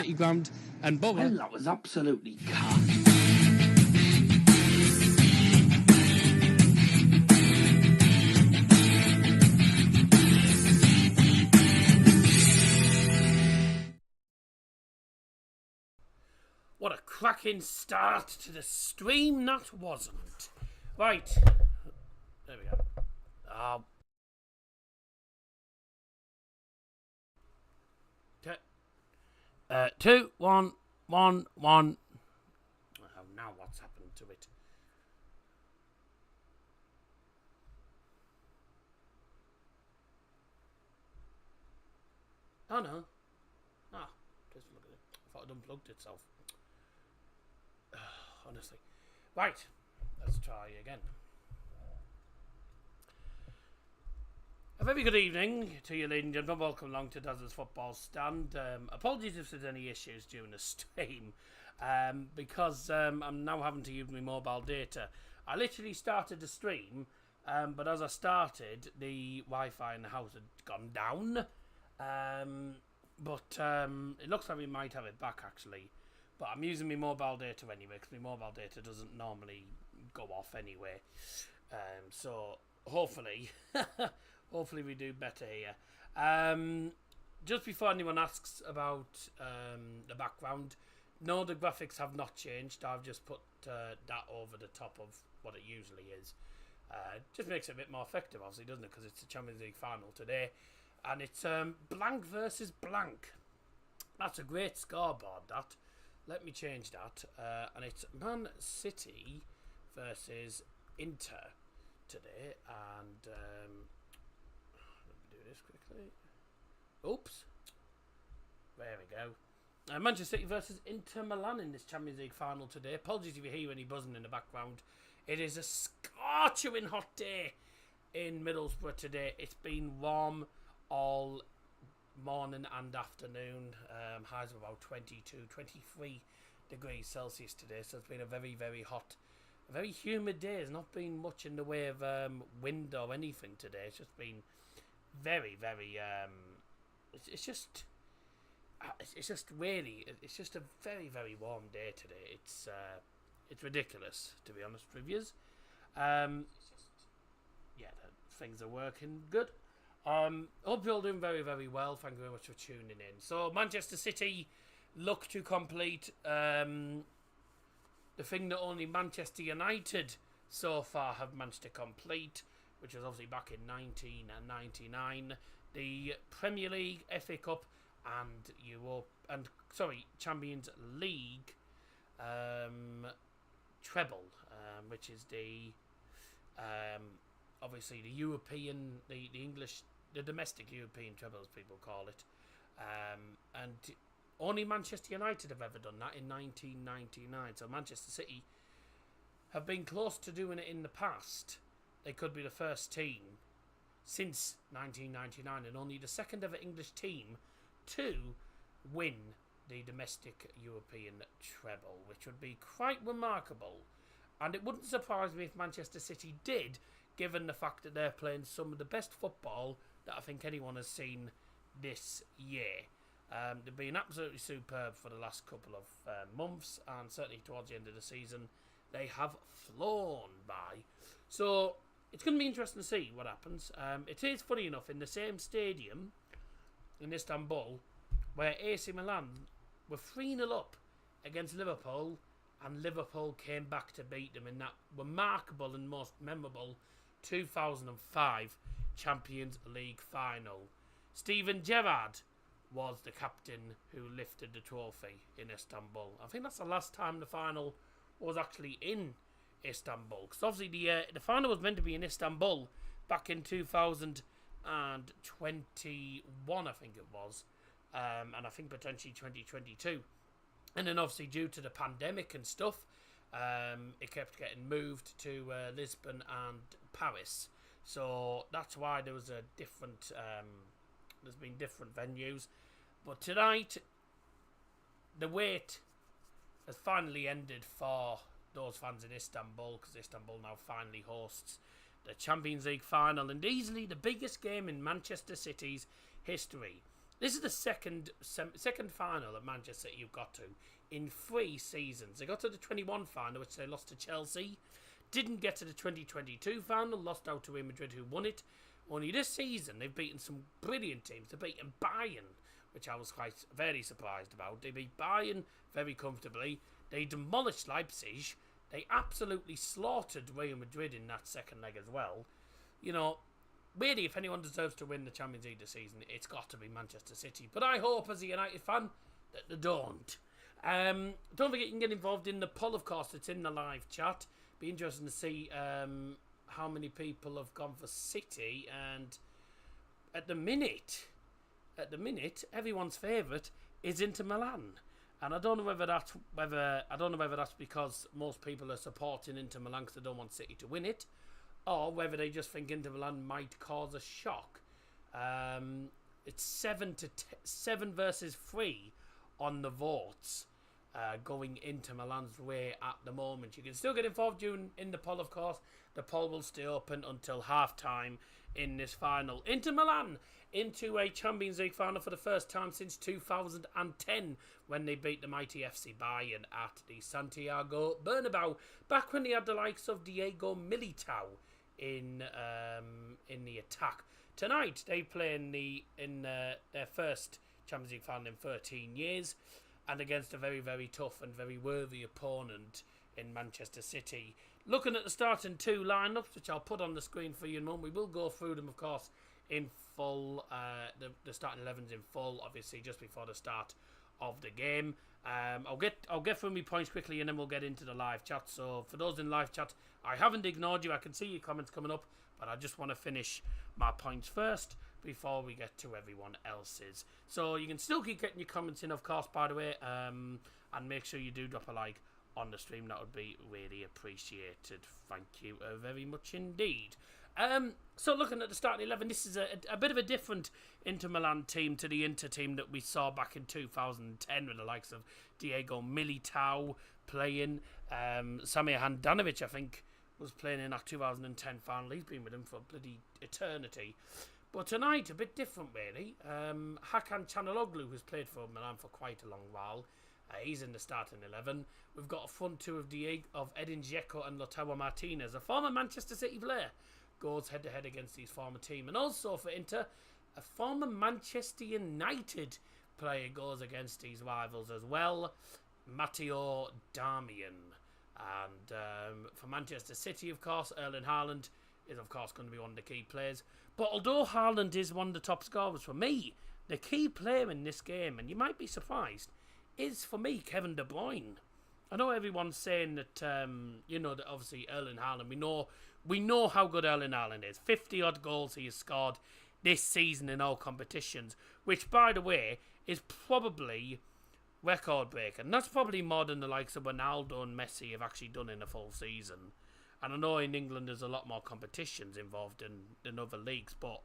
your ground and bugger. Well, that was absolutely cut. What a cracking start to the stream that wasn't. Right. There we go. 2, 1, 1, 1. Oh, now what's happened to it? Oh no. Just look at it. I thought it unplugged itself. Honestly. Right. Let's try again. A very good evening to you, ladies and gentlemen. Welcome along to Dazzle's Football Stand. Apologies if there's any issues during the stream, because I'm now having to use my mobile data. I literally started the stream, but as I started, the Wi-Fi in the house had gone down. But it looks like we might have it back, actually. But I'm using my mobile data anyway, because my mobile data doesn't normally go off anyway. So hopefully... Hopefully we do better here. Just before anyone asks about the background, no, the graphics have not changed. I've just put that over the top of what it usually is. Just makes it a bit more effective, obviously, doesn't it? Because it's the Champions League final today. And it's blank versus blank. That's a great scoreboard, that. Let me change that. And it's Man City versus Inter today. And... this quickly. Oops. There we go. Manchester City versus Inter Milan in this Champions League final today. Apologies if you hear any buzzing in the background. It is a scorching hot day in Middlesbrough today. It's been warm all morning and afternoon. Highs of about 22, 23 degrees Celsius today. So it's been a very, very hot, a very humid day. There's not been much in the way of wind or anything today. It's just been very, very, it's just really, it's just a very, very warm day today. It's ridiculous, to be honest with you. Yeah, things are working good. Hope you're all doing very, very well. Thank you very much for tuning in. So, Manchester City look to complete the thing that only Manchester United so far have managed to complete, which was obviously back in 1999, the Premier League, FA Cup, and Champions League treble, which is the obviously the European, the English, the domestic European treble, as people call it, and only Manchester United have ever done that in 1999. So Manchester City have been close to doing it in the past. They could be the first team since 1999 and only the second ever English team to win the domestic European treble, which would be quite remarkable. And it wouldn't surprise me if Manchester City did, given the fact that they're playing some of the best football that I think anyone has seen this year. They've been absolutely superb for the last couple of months, and certainly towards the end of the season, they have flown by. So it's going to be interesting to see what happens. It is, funny enough, in the same stadium in Istanbul where AC Milan were 3-0 up against Liverpool, and Liverpool came back to beat them in that remarkable and most memorable 2005 Champions League final. Steven Gerrard was the captain who lifted the trophy in Istanbul. I think that's the last time the final was actually in Istanbul, because obviously the final was meant to be in Istanbul back in 2021, I think it was, and I think potentially 2022, and then obviously due to the pandemic and stuff, it kept getting moved to Lisbon and Paris. So that's why there was a different there's been different venues, but tonight the wait has finally ended for those fans in Istanbul, because Istanbul now finally hosts the Champions League final, and easily the biggest game in Manchester City's history. This is the second final that Manchester City have got to in 3 seasons. They got to the 21 final, which they lost to Chelsea. Didn't get to the 2022 final, lost out to Real Madrid, who won it. Only this season, they've beaten some brilliant teams. They've beaten Bayern, which I was very surprised about. They beat Bayern very comfortably. They demolished Leipzig. They absolutely slaughtered Real Madrid in that second leg as well. You know, really, if anyone deserves to win the Champions League this season, it's got to be Manchester City. But I hope, as a United fan, that they don't. Don't forget you can get involved in the poll, of course. It's in the live chat. Be interesting to see how many people have gone for City. And at the minute, everyone's favourite is Inter Milan. And I don't know whether that's because most people are supporting Inter Milan because they don't want City to win it, or whether they just think Inter Milan might cause a shock. It's 7 versus 3 on the votes going Inter Milan's way at the moment. You can still get involved in the poll, of course. The poll will stay open until half-time in this final. Inter Milan into a Champions League final for the first time since 2010 when they beat the mighty FC Bayern at the Santiago Bernabeu, back when they had the likes of Diego Militao in the attack. Tonight they play in their first Champions League final in 13 years, and against a very, very tough and very worthy opponent in Manchester City. Looking at the starting 2 lineups, which I'll put on the screen for you in a moment. We will go through them, of course, in full. The starting 11s in full, obviously, just before the start of the game. I'll get through my points quickly, and then we'll get into the live chat. So for those in live chat, I haven't ignored you. I can see your comments coming up, but I just want to finish my points first before we get to everyone else's. So you can still keep getting your comments in, of course, by the way, and make sure you do drop a like on the stream. That would be really appreciated. Thank you very much indeed. So looking at the starting 11, this is a bit of a different Inter Milan team to the Inter team that we saw back in 2010 with the likes of Diego Militao playing. Samir Handanovic, I think, was playing in that 2010 final. He's been with him for bloody eternity. But tonight, a bit different, really. Hakan Çalhanoğlu, who's played for Milan for quite a long while. He's in the starting 11. We've got a front 2 of Edin Dzeko and Lautaro Martinez, a former Manchester City player, goes head-to-head against his former team. And also for Inter, a former Manchester United player goes against his rivals as well, Matteo Darmian. And for Manchester City, of course, Erling Haaland is, of course, going to be one of the key players. But although Haaland is one of the top scorers, for me, the key player in this game, and you might be surprised, is, for me, Kevin De Bruyne. I know everyone's saying that, that obviously Erling Haaland, we know how good Erling Haaland is. 50-odd goals he has scored this season in all competitions, which, by the way, is probably record-breaking. And that's probably more than the likes of Ronaldo and Messi have actually done in a full season. And I know in England there's a lot more competitions involved in other leagues, but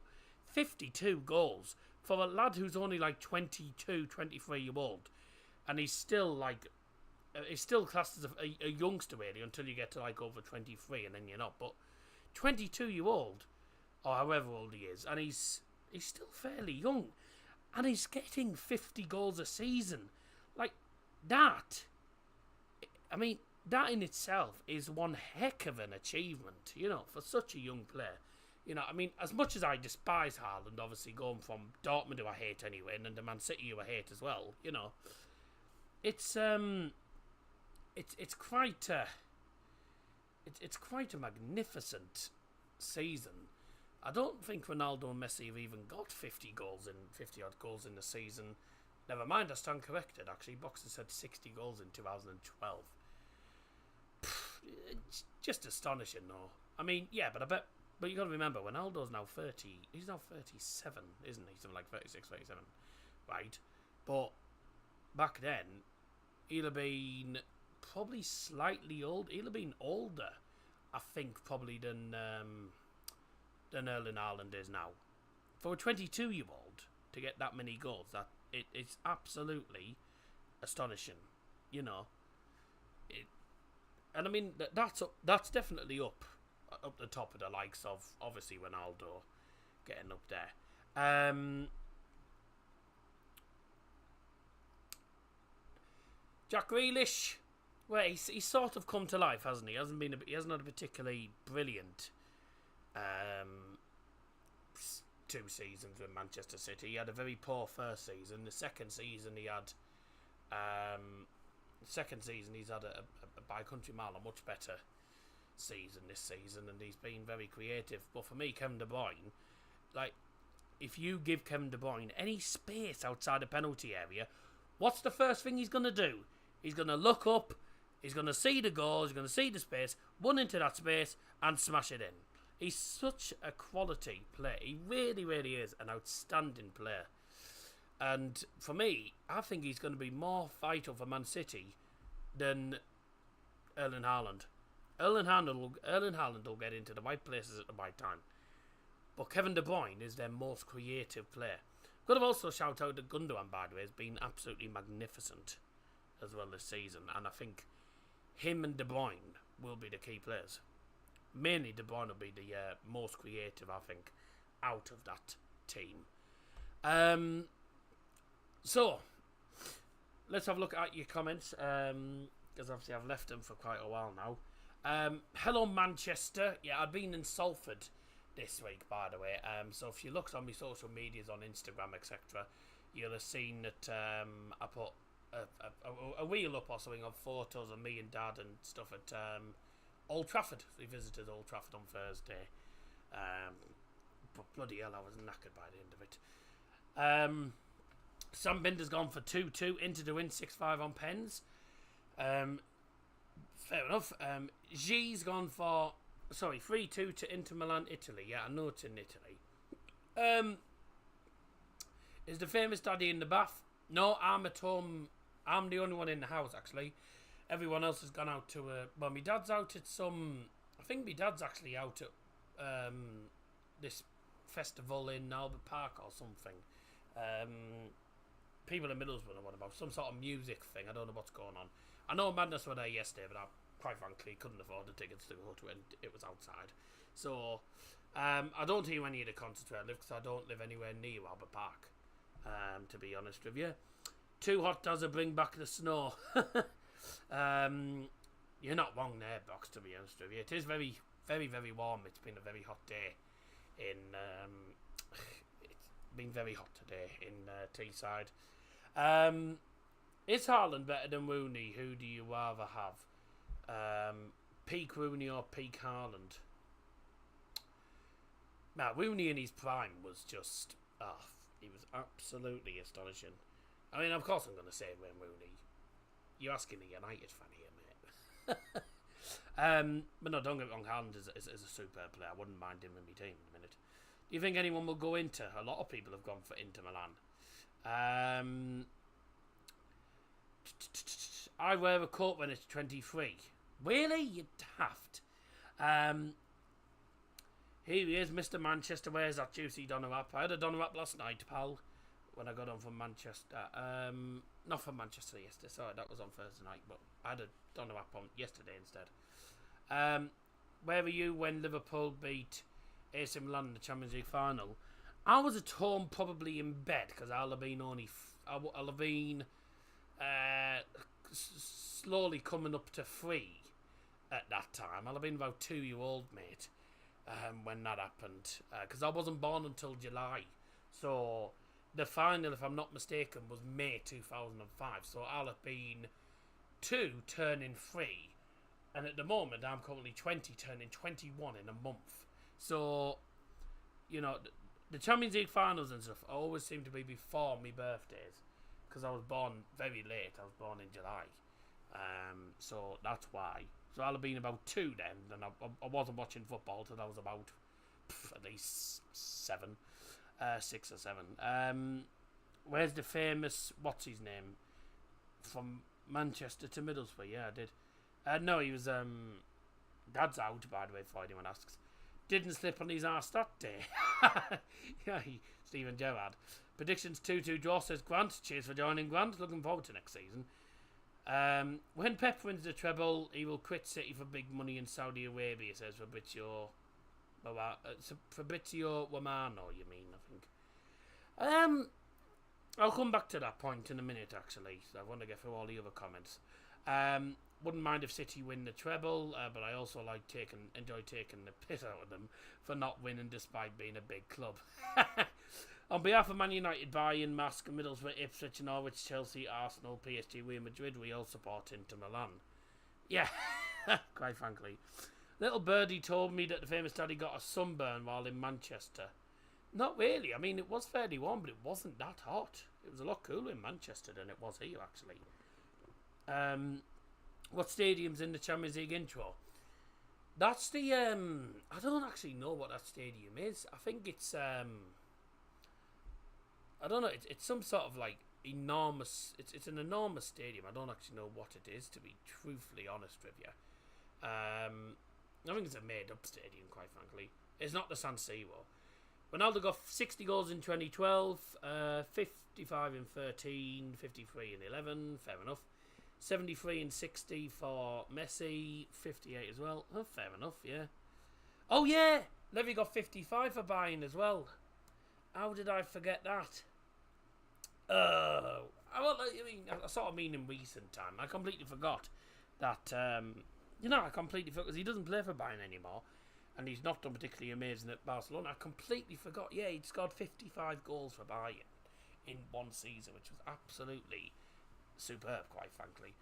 52 goals for a lad who's only like 22, 23-year-old, and he's still classed as a youngster really until you get to like over 23, and then you're not. But 22-year-old, or however old he is, and he's still fairly young, and he's getting 50 goals a season. Like that, I mean, that in itself is one heck of an achievement, for such a young player. I mean, as much as I despise Haaland, obviously going from Dortmund, who I hate anyway, and then to Man City, who I hate as well, it's quite a magnificent season. I don't think Ronaldo and Messi have even got 50-odd goals in the season. Never mind, I stand corrected, actually. Boxer said 60 goals in 2012. It's just astonishing, though. I mean, yeah, but you got to remember, Ronaldo's now 30. He's now 37, isn't he? Something like 36, 37. Right? But back then, he'll have been probably slightly old. He'll have been older, I think, probably than Erling Haaland is now. For a 22-year-old to get that many goals, it's absolutely astonishing. And I mean, that's definitely up the top of the likes of, obviously, Ronaldo getting up there. Jack Grealish, well, he's sort of come to life, hasn't he? He hasn't had a particularly brilliant 2 seasons with Manchester City. He had a very poor first season. The second season he's had by country mile a much better season this season, and he's been very creative. But for me, Kevin De Bruyne, like, if you give Kevin De Bruyne any space outside the penalty area, what's the first thing he's going to do? He's going to look up, he's going to see the goal, he's going to see the space, run into that space and smash it in. He's such a quality player. He really, really is an outstanding player. And for me, I think he's going to be more vital for Man City than Erling Haaland. Erling Haaland will get into the right places at the right time. But Kevin De Bruyne is their most creative player. Could have also shout out that Gundogan, by the way, has been absolutely magnificent as well this season. And I think him and De Bruyne will be the key players. Mainly De Bruyne will be the most creative, I think, out of that team. So, let's have a look at your comments. Because obviously I've left them for quite a while now. Hello Manchester. Yeah, I've been in Salford this week, by the way. So if you looked on my social medias on Instagram, etc., you'll have seen that I put a wheel up or something of photos of me and Dad and stuff at Old Trafford. We visited Old Trafford on Thursday. But bloody hell, I was knackered by the end of it. Sam Binder's gone for 2-2. Inter to win 6-5 on pens. Fair enough. G's gone for 3-2 to Inter Milan, Italy. Yeah, I know it's in Italy. Is the famous daddy in the bath? No, I'm at home. I'm the only one in the house, actually. Everyone else has gone out to well, my dad's out at I think my dad's actually out at this festival in Albert Park or something. People in Middlesbrough know what about, some sort of music thing. I don't know what's going on. I know Madness were there yesterday, but I quite frankly couldn't afford the tickets to go to it, and it was outside. So I don't hear any of the concerts where I live, because I don't live anywhere near Albert Park, to be honest with you. Too hot does it bring back the snow. You're not wrong there, Box, to be honest with you. It is very, very, very warm. It's been a very hot day it's been very hot today in Teesside. Is Haaland better than Rooney? Who do you rather have? Peak Rooney or peak Haaland? Now, Rooney in his prime was just... he was absolutely astonishing. I mean, of course I'm going to say Wayne Rooney. You're asking a United fan here, mate. But no, don't get me wrong, Haaland is a superb player. I wouldn't mind him in my team in a minute. Do you think anyone will go Inter? A lot of people have gone for Inter Milan. I wear a coat when it's 23. Really? You daft. Here he is, Mr. Manchester. Where's that juicy doner wrap? I had a doner wrap last night, pal, when I got on from Manchester. Not from Manchester yesterday, sorry, that was on Thursday night, but I had a doner wrap on yesterday instead. Where were you when Liverpool beat AC Milan in the Champions League final? I was at home, probably in bed, because I'll have been slowly coming up to 3 at that time. I'll have been about 2-year-old, mate, when that happened, because I wasn't born until July. So the final, if I'm not mistaken, was May 2005. So I'll have been 2 turning 3, and at the moment I'm currently 20 turning 21 in a month. So, you know, the Champions League finals and stuff always seem to be before my birthdays, because I was born very late. I was born in July, so that's why. So I'll have been about 2 then, and I wasn't watching football till I was about at least 6 or 7. Where's the famous, what's his name, from Manchester to Middlesbrough? Yeah, I did. No, he was Dad's out, by the way, before anyone asks. Didn't slip on his arse that day. Yeah, Stephen Gerrard. Predictions 2-2 draw, says Grant. Cheers for joining, Grant. Looking forward to next season. When Pep wins the treble, he will quit City for big money in Saudi Arabia, says Fabrizio Romano, you mean, I think. I'll come back to that point in a minute, actually. So I want to get through all the other comments. Wouldn't mind if City win the treble, but I also enjoy taking the piss out of them for not winning despite being a big club. On behalf of Man United, Bayern, Mask, Middlesbrough, Ipswich, Norwich, Chelsea, Arsenal, PSG, Real Madrid, we all support Inter Milan. Yeah, quite frankly. Little Birdie told me that the famous daddy got a sunburn while in Manchester. Not really. I mean, it was fairly warm, but it wasn't that hot. It was a lot cooler in Manchester than it was here, actually. What stadium's in the Champions League intro? That's the, I don't actually know what that stadium is. I think it's, I don't know, it's some sort of, like, enormous, it's an enormous stadium. I don't actually know what it is, to be truthfully honest with you. I think it's a made-up stadium, quite frankly. It's not the San Siro. Ronaldo got 60 goals in 2012, 55 in 13, 53 in 11, fair enough. 73 and 60 for Messi, 58 as well. Oh, fair enough, yeah. Oh, yeah! Levy got 55 for Bayern as well. How did I forget that? I sort of mean in recent time. I completely forgot that, I completely forgot, because he doesn't play for Bayern anymore, and he's not done particularly amazing at Barcelona. I completely forgot, yeah, he'd scored 55 goals for Bayern in one season, which was absolutely superb, quite frankly.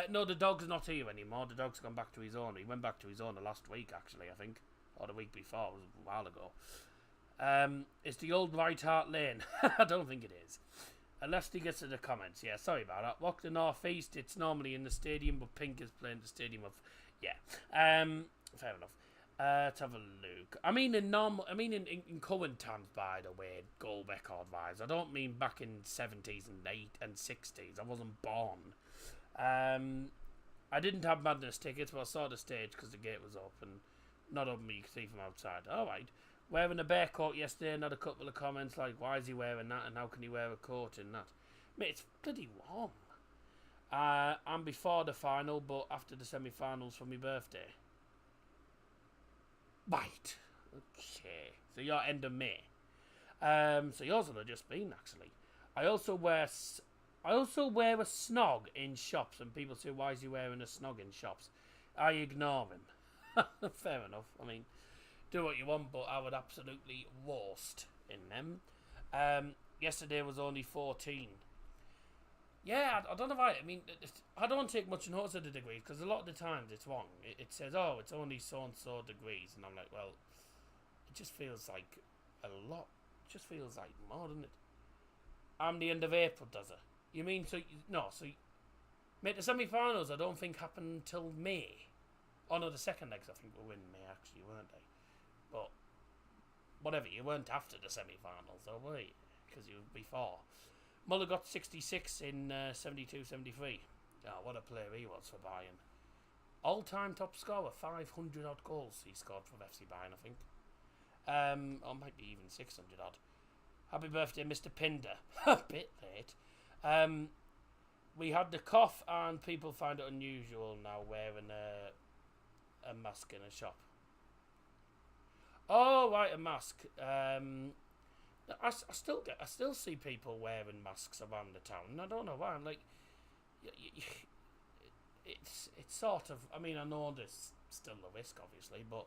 No, the dog's not here anymore. The dog's gone back to his owner. He went back to his owner last week, actually, I think. Or the week before. It was a while ago. It's the old White Hart Lane. I don't think it is. Unless he gets to the comments. Yeah, sorry about that. Walk the North East. It's normally in the stadium, but Pink is playing the stadium of... Yeah. Fair enough. Let's have a look. I mean, in current times, by the way, goal record wise. I don't mean back in 70s and 60s. I wasn't born. I didn't have Madness tickets, but I saw the stage because the gate was open. Not open, but you can see from outside. Alright. Wearing a bear coat yesterday, and had a couple of comments like, why is he wearing that, and how can he wear a coat in that? Mate, it's bloody warm. I'm before the final, but after the semi-finals for my birthday. Right. Okay. So you're end of May. So yours will have just been, actually. I also wear a snog in shops, and people say, why is he wearing a snog in shops? I ignore him. Fair enough. I mean, do what you want, but I would absolutely roast in them. Yesterday was only 14. Yeah, I don't know why. I mean, I don't take much notice of the degrees, because a lot of the times it's wrong. It says, oh, it's only so-and-so degrees. And I'm like, well, it just feels like a lot. It just feels like more, doesn't it? I'm the end of April, does it? You mean, mate, the semi-finals I don't think happen until May. Oh, no, the second legs I think were in May, actually, weren't they? But, whatever, you weren't after the semi-finals, though, were you? Because you were before. Muller got 66 in 72-73. Oh, what a player he was for Bayern. All-time top scorer, 500 odd goals he scored for FC Bayern, I think. Or might be even 600 odd. Happy birthday, Mr. Pinder. A bit late. We had the cough, and people find it unusual now wearing a mask in a shop. Oh, right, a mask. I still see people wearing masks around the town, and I don't know why. I'm like, it's sort of. I mean, I know there's still a risk, obviously, but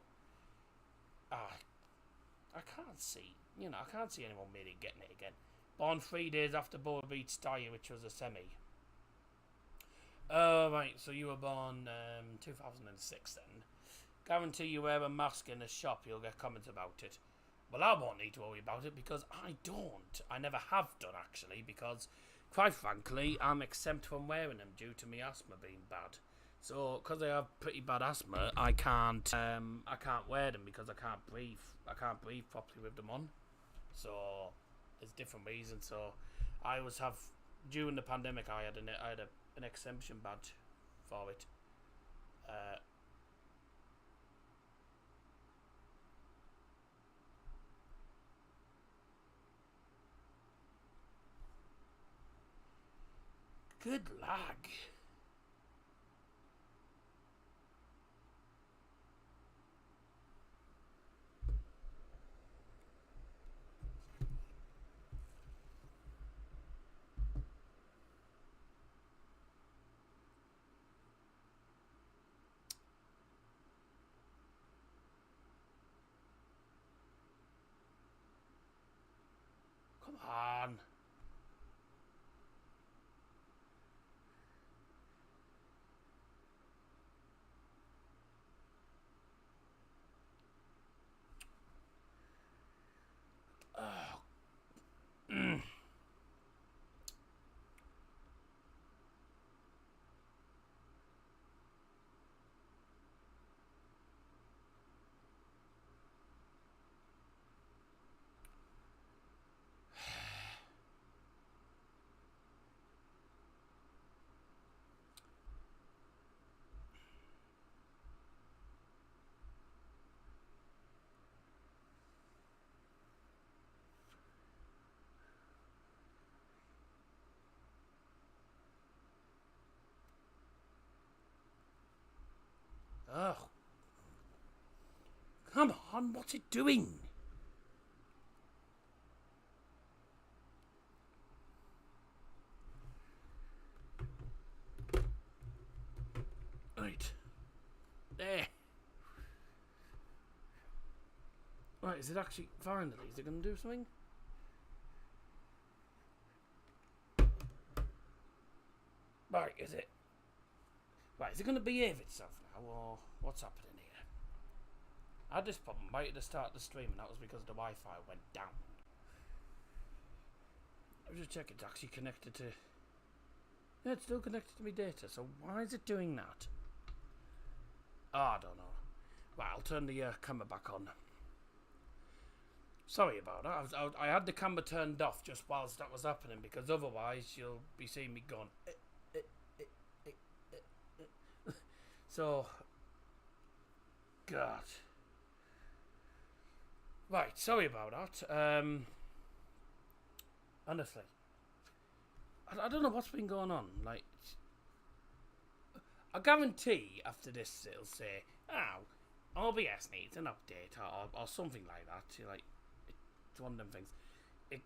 I can't see. I can't see anyone really getting it again. Born 3 days after Boa beat Steyr, which was a semi. Oh, right. So you were born 2006 then. Guarantee you wear a mask in a shop, you'll get comments about it. Well, I won't need to worry about it because I don't. I never have done, actually, because, quite frankly, I'm exempt from wearing them due to my asthma being bad. So, because I have pretty bad asthma, I can't wear them because I can't breathe. I can't breathe properly with them on. So, there's different reasons. So, I always have, during the pandemic, I had an exemption badge for it. Good lag. on. Oh. Come on, what's it doing? Right. There. Right, is it actually... Finally, is it going to do something? Right, is it... Right, is it going to behave itself now, or what's happening here? I had this problem right at the start of the stream, and that was because the Wi-Fi went down. I'll just check it's actually connected to... Yeah, it's still connected to my data, so why is it doing that? Oh, I don't know. Right, I'll turn the camera back on. Sorry about that. I had the camera turned off just whilst that was happening, because otherwise you'll be seeing me going... So... God. Right, sorry about that. Honestly. I don't know what's been going on. Like, I guarantee after this it'll say, oh, OBS needs an update or something like that. You're like, it's one of them things.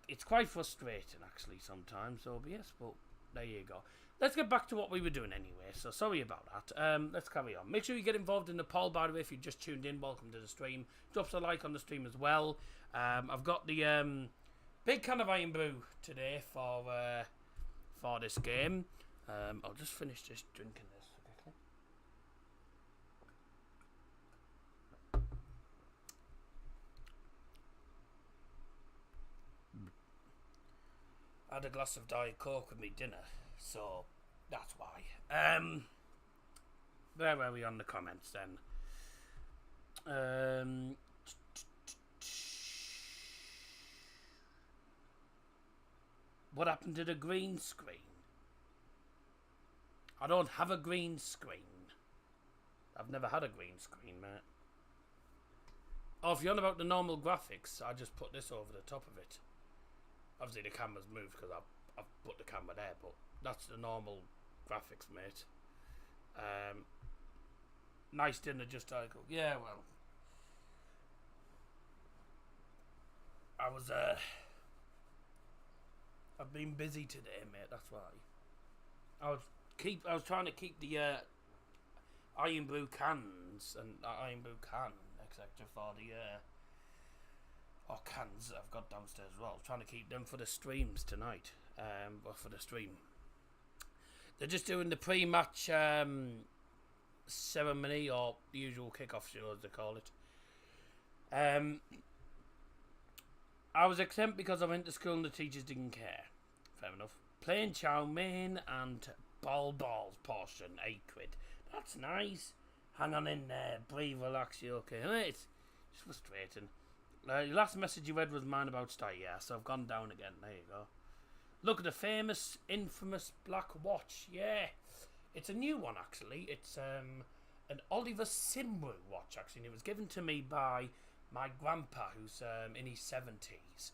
It's quite frustrating actually sometimes, OBS, but there you go. Let's get back to what we were doing anyway, so sorry about that. Let's carry on. Make sure you get involved in the poll, by the way, if you just tuned in. Welcome to the stream. Drop us a like on the stream as well. I've got the big can of Iron Brew today for this game. I'll just finish just drinking this quickly. I had a glass of Diet Coke with me dinner, so that's why. Where were we on the comments then? What happened to the green screen? I don't have a green screen. I've never had a green screen, mate. Oh, if you're on about the normal graphics, I just put this over the top of it. Obviously the camera's moved because I've put the camera there, but that's the normal graphics, mate. Nice dinner, just like, yeah, well, I was I've been busy today, mate. That's why. I was trying to keep the Iron Brew cans and Iron Brew can, etc. for the or cans that I've got downstairs as well. I was trying to keep them for the streams tonight. Well, for the stream. They're just doing the pre-match ceremony, or the usual kick-off show as they call it. I was exempt because I went to school and the teachers didn't care. Fair enough. Plain chow mein and balls portion, £8. That's nice. Hang on in there, breathe, relax, you okay? It's frustrating. The last message you read was mine about Sty, yeah, so I've gone down again. There you go. Look at the famous, infamous black watch. Yeah, it's a new one actually. It's an Oliver Simru watch actually, and it was given to me by my grandpa, who's in his 70s.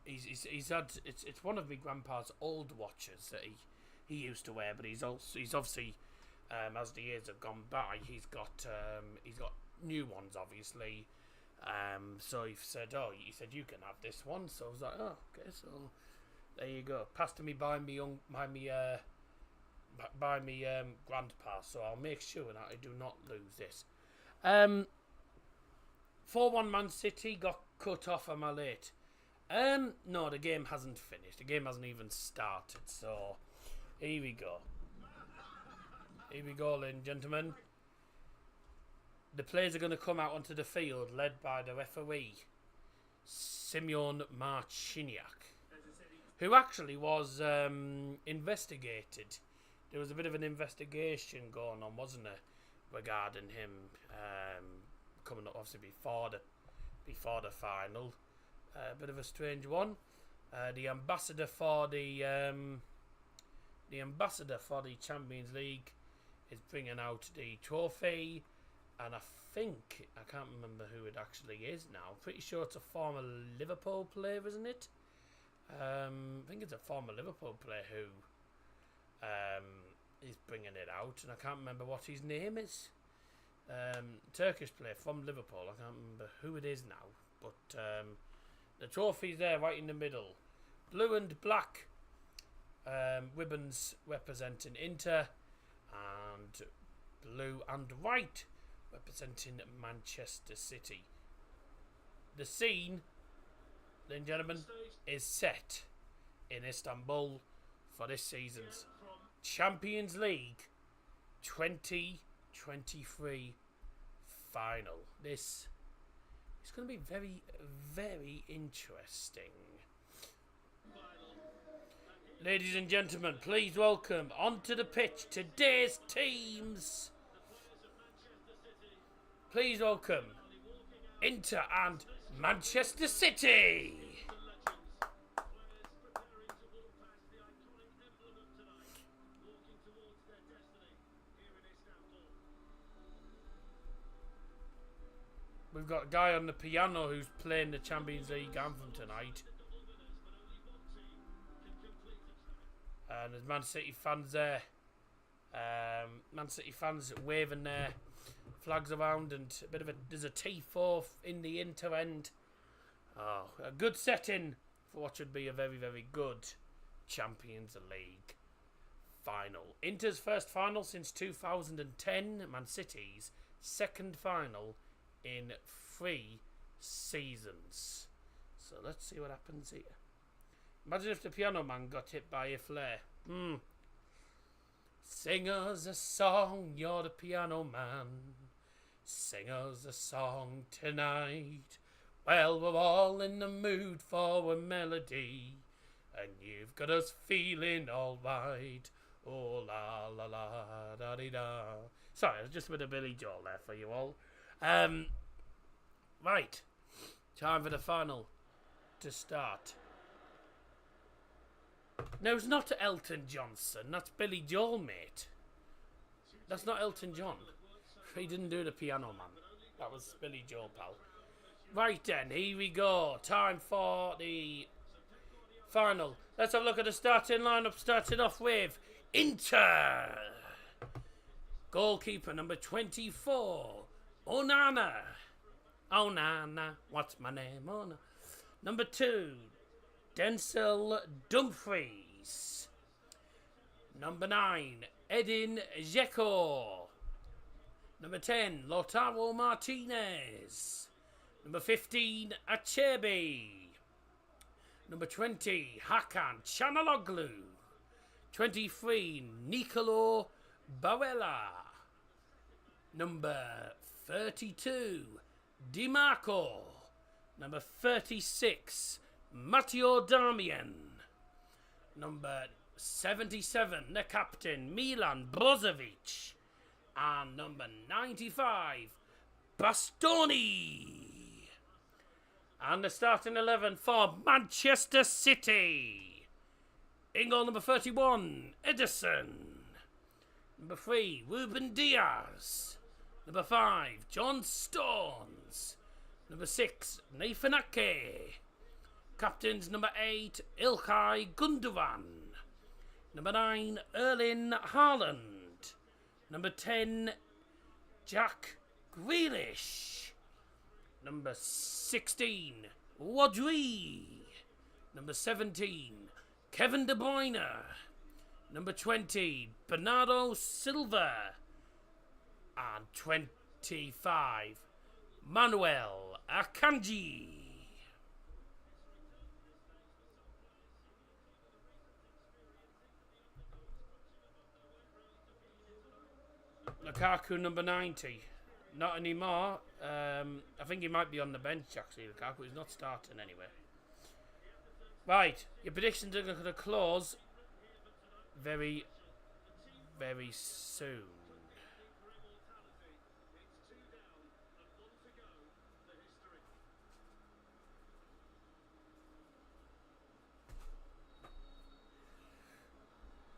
He's had it's one of my grandpa's old watches that he used to wear, but he's obviously as the years have gone by, he's got new ones obviously. So he said, you can have this one. So I was like, oh, okay, so there you go. Passed to me by me grandpa, so I'll make sure that I do not lose this. 4-1 Man City got cut off. Am I late? No, the game hasn't finished. The game hasn't even started. So, here we go. Here we go, ladies and gentlemen. The players are going to come out onto the field, led by the referee, Simeon Marciniak, who actually was investigated. There was a bit of an investigation going on, wasn't there, regarding him coming up, obviously before the final. A bit of a strange one. The ambassador for the Champions League is bringing out the trophy, and I can't remember who it actually is now. I'm pretty sure it's a former Liverpool player, isn't it? I think it's a former Liverpool player who is bringing it out, and I can't remember what his name is. Turkish player from Liverpool. I can't remember who it is now, but the trophy's there right in the middle. Blue and black ribbons representing Inter, and blue and white representing Manchester City. The scene, ladies and gentlemen, is set in Istanbul for this season's Champions League 2023 final. This is going to be very, very interesting. Ladies and gentlemen, please welcome onto the pitch today's teams. Please welcome Inter and Manchester City. We've got a guy on the piano who's playing the Champions League anthem tonight. And there's Man City fans there. Man City fans waving their flags around, and there's a T4 in the Inter end. Oh, a good setting for what should be a very, very good Champions League final. Inter's first final since 2010. Man City's second final in 3 seasons. So let's see what happens here. Imagine if the piano man got hit by a flare. Sing us a song, you're the piano man. Sing us a song tonight. Well, we're all in the mood for a melody, and you've got us feeling all right. Oh, la la la da di da. Sorry, just a bit of Billy Joel there for you all. Right, time for the final to start. No, it's not Elton Johnson. That's Billy Joel, mate. That's not Elton John. He didn't do the piano man. That was Billy Joel, pal. Right then, here we go. Time for the final. Let's have a look at the starting lineup. Starting off with Inter. Goalkeeper number 24, Onana. Onana, what's my name? Onana. Number 2, Denzel Dumfries. Number 9, Edin Dzeko. Number 10, Lautaro Martinez. Number 15, Achebe. Number 20, Hakan Çalhanoğlu. 23, Nicolo Barella. Number 32, Di Marco. Number 36, Matteo Darmian. Number 77, the captain, Milan Brozovic. And number 95, Bastoni. And the starting 11 for Manchester City. In goal, number 31, Edison. Number 3, Ruben Diaz. Number 5, John Stones. Number 6, Nathan Ake. Captains, number 8, Ilkay Gundogan. Number 9, Erling Haaland. Number 10, Jack Grealish. Number 16, Rodri. Number 17, Kevin De Bruyne. Number 20, Bernardo Silva. And 25, Manuel Akanji. Lukaku number 90. Not anymore. I think he might be on the bench actually. Lukaku is not starting anyway. Right, your predictions are going to close very, very soon.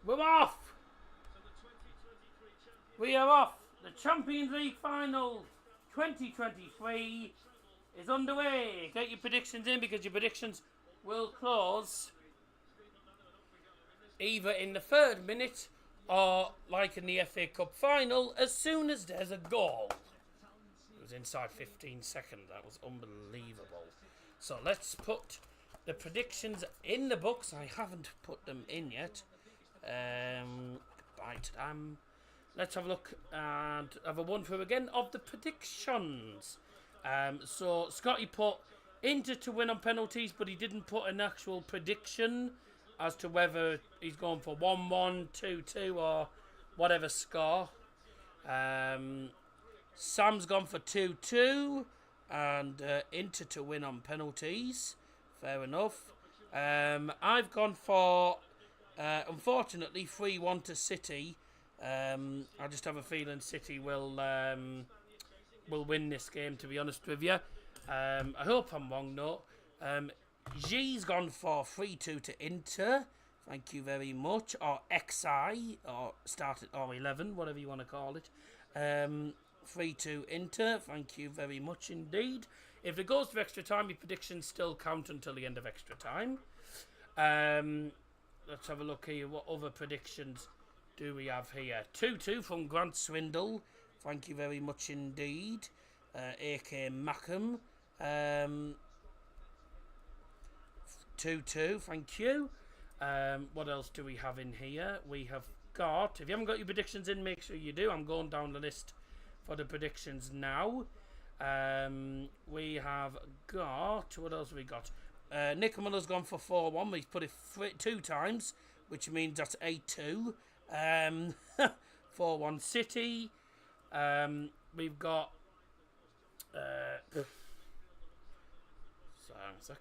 We're off! We are off! The Champions League final 2023 is underway. Get your predictions in because your predictions will close either in the 3rd minute or, like in the FA Cup final, as soon as there's a goal. It was inside 15 seconds. That was unbelievable. So let's put the predictions in the books. I haven't put them in yet. Let's have a look and have a one through again of the predictions. So Scotty put Inter to win on penalties, but he didn't put an actual prediction as to whether he's going for 1-1, 2-2 or whatever score. Sam's gone for 2-2 and Inter to win on penalties. Fair enough. I've gone for, unfortunately, 3-1 to City. I just have a feeling City will win this game, to be honest with you. I hope I'm wrong, though. G's gone for 3-2 to Inter. Thank you very much. Or XI, or started, or 11, whatever you want to call it. 3-2 Inter. Thank you very much indeed. If it goes to extra time, your predictions still count until the end of extra time. Let's have a look here. What other predictions do we have here? 2-2 from Grant Swindle. Thank you very much indeed. AK Mackham. 2-2. Thank you. What else do we have in here? We have got... If you haven't got your predictions in, make sure you do. I'm going down the list for the predictions now. We have got... What else have we got? Nick Miller's gone for 4-1. He's put it 2 times, which means that's 8-2. 4-1 City. We've got... sorry a sec.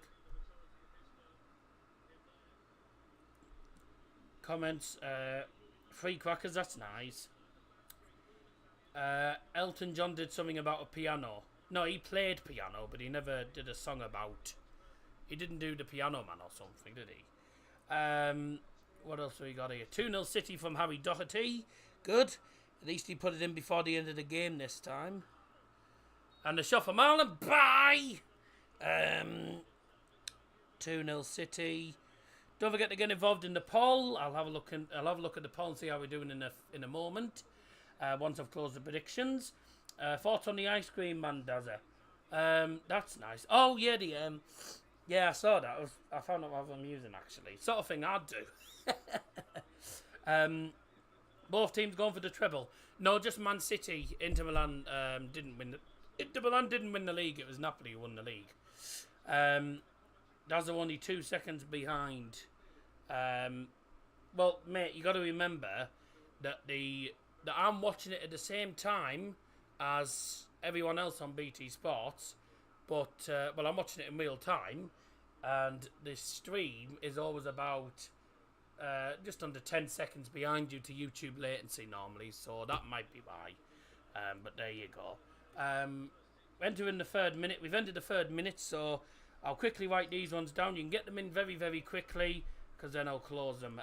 Comments. 3 crackers, that's nice. Elton John did something about a piano. No, he played piano, but he never did a song about... He didn't do the Piano Man or something, did he? What else have we got here? 2-0 City from Harry Doherty. Good. At least he put it in before the end of the game this time. And the shot from Marlon. Bye! 2-0 City. Don't forget to get involved in the poll. I'll have a look at the poll and see how we're doing in a moment. Once I've closed the predictions. Thoughts on the ice cream man, does it? That's nice. Oh yeah, yeah, I saw that. I found that rather amusing actually. Sort of thing I'd do. Both teams going for the treble. No, just Man City. Inter Milan didn't win. Inter Milan didn't win the league. It was Napoli who won the league. That's only 2 seconds behind. Well, mate, you got to remember that that I'm watching it at the same time as everyone else on BT Sports, but well, I'm watching it in real time, and the stream is always about just under 10 seconds behind you to YouTube latency normally, so that might be why. But there you go. Entering the 3rd minute. We've entered the 3rd minute, so I'll quickly write these ones down. You can get them in very, very quickly, because then I'll close them.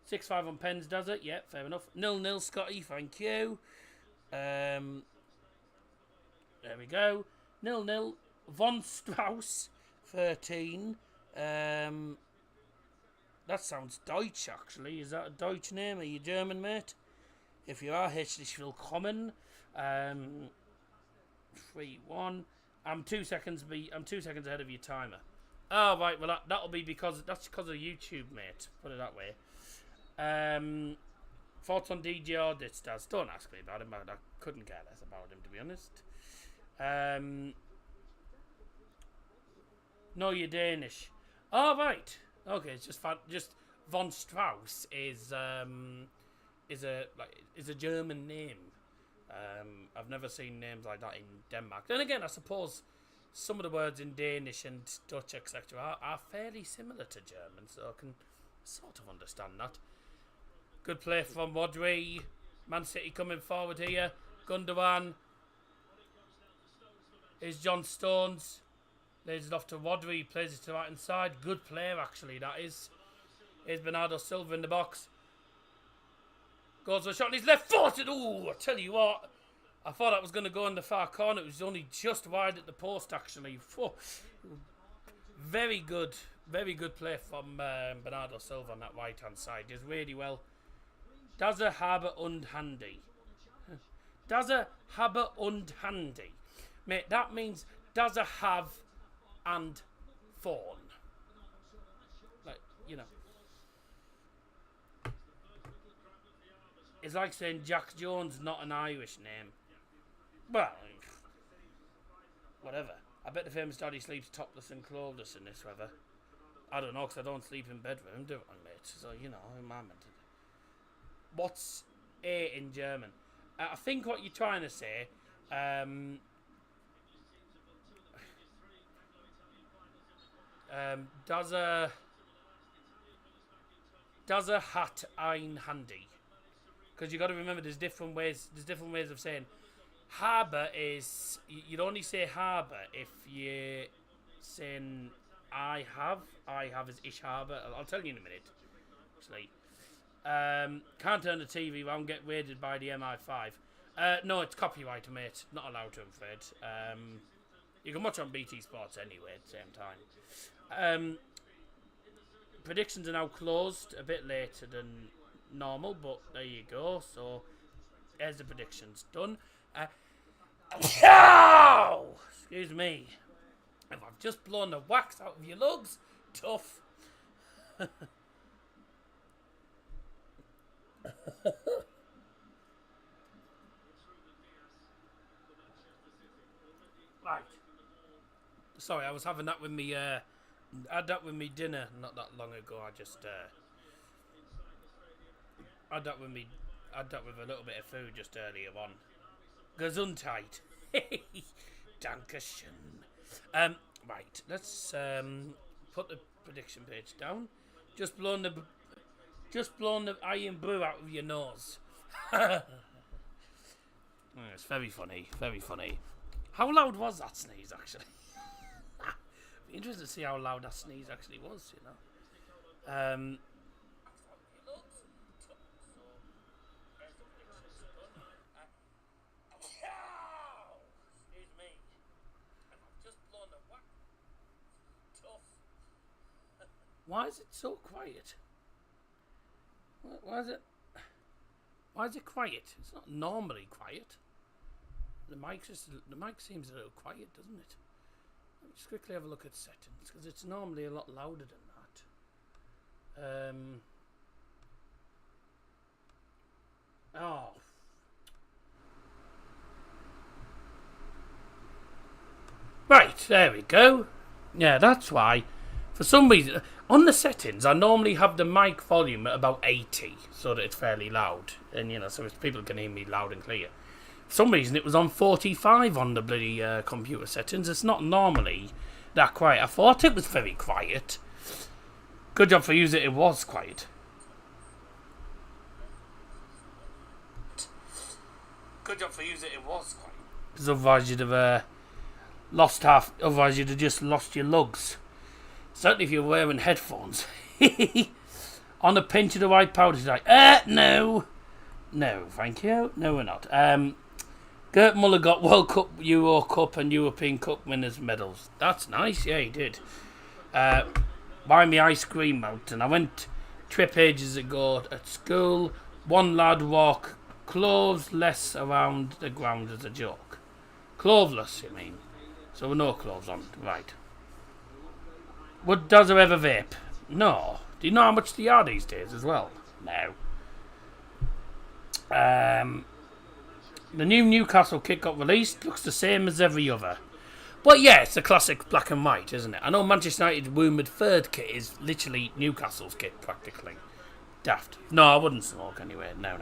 6-5 on pens, does it? Yeah, fair enough. 0-0, Scotty, thank you. There we go. 0-0. Von Strauss, 13. That sounds Deutsch, actually. Is that a Deutsch name? Are you German, mate? If you are, herzlich willkommen. 3-1. I'm 2 seconds ahead of your timer. Oh, right. Well, that'll be because of YouTube, mate. Put it that way. Thoughts on DJ Audits, Daz? Don't ask me about him. I couldn't care less about him, to be honest. No, you're Danish. Oh, right. Okay, it's just Von Strauss is a German name. I've never seen names like that in Denmark. Then again, I suppose some of the words in Danish and Dutch, etc., are fairly similar to German, so I can sort of understand that. Good play from Rodri. Man City coming forward here. Gundogan. Here's John Stones. Lays it off to Rodri. Plays it to the right hand side. Good player, actually, that is. Here's Bernardo Silva in the box. Goes for a shot on his left foot. Ooh, I tell you what. I thought that was going to go in the far corner. It was only just wide at the post, actually. Very good play from Bernardo Silva on that right hand side. Does really well. Daza Haber und Handy. Daza Haber und Handy. Mate, that means does a have and fawn. Like, you know. It's like saying Jack Jones, not an Irish name. Well, whatever. I bet the famous daddy sleeps topless and clothesless in this weather. I don't know, because I don't sleep in bedroom, do I, mate? So, you know, I'm meant to. What's A in German? I think what you're trying to say, does a hat ein Handy? Because you got to remember, there's different ways of saying. Harbour is, you'd only say harbour if you're saying I have is ish harbour. I'll tell you in a minute. Actually, can't turn the TV round, get raided by the MI5. No, it's copyright, mate. Not allowed to, I'm afraid. You can watch on BT Sports anyway at the same time. Predictions are now closed, a bit later than normal, but there you go. So, there's the predictions done. Excuse me. If I've just blown the wax out of your lugs, tough. Right. Sorry, I was having that with me. I had that with me dinner not that long ago. I just had that with me. Had that with a little bit of food just earlier on. Gesundheit. Dankeschön. Right, let's put the prediction page down. Just blown the iron brew out of your nose. It's very funny, very funny. How loud was that sneeze, actually? Be interested to see how loud that sneeze actually was, you know. Why is it so quiet? Why is it quiet? It's not normally quiet. The mic seems a little quiet, doesn't it? Let me just quickly have a look at settings, because it's normally a lot louder than that. Oh. Right, there we go. Yeah, that's why. For some reason, on the settings, I normally have the mic volume at about 80, so that it's fairly loud. And, you know, so people can hear me loud and clear. For some reason, it was on 45 on the bloody computer settings. It's not normally that quiet. I thought it was very quiet. Good job for you that it was quiet. Good job for you that it was quiet. Because otherwise you'd have otherwise you'd have just lost your lugs. Certainly if you're wearing headphones. On a pinch of the white powder tonight. No. No, thank you. No, we're not. Gerd Muller got World Cup, Euro Cup and European Cup winners' medals. That's nice. Yeah, he did. Buy me ice cream mountain. I went trip ages ago at school. One lad walk clothes-less around the ground as a joke. Clothesless, you mean? So no clothes on. Right. Does there ever vape? No. Do you know how much they are these days as well? No. The new Newcastle kit got released. Looks the same as every other. But yeah, it's a classic black and white, isn't it? I know Manchester United's rumoured third kit is literally Newcastle's kit, practically. Daft. No, I wouldn't smoke anyway. No.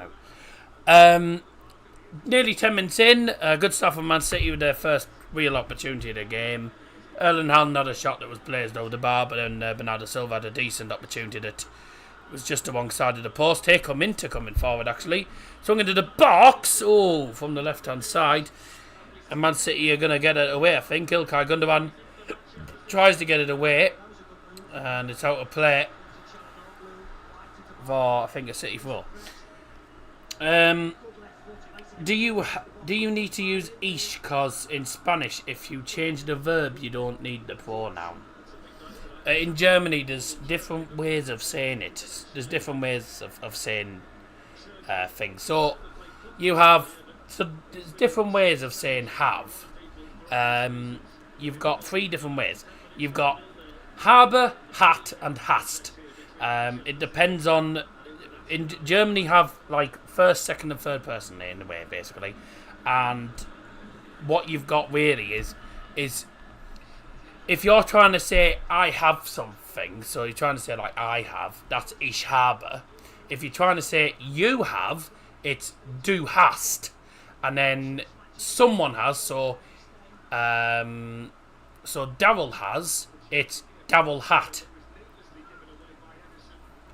nearly 10 minutes in, good stuff from Man City with their first real opportunity of the game. Erling Haaland had a shot that was blazed over the bar, but then Bernardo Silva had a decent opportunity that was just alongside of the post. Here come Inter coming forward, actually. Swung into the box, from the left-hand side. And Man City are going to get it away, I think. Ilkay Gundogan tries to get it away, and it's out of play for, I think, a City 4. Do you need to use ish? Because in Spanish, if you change the verb, you don't need the pronoun. In Germany, there's different ways of saying it. There's different ways of saying things. So there's different ways of saying have. You've got 3 different ways. You've got habe, hat, and hast. It depends on. In Germany, have like first, second, and third person in a way, basically. And what you've got really is if you're trying to say I have something, so you're trying to say like I have, that's ich habe. If you're trying to say you have, it's du hast. And then someone has, so Daryl has, it's Daryl hat.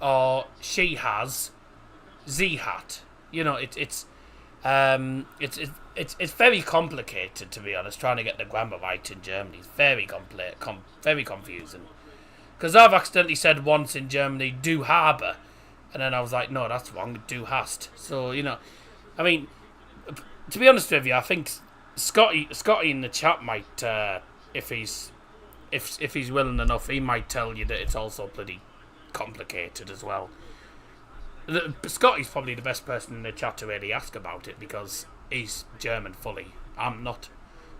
Or she has, Z hat. You know, it's very complicated, to be honest. Trying to get the grammar right in Germany is very very confusing. Because I've accidentally said once in Germany, "du habe," and then I was like, "No, that's wrong. Du hast." So I mean, to be honest with you, I think Scotty in the chat might, if he's willing enough, he might tell you that it's also bloody complicated as well. Scotty's probably the best person in the chat to really ask about it because he's German fully. I'm not,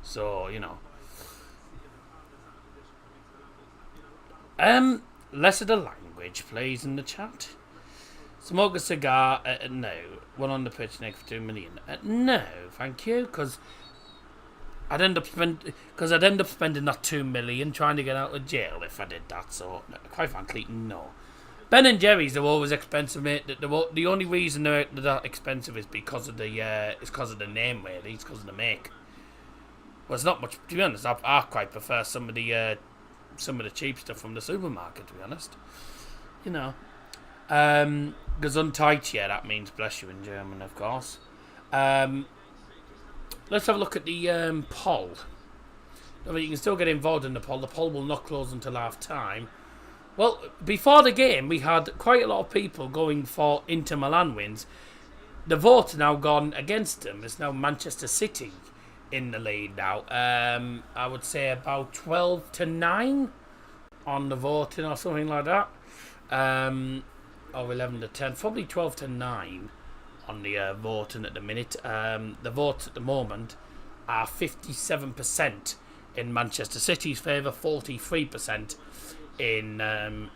so less of the language, please, in the chat. Smoke a cigar? No. One on the pitch next for 2 million? No, thank you, because I'd end up spending that 2 million trying to get out of jail if I did that. So, quite frankly, no. Ben and Jerry's are always expensive, mate. The only reason they're that expensive is because of the name, really. It's because of the make. Well, it's not much. To be honest, I quite prefer some of the cheap stuff from the supermarket. To be honest, Gesundheit, yeah, that means bless you in German, of course. Let's have a look at the poll. I mean, you can still get involved in the poll. The poll will not close until half time. Well, before the game, we had quite a lot of people going for Inter Milan wins. The vote's now gone against them. It's now Manchester City in the lead now. I would say about 12-9 on the voting or something like that. Or 11-10, probably 12-9 on the voting at the minute. The votes at the moment are 57% in Manchester City's favour, 43% in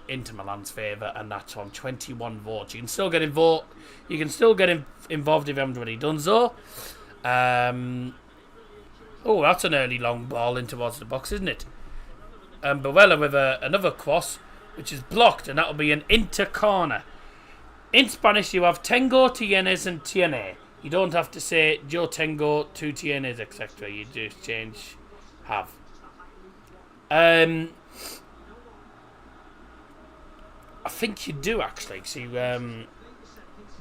Inter Milan's favour, and that's from 21 votes. You can still get involved. You can still get involved if you haven't already done so. That's an early long ball in towards the box, isn't it? Barella with another cross, which is blocked, and that'll be an Inter corner. In Spanish, you have tengo, tienes, and tiene. You don't have to say yo tengo, tu tienes, etc. You just change have. I think you do actually. See, well,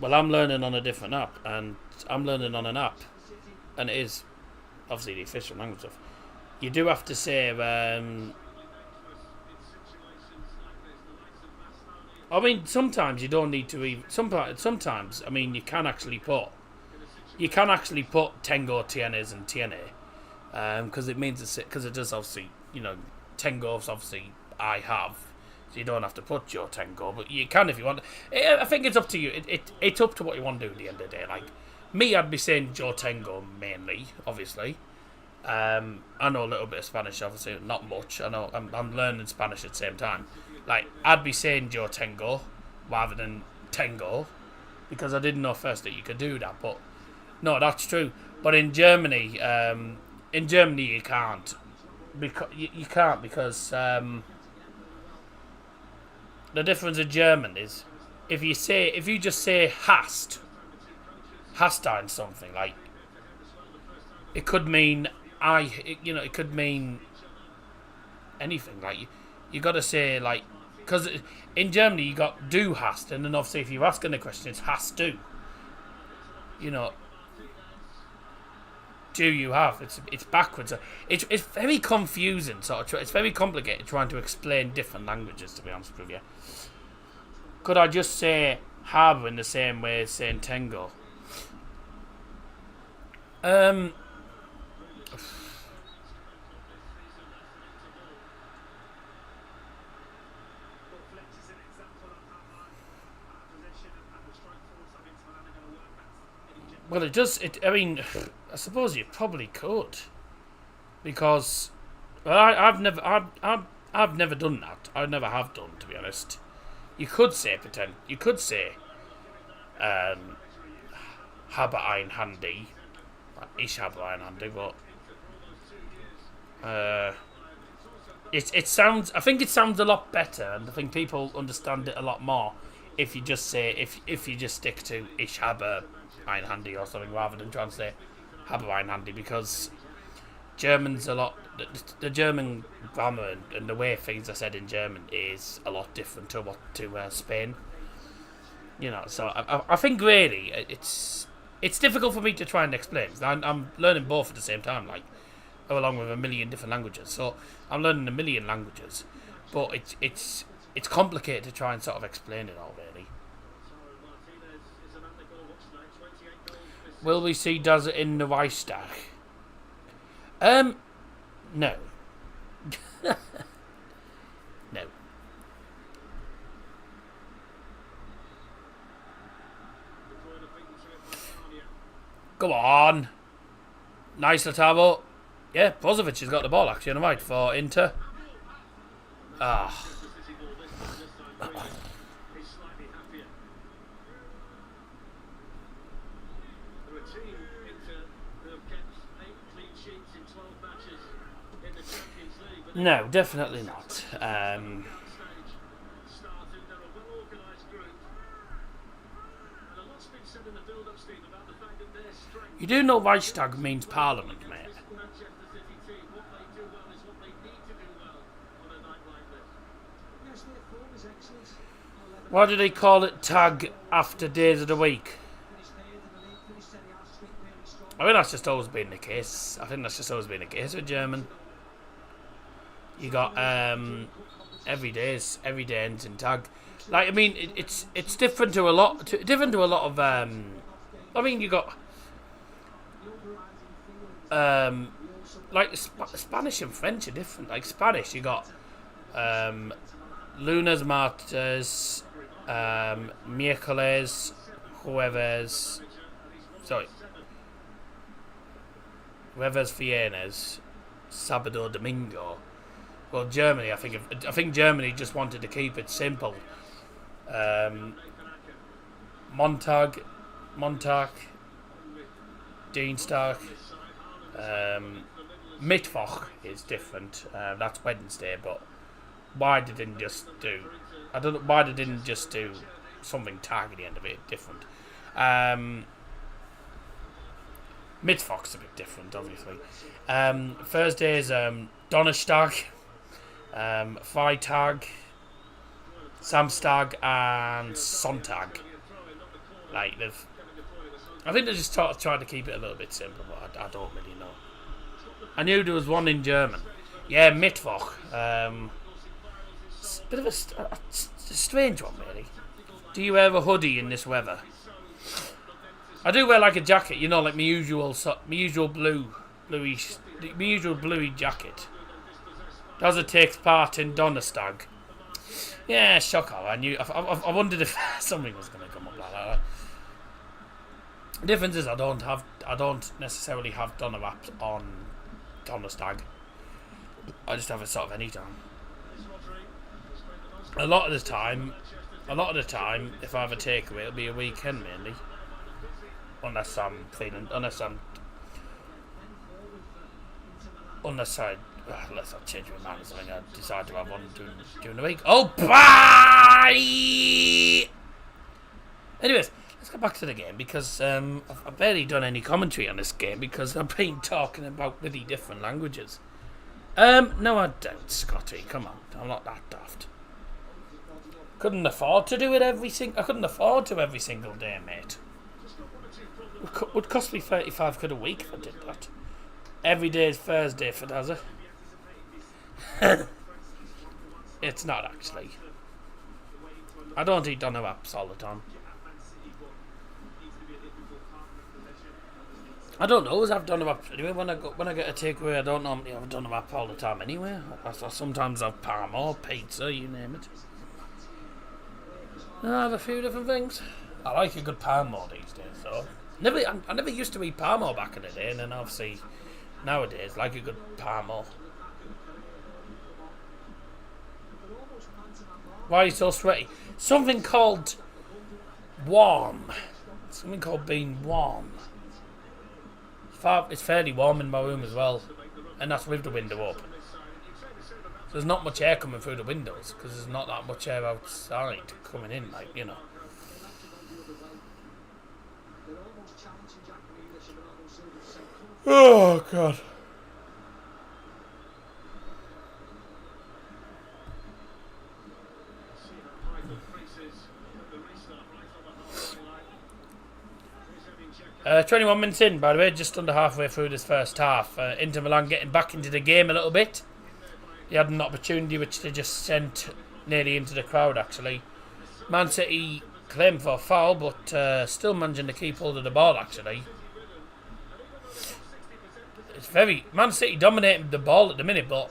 I'm learning on a different app, and I'm learning on an app, and it is obviously the official language stuff. You do have to say. I mean, sometimes you don't need to even. Sometimes, I mean, you can actually put tengo, tienes, and tiene, because it means because it does obviously, tengo is obviously I have. You don't have to put your tango, but you can if you want. I think it's up to you. It's up to what you want to do at the end of the day. Like me, I'd be saying Joe Tango mainly, obviously. I know a little bit of Spanish, obviously, not much. I know I'm learning Spanish at the same time. Like I'd be saying Joe Tango rather than Tango because I didn't know first that you could do that. But no, that's true. But in Germany, you can't because. The difference in German is if you just say hast in something like it could mean it could mean anything. Like you got to say like, because in Germany you got du hast, and then obviously if you're asking a question, it's hast du. You know, do you have? It's backwards. It's very confusing. It's very complicated trying to explain different languages. To be honest with you, could I just say have in the same way as saying tango? Well, it does. I mean, I suppose you probably could, because well, I've never done that. I never have done, to be honest. You could say pretend. You could say, habe ein Handy. Ich habe ein Handy, but it sounds. I think it sounds a lot better, and I think people understand it a lot more if you just say if you just stick to ich habe ein Handy or something rather than trying to say habe ein Handy, because German's a lot. The German grammar and the way things are said in German is a lot different to Spain. You know, so I think really it's difficult for me to try and explain. I'm learning both at the same time, like along with a million different languages. So I'm learning a million languages, but it's complicated to try and sort of explain it all, really. Will we see Daz in the Reichstag? No. No. Go on. Nice Latavo. Yeah, Brozovic has got the ball actually on the right for Inter. Ah. No, definitely not. You do know Reichstag means parliament, mate. Why do they call it tag after days of the week? I think that's just always been the case. With German. You got every day ends in tag. Like, I mean, it's different to a lot. Of I mean, you got like Spanish and French are different. Like Spanish, you got lunes, martes, miércoles, jueves, viernes, sábado, domingo. Well, Germany, I think Germany just wanted to keep it simple. Montag, Dienstag, Mittwoch is different. That's Wednesday, but why they didn't just do? I don't know why they didn't just do something tag at the end of it different. Mittwoch's a bit different, obviously. Thursday is Donnerstag, Freitag, Samstag, and Sonntag. Like I think they just tried to keep it a little bit simple, but I don't really know. I knew there was one in German. Yeah, Mittwoch. It's a bit of a strange one, really. Do you wear a hoodie in this weather? I do wear like a jacket, you know, like my usual bluey jacket. Daz takes part in Donnerstag. Yeah, shocker. I wondered if something was going to come up like that. The difference is I don't necessarily have Donnerwraps on Donnerstag. I just have it sort of any time. A lot of the time, if I have a takeaway, it'll be a weekend mainly. Unless I change my mind or something, I decide to have one during the week. Oh, bye! Anyways, let's get back to the game because I've barely done any commentary on this game because I've been talking about really different languages. No, I don't, Scotty. Come on, I'm not that daft. Couldn't afford to do it I couldn't afford to every single day, mate. Would cost me 35 quid a week if I did that. Every day is Thursday for Dazza. It's not actually. I don't eat doner wraps all the time. I don't always have doner wraps anyway. When I get a takeaway, I don't normally have a doner wrap all the time anyway. I sometimes have parmo, pizza, you name it. I have a few different things. I like a good parmo these days, though. I never used to eat parmo back in the day, and then obviously nowadays like a good parmo. Why are you so sweaty? Something called warm. Something called being warm. It's fairly warm in my room as well, and that's with the window open. So there's not much air coming through the windows because there's not that much air outside coming in, like, you know. Oh God. Uh, 21 minutes in, by the way, just under halfway through this first half. Inter Milan getting back into the game a little bit. They had an opportunity which they just sent nearly into the crowd, actually. Man City claimed for a foul, but still managing to keep hold of the ball, actually. Man City dominating the ball at the minute, but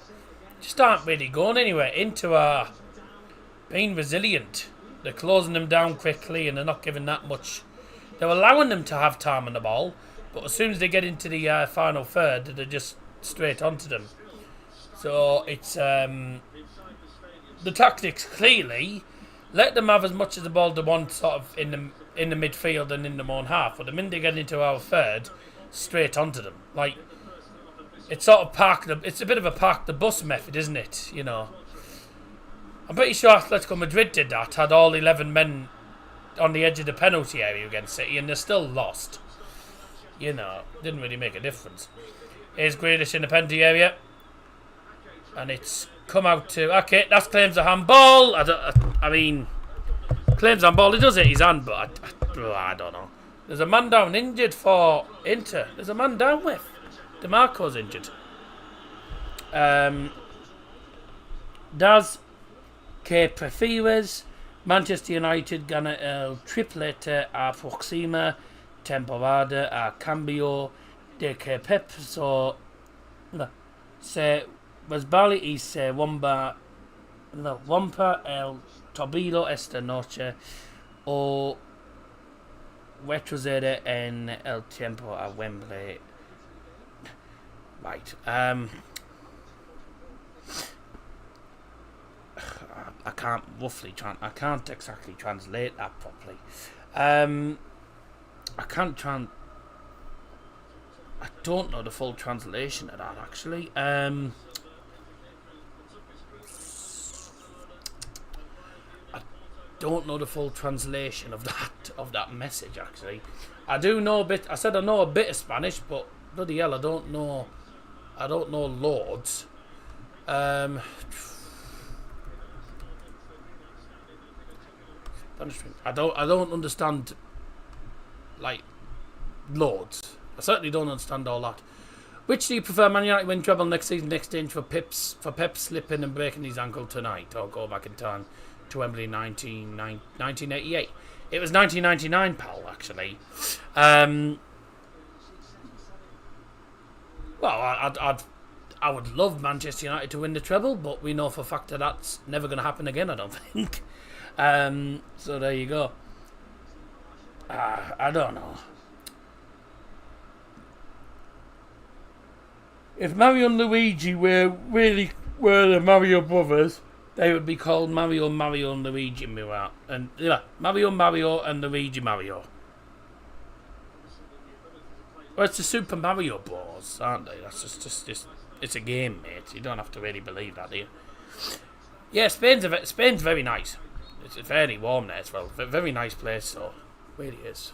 just aren't really going anywhere. Inter being resilient. They're closing them down quickly and they're not giving that much. They're allowing them to have time on the ball, but as soon as they get into the final third, they're just straight onto them. So it's the tactics clearly let them have as much of the ball they want, sort of in the midfield and in the own half. But the minute they get into our third, straight onto them. Like it's sort of it's a bit of a park the bus method, isn't it? You know, I'm pretty sure Atletico Madrid did that. Had all 11 men on the edge of the penalty area against City, and they still lost. You know, didn't really make a difference. Here's Grealish in the penalty area, and it's come out to that's claims a handball. I mean, claims handball. He does it his hand, but I don't know. There's a man down injured for Inter. There's a man down with DeMarco's injured. Das que prefieres? Manchester United gana el triplete a próxima temporada a cambio de que Pep se resbala y se rompa el tobillo esta noche o retrocede en el tiempo a Wembley. Right. I can't exactly translate that properly. I don't know the full translation of that actually. I don't know the full translation of that message actually. I do know a bit. I said I know a bit of Spanish, but bloody hell, I don't know loads. I don't understand like loads. I certainly don't understand all that. Which do you prefer, Man United win treble next season in exchange for Pep slipping and breaking his ankle tonight, or go back in time to Wembley 1988? It was 1999, pal, actually. Well, I would love Manchester United to win the treble, but we know for a fact that that's never going to happen again, I don't think. So there you go. I don't know. If Mario and Luigi were the Mario brothers, they would be called Mario and Luigi Mario, and Mario and Luigi Mario. Well, it's the Super Mario Bros, aren't they? That's just it's a game, mate. You don't have to really believe that, do you? Yeah, Spain's very nice. It's fairly warm there as well. Very nice place, so Really is.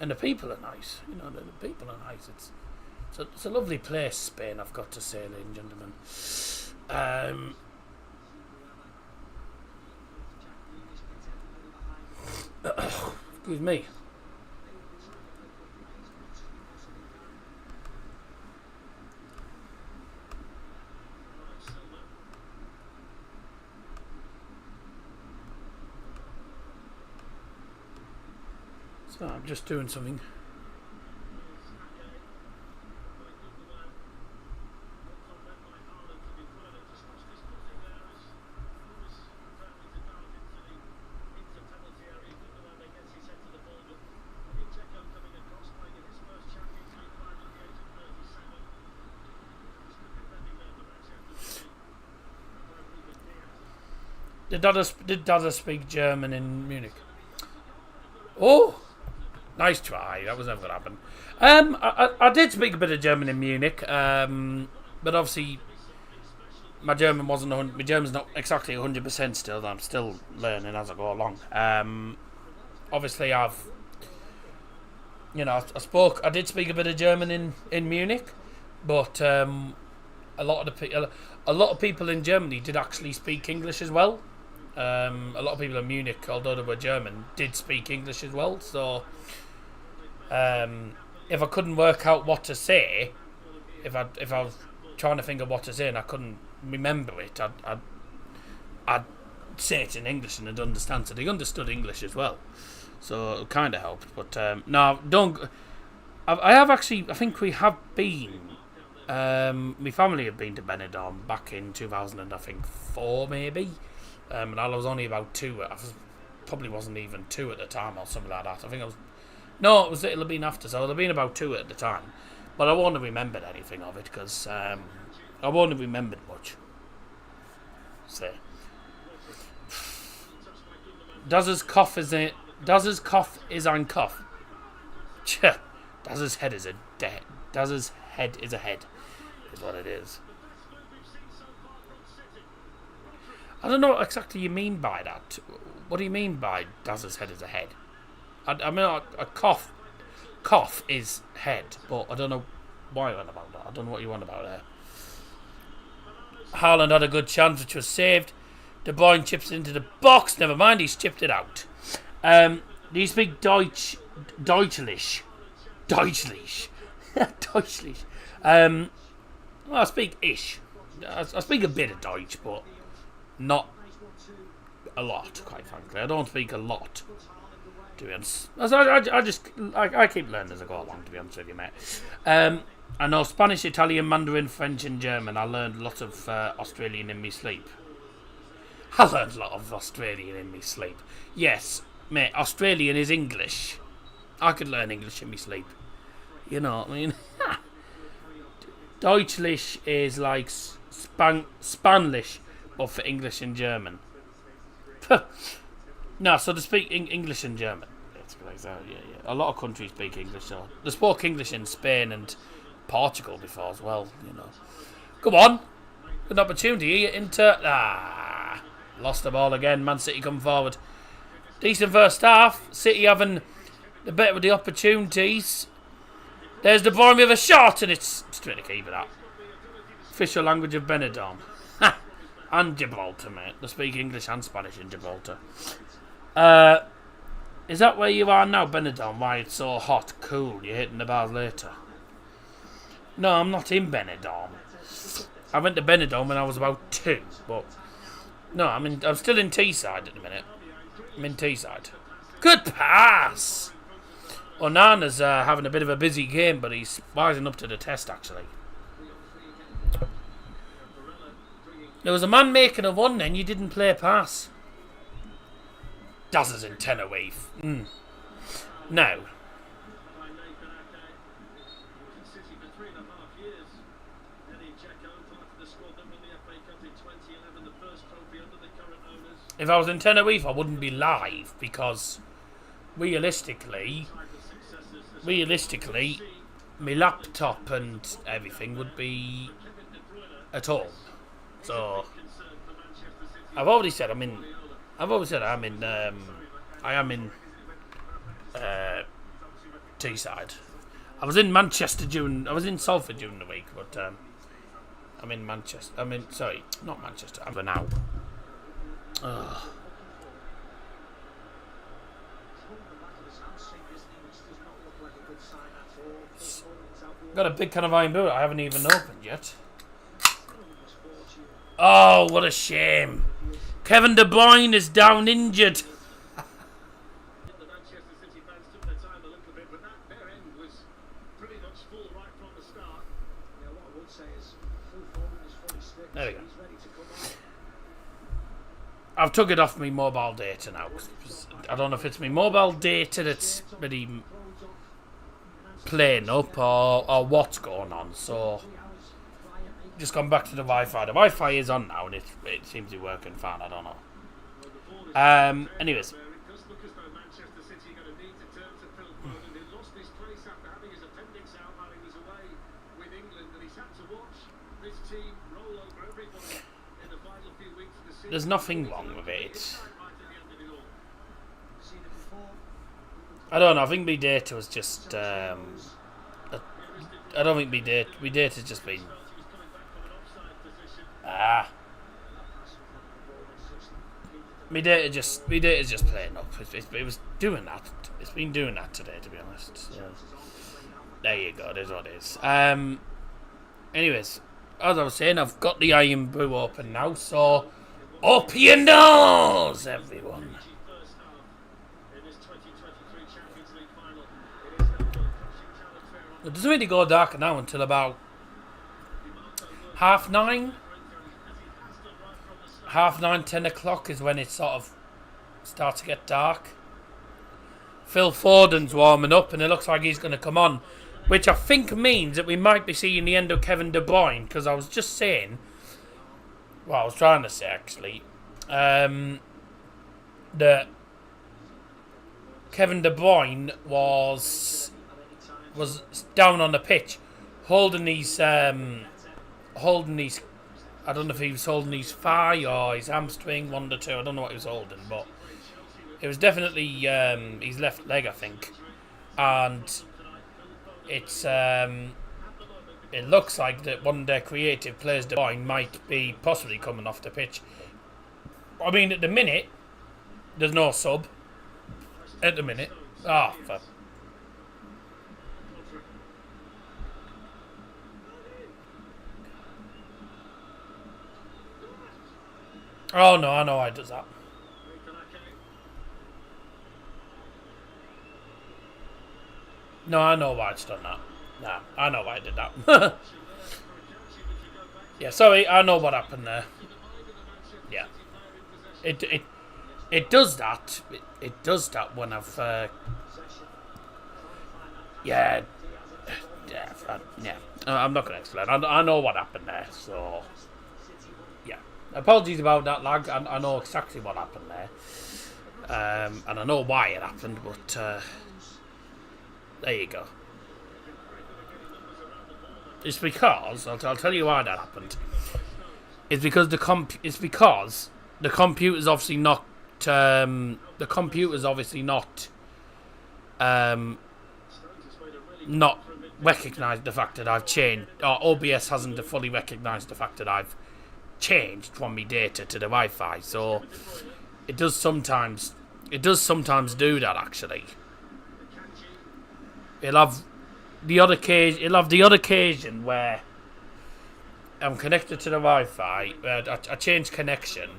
And the people are nice. You know, the people are nice. It's a lovely place, Spain, I've got to say, ladies and gentlemen. Excuse me. So I'm just doing something. Did Dada speak German in Munich? Oh, nice try. That was never going to happen. I did speak a bit of German in Munich, but obviously my German's not exactly 100% still. I'm still learning as I go along. Obviously I did speak a bit of German in Munich, but a lot of people in Germany did actually speak English as well. A lot of people in Munich, although they were German, did speak English as well. So if I couldn't work out what to say, if I was trying to think of what to say and I couldn't remember it, I'd say it in English and I'd understand. So they understood English as well, so it kind of helped. But no, don't. I have actually. I think we have been. My family had been to Benidorm back in 2004, maybe. And I was only about 2. Probably wasn't even 2 at the time or something like that. I think I was. No, it'll have been after. So it'll have been about 2 at the time. But I won't have remembered anything of it because I won't have remembered much. So. Does cough is ein Kopf. Does head is a head. Does head is a head. Is what it is. I don't know what exactly you mean by that. What do you mean by does head is a head? I mean a cough is head, but I don't know why you want about that. I don't know what you want about there. Haaland had a good chance which was saved. De Bruyne chips into the box. Never mind, he's chipped it out. Do you speak Deutschlish? Deutschlish. Well, I speak ish. I speak a bit of Deutsch, but not a lot, quite frankly. I don't speak a lot, to be honest. I keep learning as I go along, to be honest with you, mate. I know Spanish, Italian, Mandarin, French and German. I learned a lot of Australian in my sleep. I learned a lot of Australian in my sleep. Yes, mate, Australian is English. I could learn English in my sleep. You know what I mean? Deutschlish is like Spanish, but for English and German. No, so they speak English and German. Yeah. A lot of countries speak English. So they spoke English in Spain and Portugal before as well. You know. Come on, good opportunity. Inter lost the ball again. Man City come forward. Decent first half. City having the better with the opportunities. There's De Bruyne with a shot, and it's straight to keeper that. Official language of Benidorm. And Gibraltar, mate. They speak English and Spanish in Gibraltar. Is that where you are now, Benidorm? Why it's so hot? Cool, you're hitting the bars later. No, I'm not in Benidorm. I went to Benidorm when I was about 2, but no, I'm still in Teesside at the minute. I'm in Teesside. Good pass! Onana's having a bit of a busy game, but he's rising up to the test, actually. There was a man making a 1 then, you didn't play a pass. Dazza's in Tenerife. No. If I was in Tenerife, I wouldn't be live because realistically, my laptop and everything would be at home. So I am in Teesside. I was in Manchester I was in Salford during the week, but I'm in Manchester. Sorry, not Manchester. I'm now. Ugh. Got a big can of iron boot I haven't even opened yet. Oh, what a shame. Kevin De Bruyne is down injured. There we go. I've took it off my mobile data now. I don't know if it's my mobile data that's really playing up or what's going on. So, just gone back to the Wi-Fi. The Wi-Fi is on now and it seems to be working fine. I don't know. Anyways. There's nothing wrong with it. I don't know. I think my data was just. I don't think my data's just been. My data's just playing up. It was doing that. It's been doing that today, to be honest. So, there you go. There's what it is. Anyways, as I was saying, I've got the iron brew open now, so. Up your nose, everyone. It doesn't really go darker now until about 9:30. 9:30, 10 o'clock is when it sort of starts to get dark. Phil Foden's warming up and it looks like he's going to come on, which I think means that we might be seeing the end of Kevin De Bruyne, because I was just saying, well, I was trying to say actually, that Kevin De Bruyne was down on the pitch, holding his, I don't know if he was holding his thigh or his hamstring, one of the two. I don't know what he was holding, but it was definitely his left leg, I think, and it's it looks like that one of their creative players, De Bruyne, might be possibly coming off the pitch. I mean, at the minute, there's no sub. At the minute. Oh, oh no, I know why it does that. No, I know why it's done that. Nah, I know why I did that. Yeah, sorry, I know what happened there. Yeah. It does that. It does that when I've yeah. I'm not gonna explain. I know what happened there, so yeah. Apologies about that lag. I know exactly what happened there. And I know why it happened, but there you go. It's because I'll tell you why that happened. It's because the computer's obviously not not recognised the fact that I've changed, or OBS hasn't fully recognised the fact that I've changed from my data to the Wi-Fi. So it does sometimes do that actually. It'll have the odd occasion where I'm connected to the Wi-Fi. I change connection,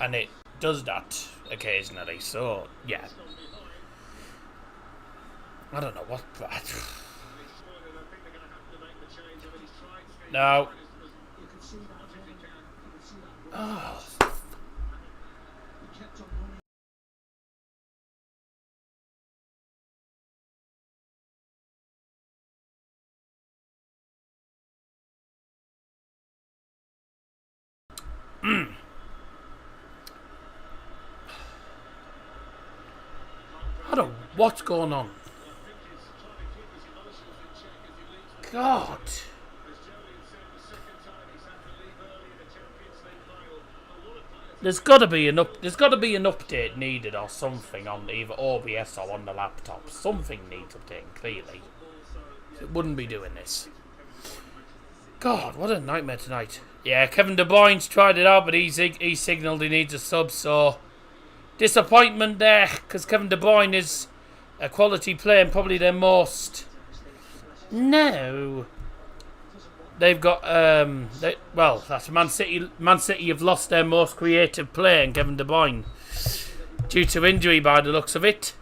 and it does that occasionally. So yeah, I don't know what. No. Oh. I don't know what's going on. God. There's got to be an update needed or something on either OBS or on the laptop. Something needs updating clearly. It wouldn't be doing this. God, what a nightmare tonight. Yeah, Kevin De Bruyne's tried it out, but he signalled he needs a sub, so disappointment there, because Kevin De Bruyne is a quality player and probably their most. No. They've got that's Man City. Man City have lost their most creative player, in Kevin De Bruyne, due to injury by the looks of it.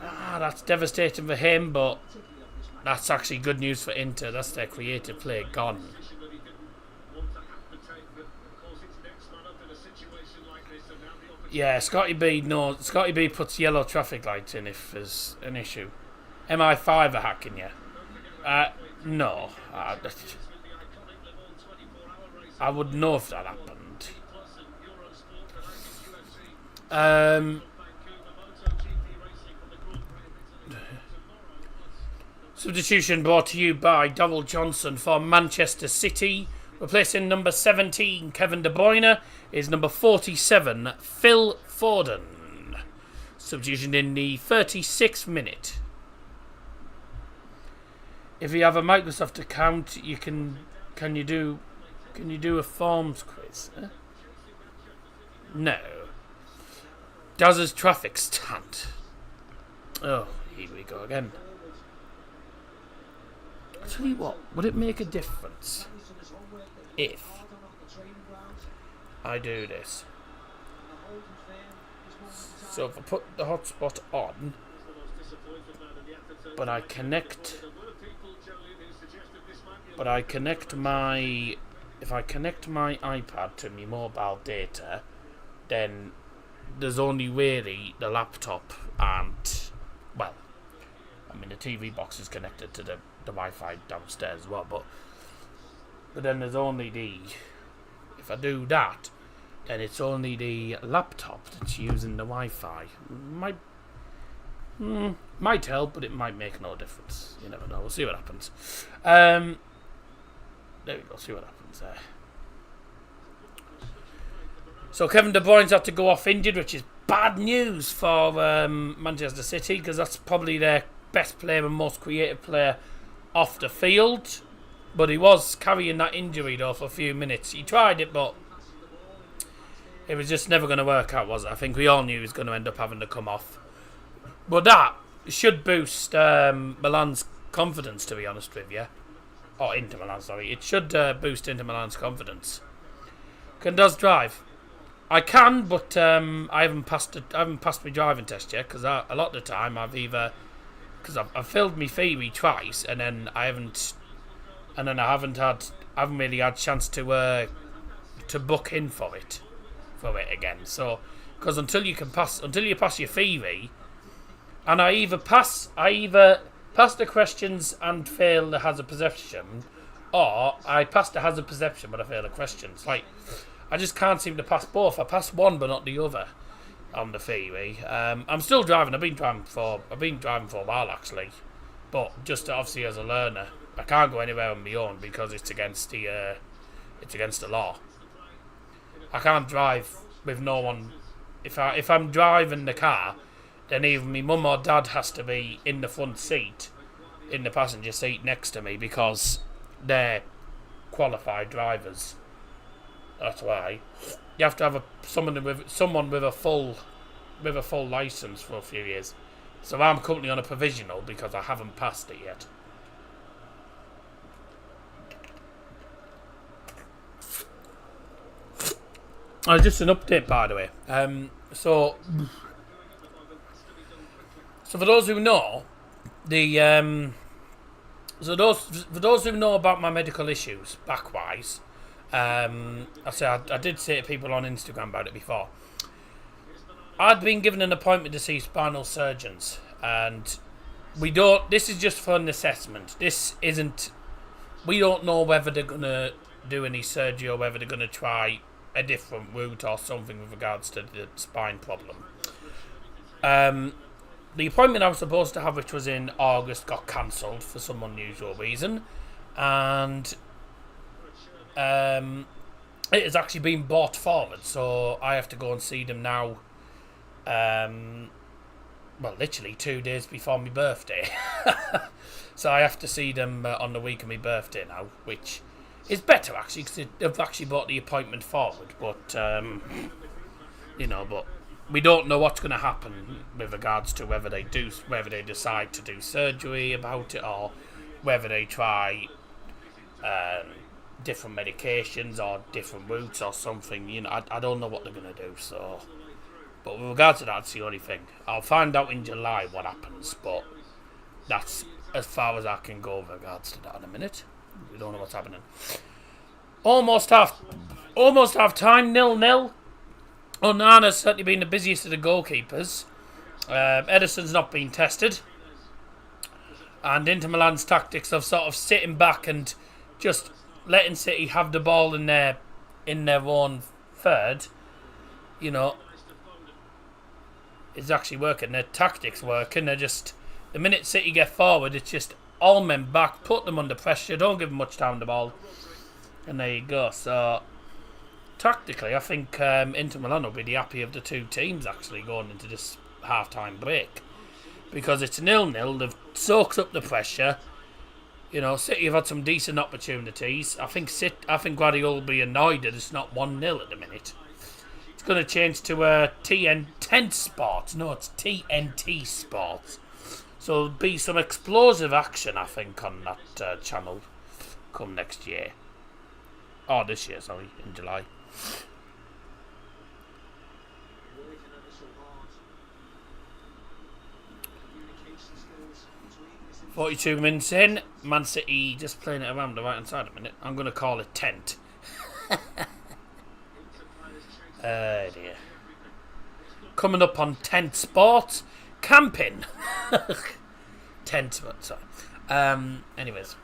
That's devastating for him, but that's actually good news for Inter. That's their creative player gone. Yeah, Scotty B puts yellow traffic lights in if there's an issue. MI5 are hacking you. No. I would know if that happened. Substitution brought to you by Donald Johnson for Manchester City. Replacing number 17, Kevin De Bruyne, is number 47, Phil Foden. Substitution in the 36th minute. If you have a Microsoft account, you can you do a forms quiz? Huh? No. Does traffic stand? Oh, here we go again. I'll tell you what, would it make a difference if I do this? So if I put the hotspot on, but I connect my, if I connect my iPad to my mobile data, then there's only really the laptop and, well, I mean the TV box is connected to the Wi-Fi downstairs as well, but then there's only if I do that, then it's only the laptop that's using the Wi-Fi. Might help, but it might make no difference. You never know. We'll see what happens. There we go. See what happens there. So Kevin De Bruyne's had to go off injured, which is bad news for Manchester City, because that's probably their best player and most creative player off the field. But he was carrying that injury though for a few minutes. He tried it, but it was just never going to work out, was it? I think we all knew he was going to end up having to come off. But that should boost Milan's confidence, to be honest with you. Or Inter Milan, sorry. It should boost Inter Milan's confidence. Does drive? I can, but I haven't passed my driving test yet, because a lot of the time I've either, because I've failed my theory twice, and then I haven't really had chance to book in for it again. So, because until you pass your theory, and I either pass the questions and fail the hazard perception, or I pass the hazard perception but I fail the questions. Like, I just can't seem to pass both. I pass one but not the other on the theory. I'm still driving. I've been driving for a while actually, but just obviously as a learner, I can't go anywhere on my own because it's against the law. I can't drive with no one. If I'm driving the car, then either my mum or dad has to be in the front seat, in the passenger seat next to me, because they're qualified drivers. That's why you have to have someone with a full license for a few years. So I'm currently on a provisional because I haven't passed it yet. Just an update, by the way. So for those who know, for those who know about my medical issues, back-wise, I did say to people on Instagram about it before. I'd been given an appointment to see spinal surgeons, and this is just for an assessment. We don't know whether they're going to do any surgery or whether they're going to try a different route or something with regards to the spine problem. The appointment I was supposed to have, which was in August, got cancelled for some unusual reason, and it has actually been brought forward, so I have to go and see them now. Well, literally 2 days before my birthday. So I have to see them on the week of my birthday now, which is better actually, because they've actually brought the appointment forward. But but we don't know what's going to happen with regards to whether they decide to do surgery about it, or whether they try different medications or different routes or something. I don't know what they're going to do. So, but with regards to that, that's the only thing. I'll find out in July what happens, but that's as far as I can go with regards to that in a minute. We don't know what's happening. Almost half time, 0-0. Onana's certainly been the busiest of the goalkeepers. Edison's not been tested. And Inter Milan's tactics of sort of sitting back and just letting City have the ball in their own third, is actually working. Their tactics working. They're just, the minute City get forward, it's just all men back, put them under pressure, don't give them much time the ball, and there you go. So tactically, I think Inter Milan will be the happy of the two teams actually going into this half-time break, because it's 0-0. They've soaked up the pressure. City have had some decent opportunities. I think Guardiola will be annoyed that it's not 1-0 at the minute. It's going to change to TNT Sports. No, it's TNT Sports. So there'll be some explosive action, I think, on that channel come next year. Oh, this year, sorry, in July. "42 minutes in, Man City just playing it around the right hand side a minute. I'm going to call it tent." Dear. Coming up on Tent Sports, camping. Tent Sports, sorry. Anyways.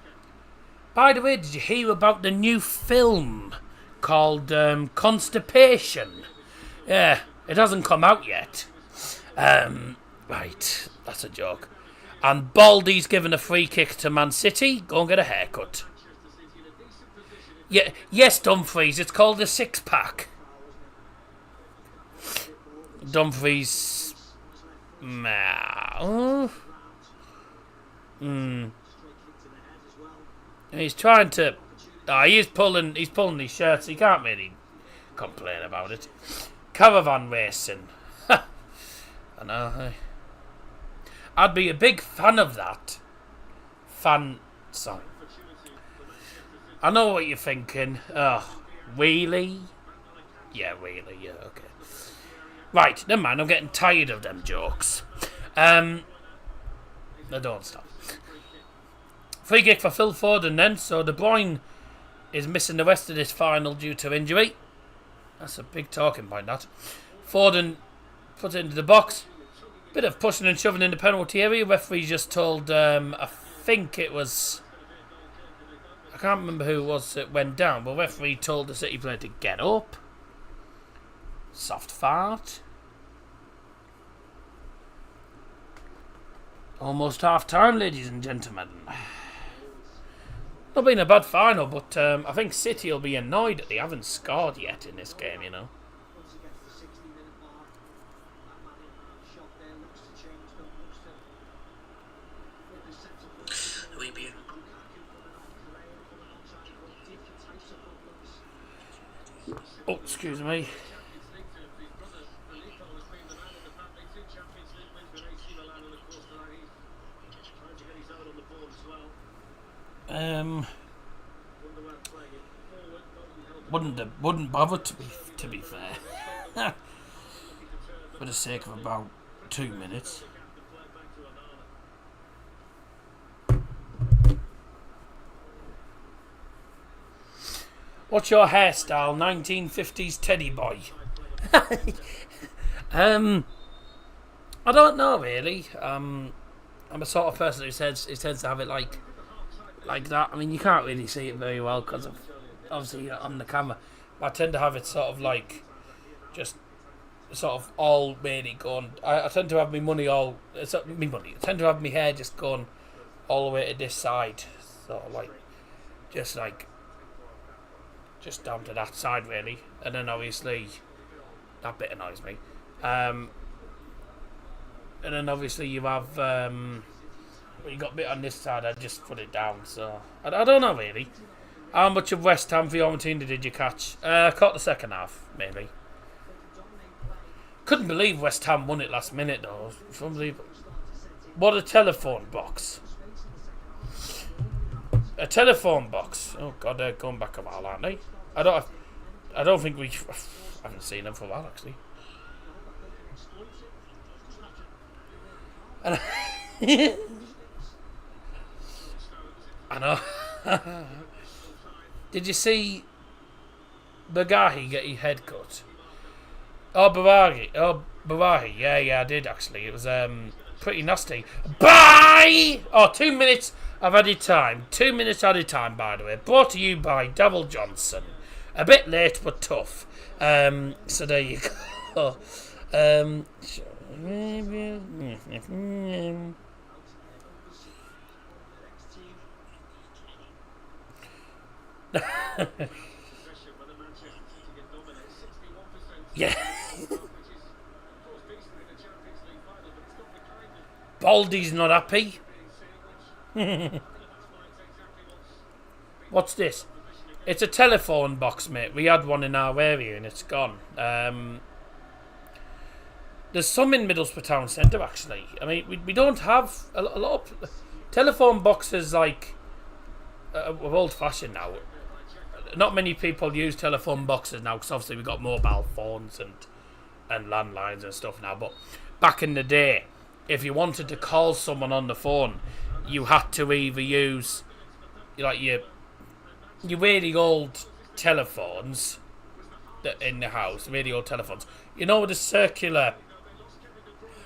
By the way, did you hear about the new film called Constipation? Yeah, it hasn't come out yet. Right, that's a joke. And Baldy's given a free kick to Man City. Go and get a haircut. Yeah, yes, Dumfries. It's called a six-pack. Dumfries. He's trying to. He's pulling his shirts. He can't really complain about it. Caravan racing. I know. I'd be a big fan of that. Sorry. I know what you're thinking. Wheelie? Yeah, wheelie. Yeah, okay. Right, never mind. I'm getting tired of them jokes. No, don't stop. Free kick for Phil Foden then. So De Bruyne is missing the rest of this final due to injury. That's a big talking point, that. Foden puts it into the box. Bit of pushing and shoving in the penalty area. Referee just told, I think it was, I can't remember who it was that went down, but referee told the City player to get up. Soft fart. Almost half time, ladies and gentlemen. Not been a bad final, but I think City will be annoyed that they haven't scored yet in this game, you know. Oh, excuse me. Wouldn't bother to be fair. For the sake of about 2 minutes. What's your hairstyle? 1950s teddy boy. I don't know really. I'm a sort of person who tends to have it like that. I mean, you can't really see it very well because of obviously on the camera. But I tend to have it sort of like just sort of all really going. I tend to have my money all. It's not me money. I tend to have my hair just going all the way to this side, sort of like just like just down to that side really, and then obviously that bit annoys me. And then obviously you have you got a bit on this side. I just put it down, so I don't know really. How much of West Ham Fiorentina did you catch? Caught the second half, maybe. Couldn't believe West Ham won it last minute though. What a telephone box. A telephone box. Oh god, they're going back a while, aren't they? I don't think I haven't seen them for a while actually. And I know. Did you see Bagahi get his head cut? Oh, Bavahi. Yeah, I did actually. It was pretty nasty. Bye! Oh, 2 minutes of added time. 2 minutes added time, by the way. Brought to you by Double Johnson. A bit late, but tough. So there you go. Yeah. Baldy's not happy. What's this? It's a telephone box, mate. We had one in our area and it's gone. There's some in Middlesbrough Town Centre actually. I mean, we don't have a lot of telephone boxes like we're old fashioned now. Not many people use telephone boxes now because obviously we've got mobile phones and landlines and stuff now. But back in the day, if you wanted to call someone on the phone, you had to either use like your really old telephones that in the house, really old telephones. You know, with the circular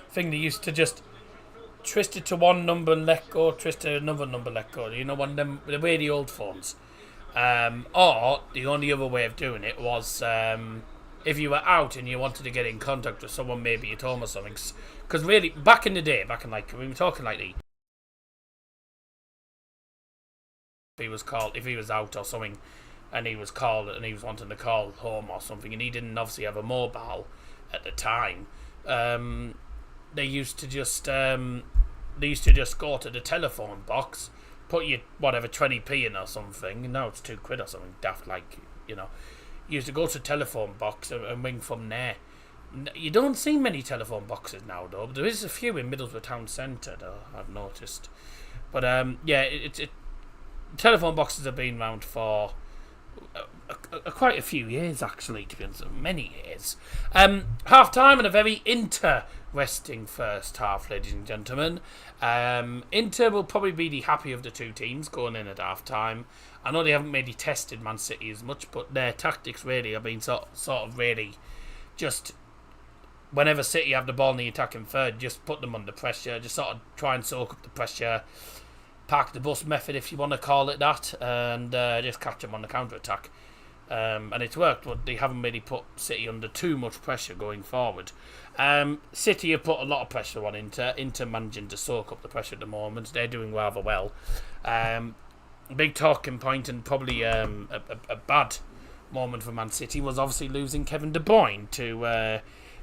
thing they used to just twist it to one number and let go, twist to another number, let go. You know, one of them, the really old phones. Or the only other way of doing it was if you were out and you wanted to get in contact with someone, maybe at home or something. Because really, back in the day, we were talking like if he was out or something, and he was called and he was wanting to call home or something, and he didn't obviously have a mobile at the time. They used to just go to the telephone box, put your whatever 20p in or something. Now it's £2 or something daft, like, you know. You used to go to the telephone box and ring from there. You don't see many telephone boxes now though. There is a few in Middlesbrough Town Centre though, I've noticed. But yeah, telephone boxes have been around for quite a few years actually, to be honest, many years. Half time and a very interesting first half, ladies and gentlemen. Inter will probably be the happy of the two teams going in at half time. I know they haven't really tested Man City as much, but their tactics really have been sort of really just whenever City have the ball in the attacking third, just put them under pressure, just sort of try and soak up the pressure, park the bus method if you want to call it that, and just catch them on the counter attack. And it's worked, but they haven't really put City under too much pressure going forward. City have put a lot of pressure on Inter managing to soak up the pressure at the moment. They're doing rather well. Big talking point and probably a bad moment for Man City was obviously losing Kevin De Bruyne to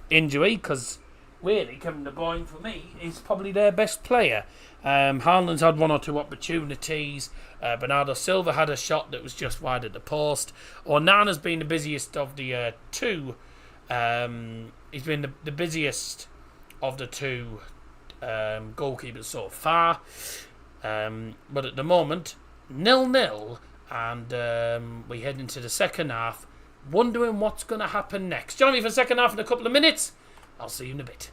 injury, because really Kevin De Bruyne for me is probably their best player. Haaland's had one or two opportunities. Bernardo Silva had a shot that was just wide at the post. Onana's been the busiest of the two. He's been the busiest of the two goalkeepers so far. But at the moment, 0-0, and we head into the second half, wondering what's going to happen next. Join me for the second half in a couple of minutes. I'll see you in a bit.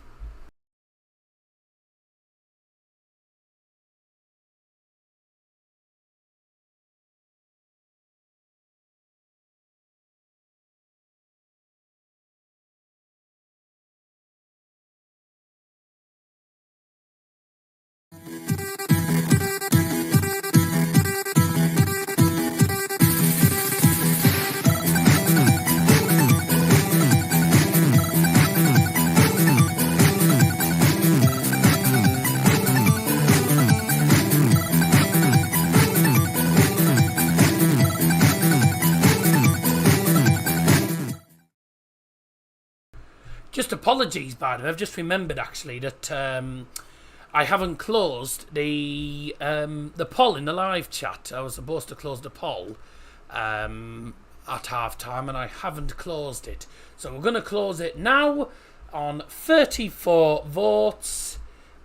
Just apologies, by the way. I've just remembered actually that I haven't closed the poll in the live chat. I was supposed to close the poll at half time, and I haven't closed it. So we're going to close it now on 34 votes,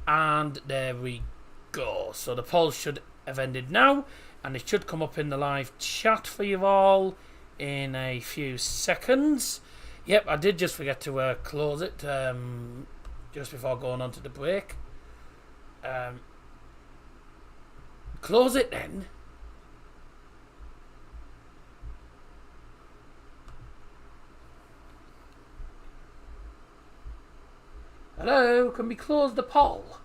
and there we go. So the poll should have ended now, and it should come up in the live chat for you all in a few seconds. Yep, I did just forget to close it just before going on to the break. Close it then. Hello, can we close the poll?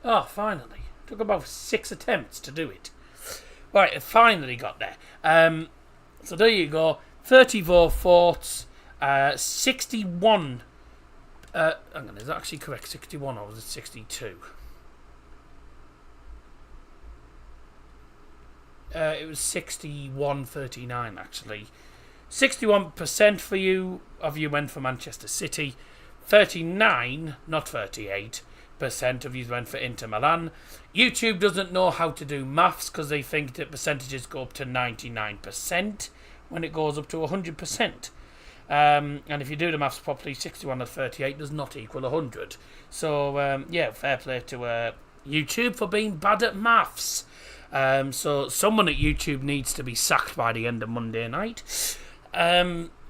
Oh, finally. Took about 6 attempts to do it. Right, it finally got there. So there you go. 34 votes. 61. Hang on, is that actually correct? 61 or was it 62? It was 61-39 actually. 61% for you of you went for Manchester City. 39, not 38%. Of you went for Inter Milan. YouTube doesn't know how to do maths because they think that percentages go up to 99% when it goes up to 100%. And if you do the maths properly, 61 and 38 does not equal 100. So, yeah, fair play to YouTube for being bad at maths. So someone at YouTube needs to be sacked by the end of Monday night.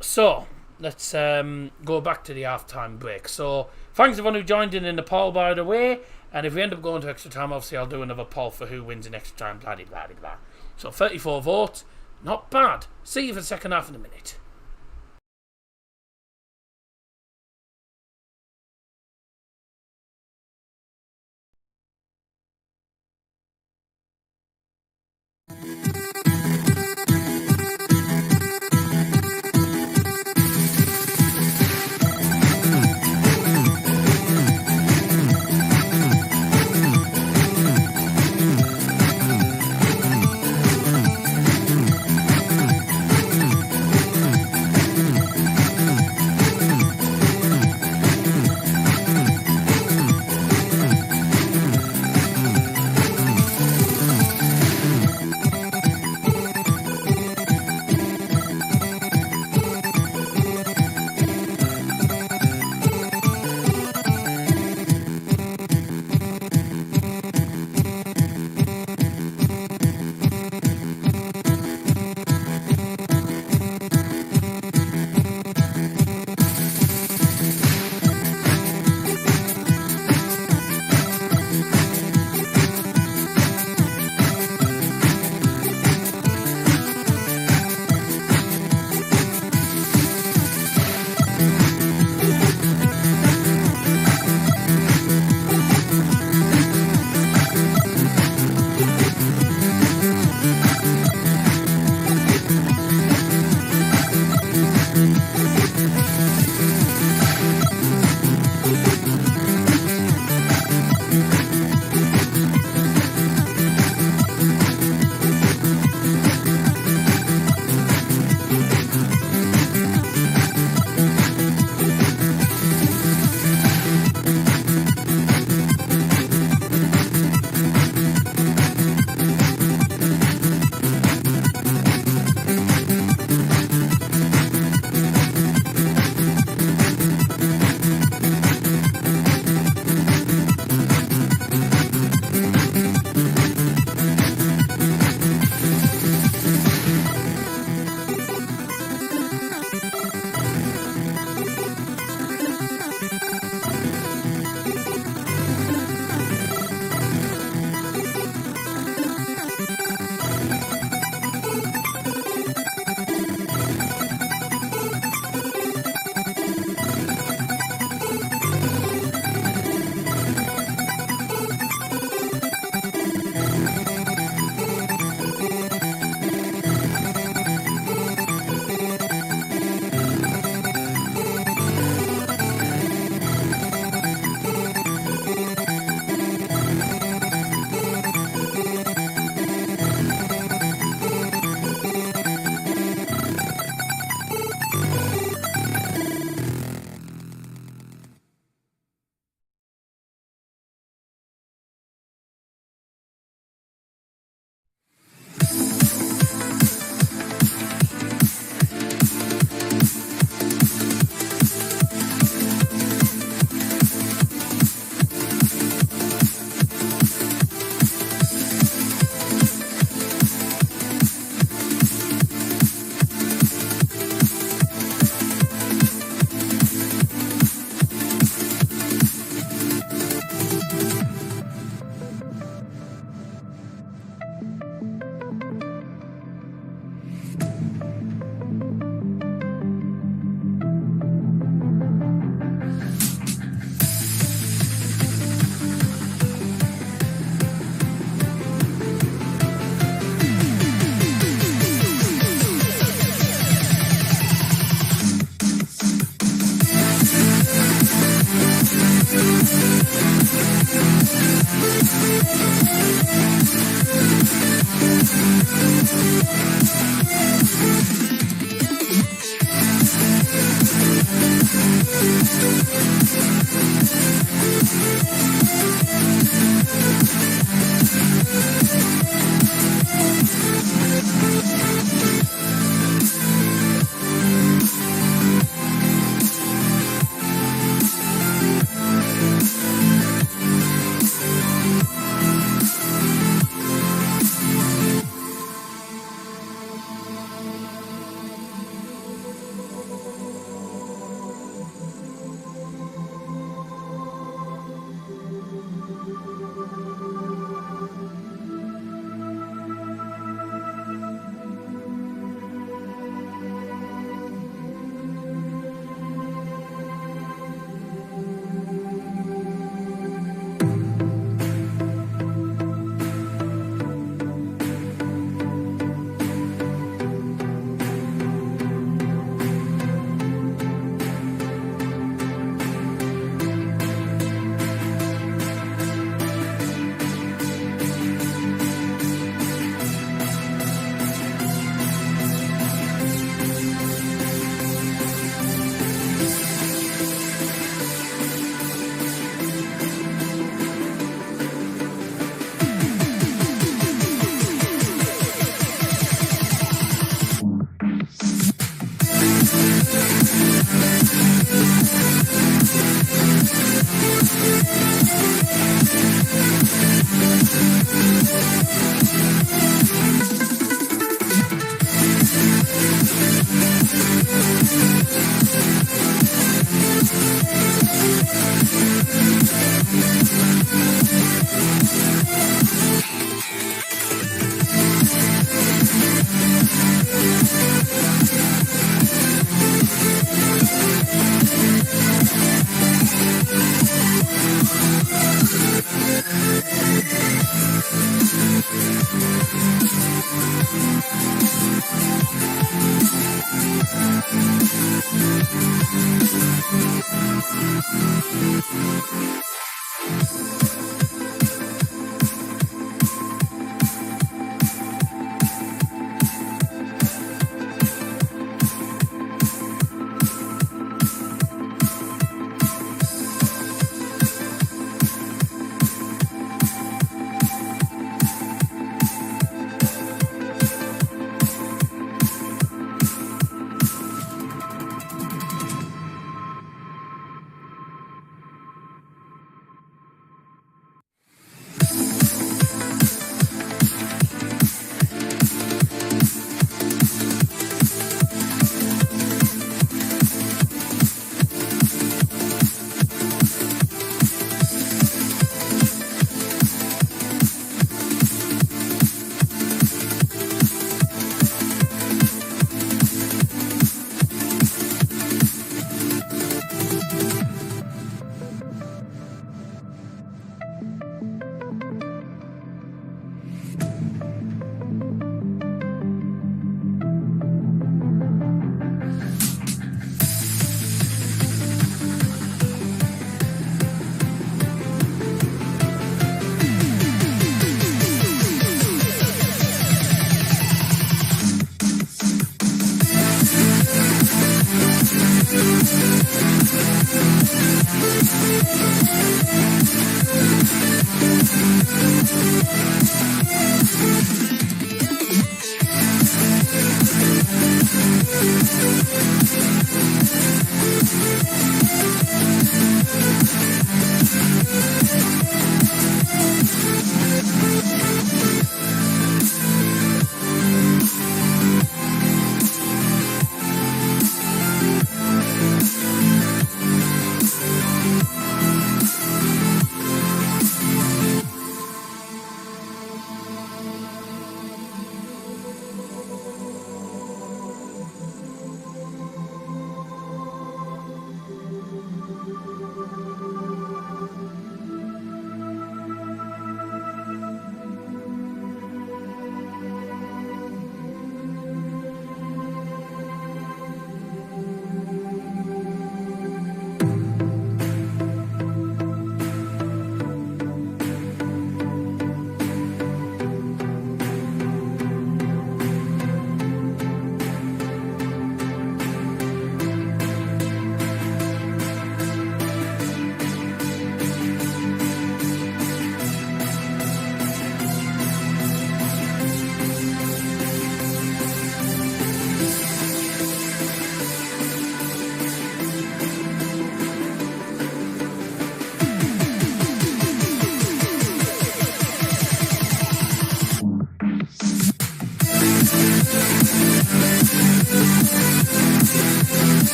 So, let's go back to the half-time break. So, thanks everyone who joined in the poll, by the way. And if we end up going to extra time, obviously I'll do another poll for who wins in extra time, blah, blah, blah, blah. So 34 votes, not bad. See you for the second half in a minute.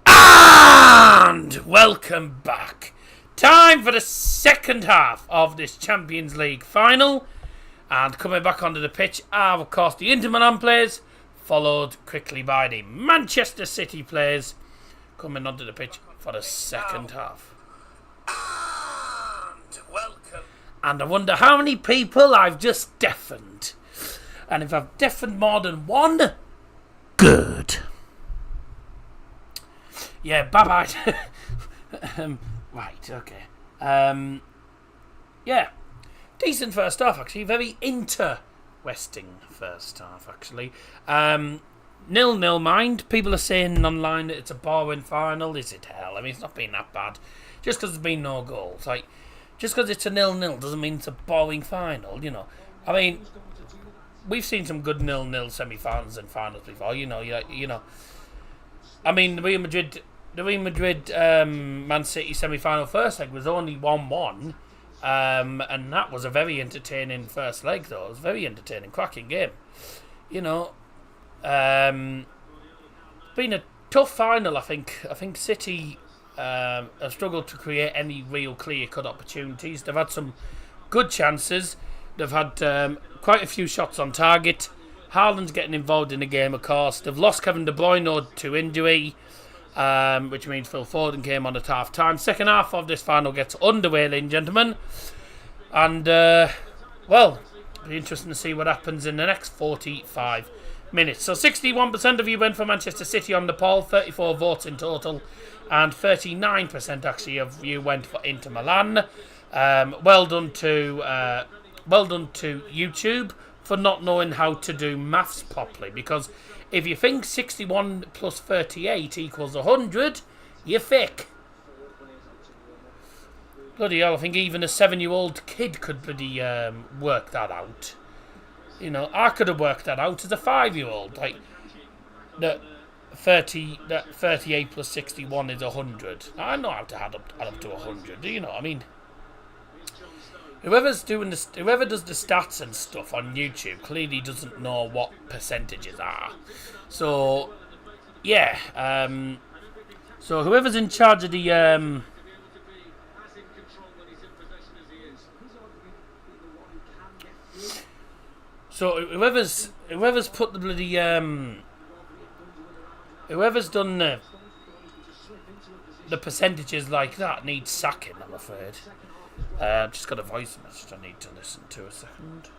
And welcome back. Time for the second half of this Champions League final. And coming back onto the pitch are, of course, the Inter Milan players, followed quickly by the Manchester City players coming onto the pitch for the second half. And welcome. And I wonder how many people I've just deafened. And if I've deafened more than one, good. Yeah, bye-bye. Right, okay. Yeah. Decent first half, actually. Very interesting first half, actually. 0-0, mind. People are saying online that it's a boring final. Is it hell? I mean, it's not been that bad. Just because there's been no goals. Like, just because it's a 0-0 doesn't mean it's a boring final, you know. I mean, we've seen some good 0-0 semi-finals and finals before, you know. I mean, the Real Madrid Man City semi-final first leg was only 1-1. And that was a very entertaining first leg, though. It was a very entertaining, cracking game. You know, been a tough final, I think. I think City have struggled to create any real clear-cut opportunities. They've had some good chances. They've had quite a few shots on target. Haaland's getting involved in the game, of course. They've lost Kevin De Bruyne to injury, which means Phil Foden came on at half-time. Second half of this final gets underway, ladies and gentlemen. And, well, it'll be interesting to see what happens in the next 45 minutes. So 61% of you went for Manchester City on the poll, 34 votes in total, and 39% actually of you went for Inter Milan. Well done to YouTube for not knowing how to do maths properly, because if you think 61 plus 38 equals 100, you're fake. Bloody hell, I think even a 7-year-old kid could bloody work that out. You know, I could have worked that out as a 5-year-old. Like, that 38 plus 61 is 100. I know how to add up to 100. Do you know what I mean? Whoever does the stats and stuff on YouTube clearly doesn't know what percentages are. So, yeah. So whoever's in charge of the so whoever's put the bloody whoever's done the percentages like that needs sacking, I'm afraid. Just got a voice message I need to listen to a second.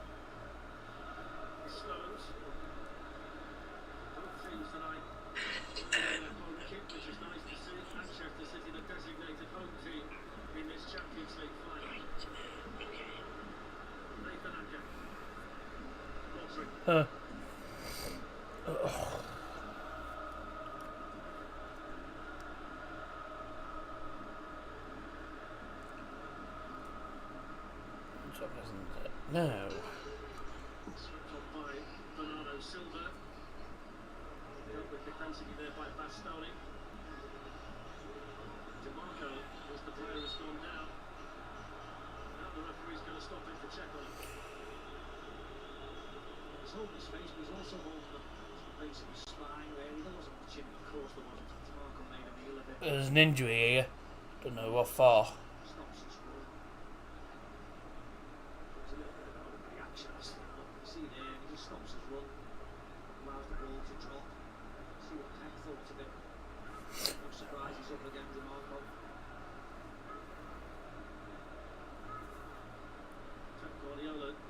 No. There's an injury here. Don't know what for.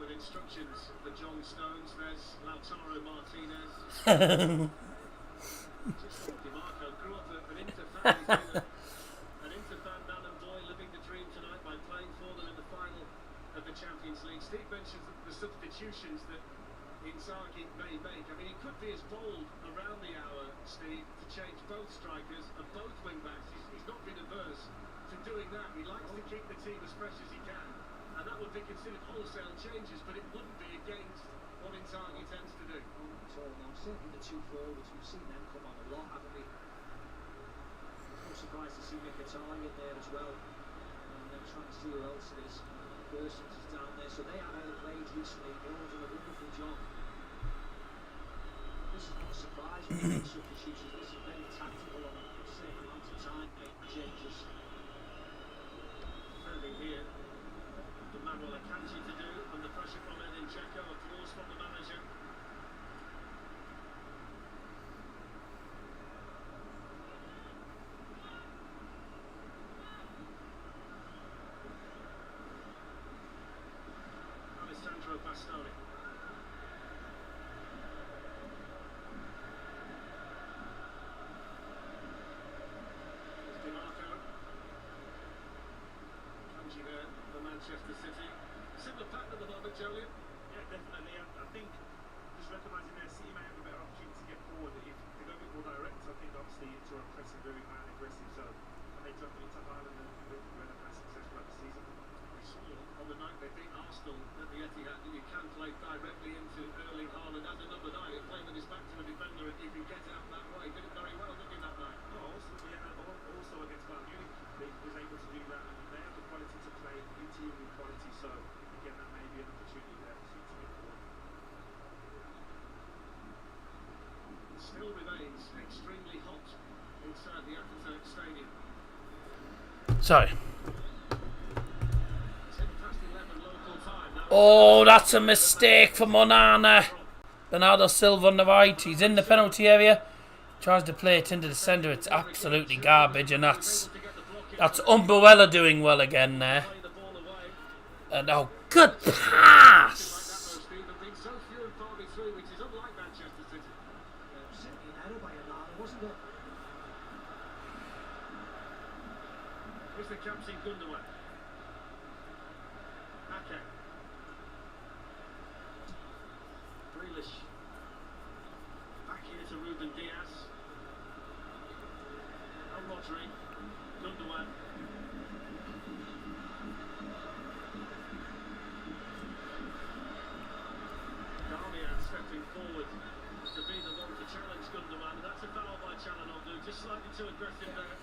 Instructions for John Stones. There's Lautaro Martinez. DiMarco grew up an Inter family, an Inter fan, man and boy, living the dream tonight by playing for them in the final of the Champions League. Steve mentions the substitutions that Inzaghi may make. I mean, he could be as bold around the hour, Steve, to change both strikers and both wing backs. He's not been averse to doing that. He likes to keep the team as fresh as he can. And that would be considered wholesale changes, but it wouldn't be against what Inzaghi tends to do. Now, certainly the two forwards, we've seen them come on a lot, haven't we? I'm surprised to see Mkhitaryan in there as well. And then trying to see who else it is. persons is down there, so they have all played recently. They've all done a wonderful job. This is not a surprise with the substitutions. This is very tactical on a certain amount of time. Make changes. Defending here. The Manuel Akanji to do under pressure from Edin Dzeko. Applause from the manager. Alessandro Bastoni. Manchester City. Similar pattern at the moment, Julian. Yeah, definitely. I think just recognising there, City may have a better opportunity to get forward. If they go a bit more direct, I think obviously Inter are pressing very high and aggressive. So I think Inter Milan and had success throughout the season. We saw on the night they beat Arsenal at the Etihad that you can play directly into Erling Haaland as a number 9 and play with his back to a defender, and you can get out that way. Did it very well, didn't he, that night? No, also against Bayern Munich, they was able to do that, and they have the quality to play interior quality. So again, that may be an opportunity there for City to get forward. It still remains extremely hot inside the Atatürk Stadium. Sorry. 11 local time. Now Oh, that's a mistake for Monana. Bernardo Silva on the right. He's in the penalty area. Tries to play it into the centre. It's absolutely garbage, and that's Umbrella doing well again there. play the ball away. And oh, good pass. Been so few and far between, which is unlike Manchester City. Certainly an error by Alana, wasn't it? Here's the captain Gundogan. Ake. Grealish. Back here to Ruben Diaz. And Rodri. Gundogan. Darmian stepping forward to be the one to challenge Gundogan. And that's a foul by Çalhanoğlu, just slightly too aggressive there.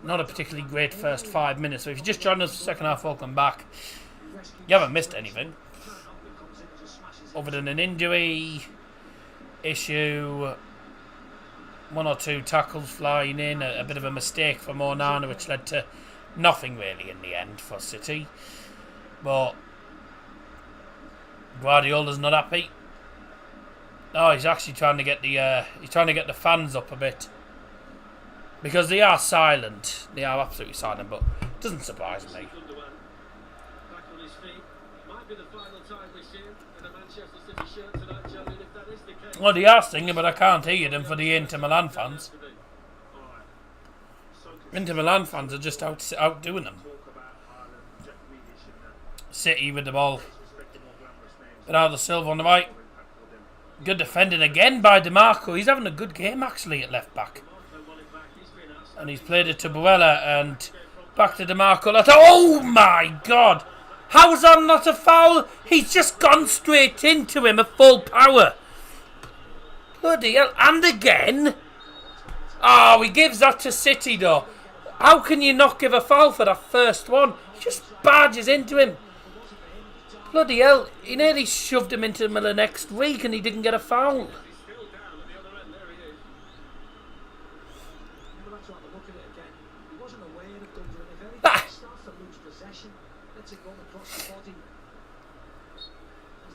Not a particularly great first 5 minutes. So if you just joined us for the second half, welcome back. You haven't missed anything. Other than an injury issue, 1 or 2 tackles flying in, a bit of a mistake for Onana, which led to nothing really in the end for City. But Guardiola's not happy. No, he's actually trying to get the fans up a bit, because they are silent. They are absolutely silent, but it doesn't surprise me. Gundogan back on his feet. Might be the final time we see him in a Manchester City shirt tonight, Julian, if that is the case. Well, they are singing, but I can't hear them for the Inter Milan fans. Alright. Inter Milan fans are just outdoing them. Talk about Haaland, Jack Grealish, and City with the ball. respecting more glamorous names. Bernardo Silva on the right. Impact for them. Good defending again by DeMarco. He's having a good game actually at left back. And he's played it to Buella and back to DeMarco. Oh my God! How's that not a foul? He's just gone straight into him at full power. Bloody hell. And again. Oh, he gives that to City though. How can you not give a foul for that first one? He just barges into him. Bloody hell. He nearly shoved him into the middle of next week and he didn't get a foul. He's still down at the other end. There he is. Well, that's right, look at it again. He wasn't aware of Gundogan. If anything, Ah. he starts to lose possession. Lets it go across the body. There's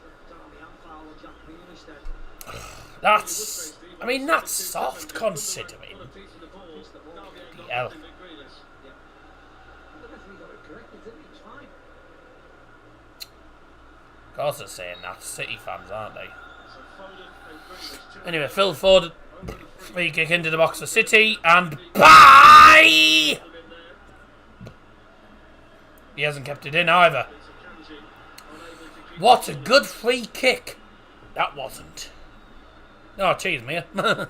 the Darmian foul on Jack Grealish then. That's soft considering. Got a piece of the ball. Darmian got hell. nothing but Grealish. Yeah. The referee got it corrected, didn't he? It was fine. Of course they're saying that. City fans, aren't they? So Foden and Grealish. Anyway, Phil Ford, free kick into the box for City, and bye! He hasn't kept it in either. What a good free kick. That wasn't. Oh, cheers, Mia. De Bruyne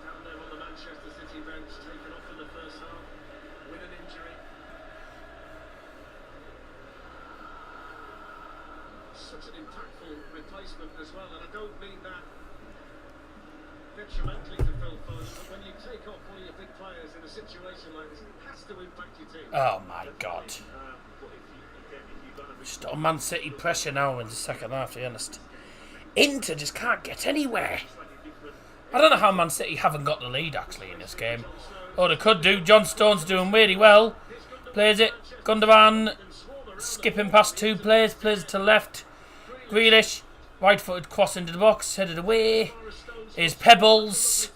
down there on the Manchester City bench, taken off in the first half with an injury. such an impactful replacement as well, and I don't mean that detrimentally to Phil Foden, but when you take off one of your big players in a situation like this, it has to impact your team. Oh my God. Just on Man City pressure now in the second half, to be honest. Inter just can't get anywhere. I don't know how Man City haven't got the lead actually in this game. Oh, they could do. John Stone's doing really well. Plays it. Gundogan skipping past two players. Plays it to the left. Grealish. Right-footed cross into the box. Headed away. Is Pebbles.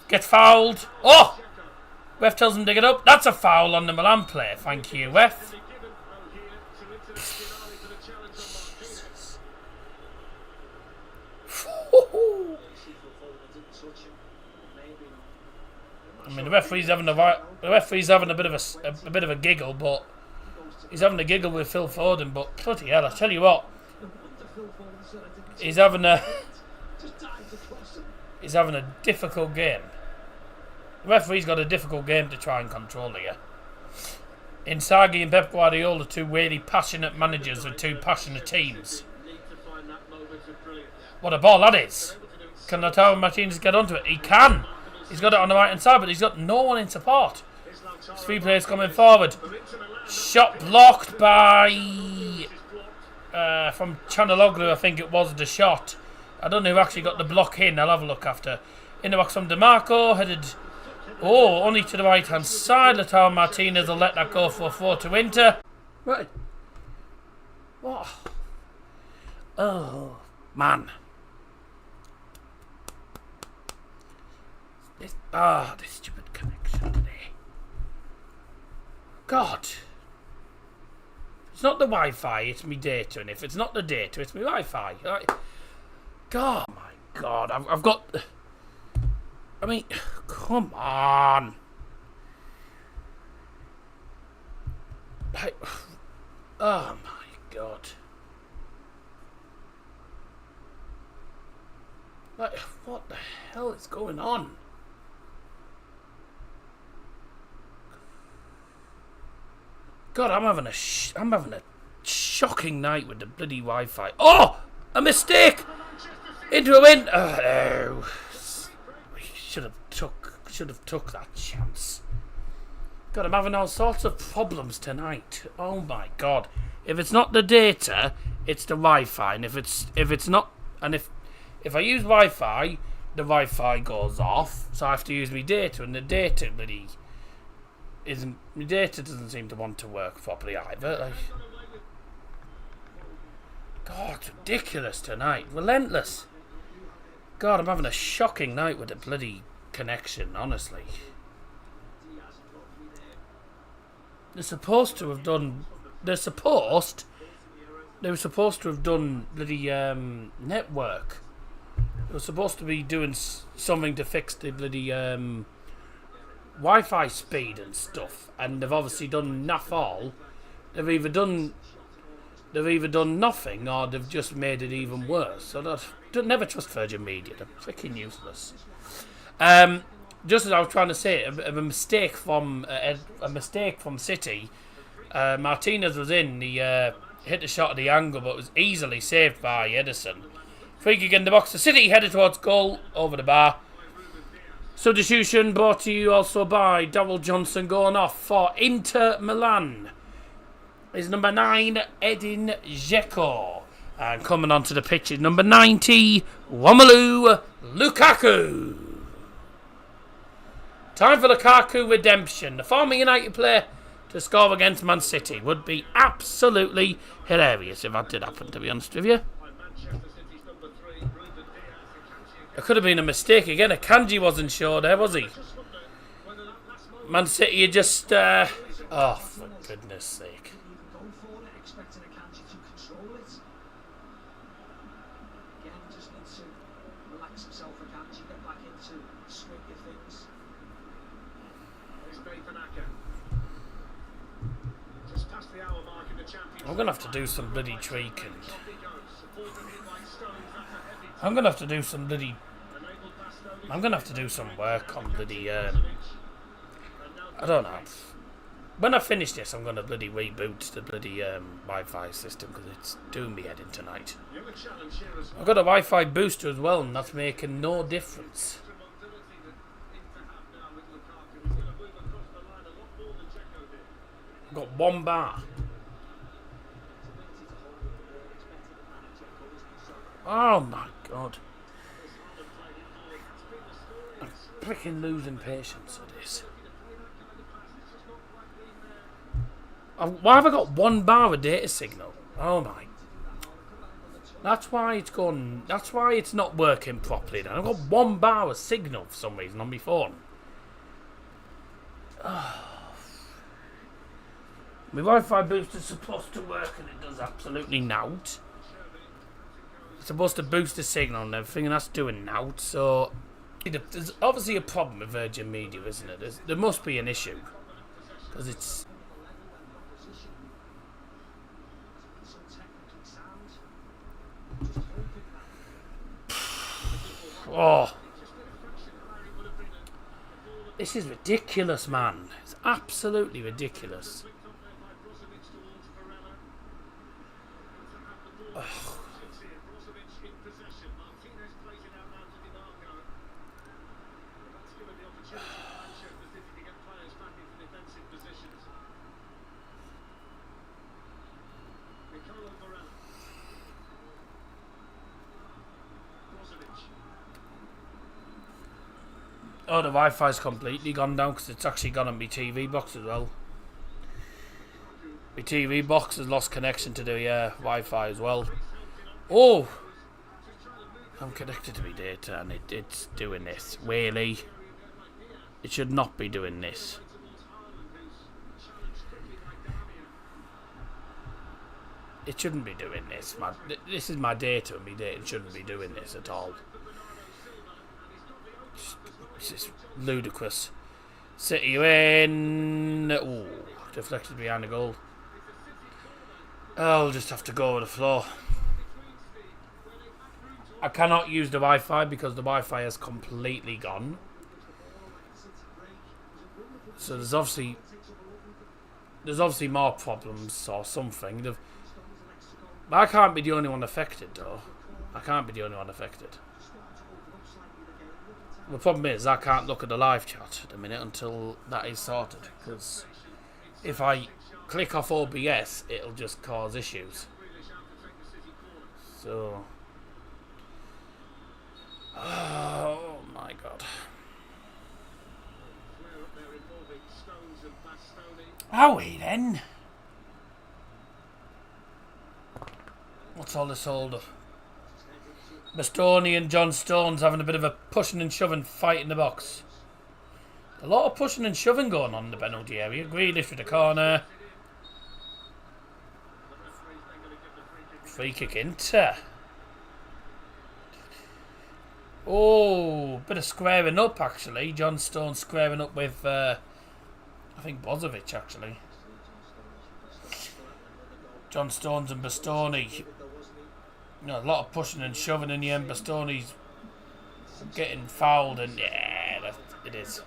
Gets fouled. Oh! Ref tells him to get up. That's a foul on the Milan player. Thank you, ref. I mean, the referee's having a bit of a giggle, but he's having a giggle with Phil Foden. But bloody hell, I tell you what, he's having a difficult game. The referee's got a difficult game to try and control here. Inzaghi and Pep Guardiola, two really passionate managers with two passionate teams. What a ball that is! Can Lautaro Martinez get onto it? He can! He's got it on the right hand side, but he's got no one in support. There's three players coming forward. Shot blocked by from Chanaloglu, I think it was the shot. I don't know who actually got the block in. I'll have a look after. In the box from DeMarco, headed only to the right hand side. Lautaro Martinez will let that go for a 4 to Inter. Right. What? Oh man. This stupid connection today. God. It's not the Wi-Fi, it's me data, and if it's not the data, it's me Wi-Fi. God, my God, I've got... I mean, come on. Oh my God. What the hell is going on? God, I'm having a shocking night with the bloody Wi-Fi. Oh, a mistake into a win. Oh no, we should have took that chance. God, I'm having all sorts of problems tonight. Oh my God, if it's not the data, it's the Wi-Fi, and if it's not, and if I use Wi-Fi, the Wi-Fi goes off, so I have to use my data, and the data bloody. My data doesn't seem to want to work properly either. God, it's ridiculous tonight. Relentless. God, I'm having a shocking night with the bloody connection, honestly. They were supposed to have done bloody network. They were supposed to be doing something to fix the bloody Wi-Fi speed and stuff, and they've obviously done naff all. They've either done nothing, or they've just made it even worse. So don't never trust Virgin Media. They're freaking useless. Just as I was trying to say, a mistake from City. Martinez was in. He hit the shot at the angle, but was easily saved by Edison. Free kick in the box. The City headed towards goal over the bar. Substitution brought to you also by Daryl Johnson going off for Inter Milan is number 9, Edin Dzeko. And coming onto the pitch is number 90, Romelu Lukaku. Time for Lukaku redemption. The former United player to score against Man City would be absolutely hilarious if that did happen, to be honest with you. It could have been a mistake again. Akanji wasn't sure there, was he? Man City are just... oh, for goodness sake. I'm going to have to do some bloody tweaking. I'm going to have to do some work on bloody, I don't know. When I finish this, I'm going to bloody reboot the bloody Wi-Fi system because it's doing me head in tonight. You have a challenge here as well. I've got a Wi-Fi booster as well, and that's making no difference. The mobility that Inter have now with Lukaku, he's going to move across the line a lot more than Dzeko did. I've got 1 bar. Oh my god. I'm freaking losing patience with this. Why have I got 1 bar of data signal? Oh my. That's why it's gone. That's why it's not working properly then. I've got 1 bar of signal for some reason on my phone. My Wi-Fi booster's supposed to work and it does absolutely nought. It's supposed to boost the signal and everything, and that's doing nought. So there's obviously a problem with Virgin Media, isn't it? There must be an issue because it's. Oh, this is ridiculous, man. It's absolutely ridiculous. Ugh. Oh, the Wi-Fi's completely gone down because it's actually gone on my TV box as well. My TV box has lost connection to the Wi-Fi as well. Oh! I'm connected to my data and it's doing this. Really? It should not be doing this. It shouldn't be doing this. This is my data and my data shouldn't be doing this at all. This is ludicrous. City in. Ooh, deflected behind the goal. I'll just have to go with the flow. I cannot use the Wi-Fi because the Wi-Fi has completely gone. So there's obviously more problems or something. I can't be the only one affected though. I can't be the only one affected. The problem is I can't look at the live chat at the minute until that is sorted, because if I click off OBS it'll just cause issues. So oh my god. Are we then? What's all this hold up? Bastoni and John Stones having a bit of a pushing and shoving fight in the box. A lot of pushing and shoving going on in the penalty area. Grealish with the corner. Free kick Inter. Oh, bit of squaring up actually. John Stones squaring up with, I think Bozovic actually. John Stones and Bastoni. You know, a lot of pushing and shoving in the end. Bastoni's getting fouled, and yeah, it is.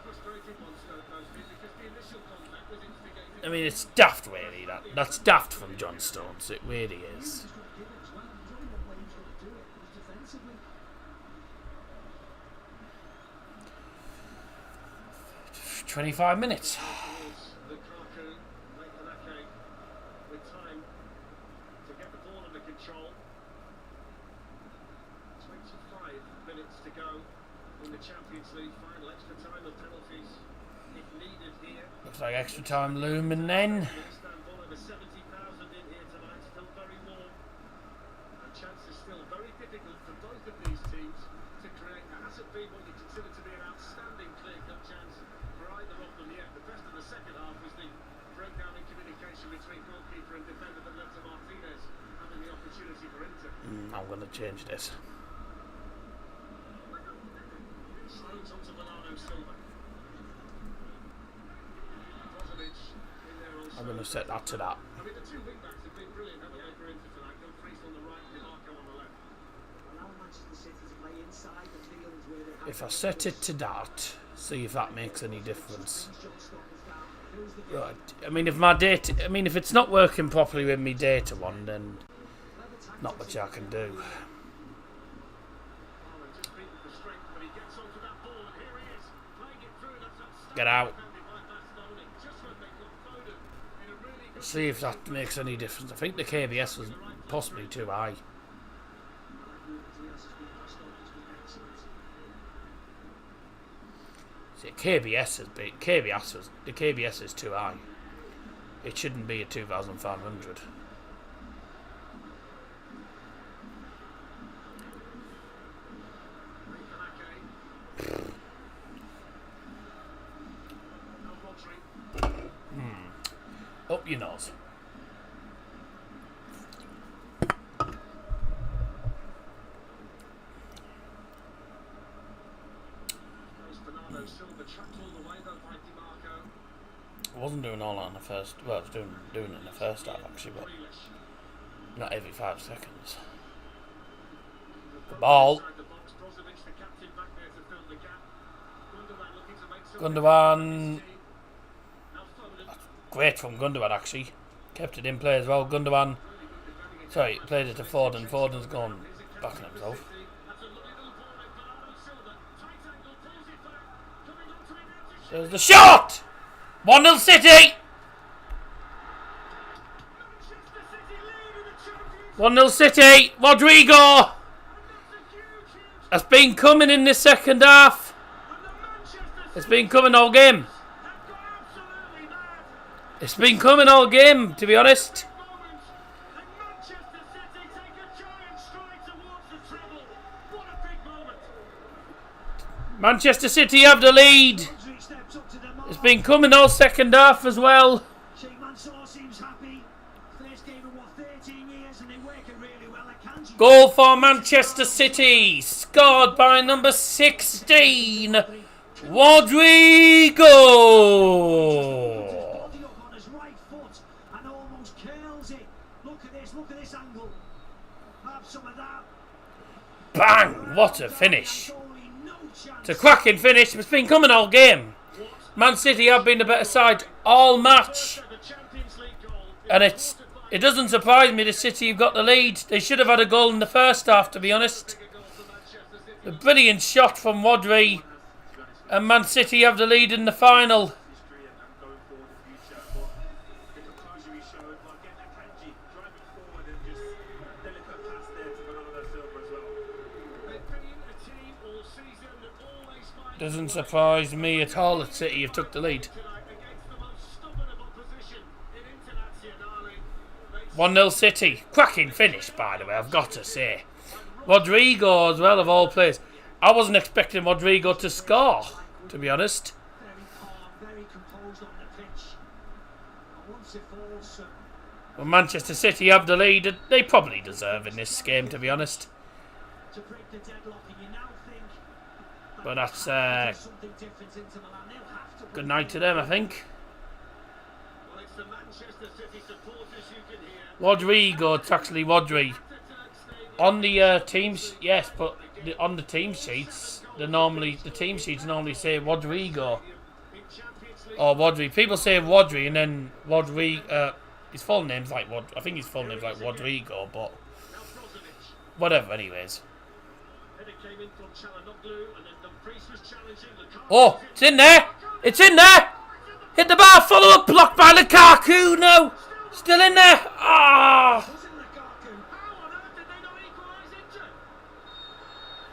I mean, it's daft, really. That's daft from John Stones. It really is. 25 minutes. Champions League final, extra time of penalties if needed here. Looks like extra time looming then. Istanbul, over 70,000 in here tonight, still very warm. And chances still very difficult for both of these teams to create. There hasn't been what you consider to be an outstanding clear-cut chance for either of them yet. The best of the second half was the breakdown in communication between goalkeeper and defender that led to Martinez having the opportunity for Inter. I'm going to change this. I'm going to set that to that. I mean, the two wing backs have been brilliant, haven't they, for Inter tonight? Dumfries on the right, Marco on the left. If I set it to that, see if that makes any difference. Right. I mean, if it's not working properly with me data one, then not much I can do. Get out. See if that makes any difference. I think the KBS was possibly too high. See, the KBS is too high. It shouldn't be a 2,500. Up your nose. I wasn't doing all that in the first. Well, I was doing it in the first half actually, but not every 5 seconds. The ball. Gundogan. Great from Gundogan actually. Kept it in play as well. Gundogan. Sorry, played it to Foden. Foden's gone back on himself. There's the shot! 1-0 City! 1-0 City! Rodrigo! That's been coming in this second half. It's been coming all game. It's been coming all game, to be honest. Manchester City have the lead. It's been coming all second half as well. Goal for Manchester City. Scored by number 16, Rodrigo. Bang! What a finish. It's a cracking finish. It's been coming all game. Man City have been the better side all match. And it doesn't surprise me the City have got the lead. They should have had a goal in the first half, to be honest. A brilliant shot from Rodri. And Man City have the lead in the final. Doesn't surprise me at all that City have took the lead. 1-0 City. Cracking finish, by the way, I've got to say. Rodrigo as well, of all players. I wasn't expecting Rodrigo to score, to be honest. Well, Manchester City have the lead. They probably deserve in this game, to be honest. But that's good night to them, I think. Rodrigo, it's actually Rodri. On the teams, yes, but on the team sheets, the team sheets normally say Rodrigo or Rodri. People say Rodri, and then Rodri. His full name's like I think his full name's like Rodrigo, but whatever. Anyways. Oh, it's in there! It's in there! Hit the bar, follow up, blocked by Lukaku. No, still in there. Ah.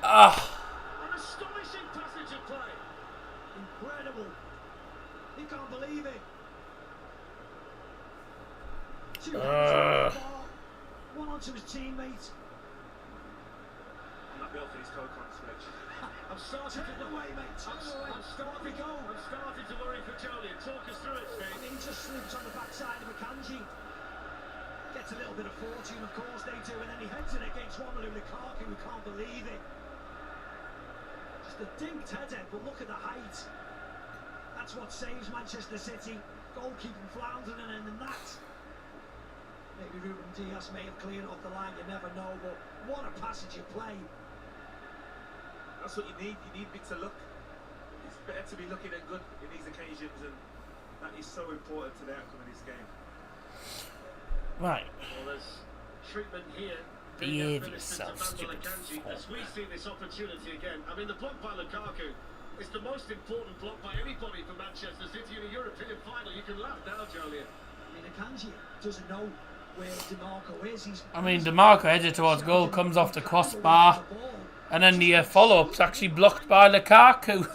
Ah. An astonishing passage of play. Incredible. He can't believe it. One onto his teammate. I'm not built for these co-cons, Rich. I'm starting to the way, mate. I'm starting to worry for Jolien. Talk us through it, Steve. He just slips on the backside of Akanji. Gets a little bit of fortune, of course they do, and then he heads it against Romelu Lukaku, who can't believe it. Just a dinked header, but look at the height. That's what saves Manchester City. Goalkeeping floundering, and then that. Maybe Ruben Dias may have cleared off the line, you never know, but what a passage of play. That's what you need bits of luck. It's better to be looking at good in these occasions, and that is so important to the outcome of this game. Right. Well, there's treatment here. Behave yourself, stupid As we see this opportunity again, I mean, the block by Lukaku is the most important block by anybody for Manchester City in a European final. You can laugh now, Jolien. I mean, Akanji doesn't know where DeMarco is. I mean, DeMarco headed towards goal, comes off the crossbar, and then the follow-up's actually blocked by Lukaku.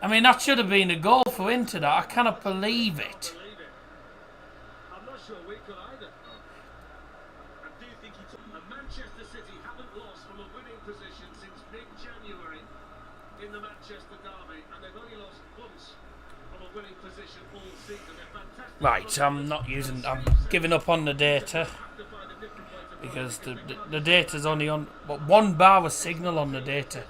I mean, that should have been a goal for Inter. That I cannot believe it. I'm not sure we could either. I do think he took. And Manchester City haven't lost from a winning position since mid-January in the Manchester derby, and they've only lost once from a winning position all season. They're fantastic. Right, I'm giving up on the data because the data's only on 1 bar of signal on the data.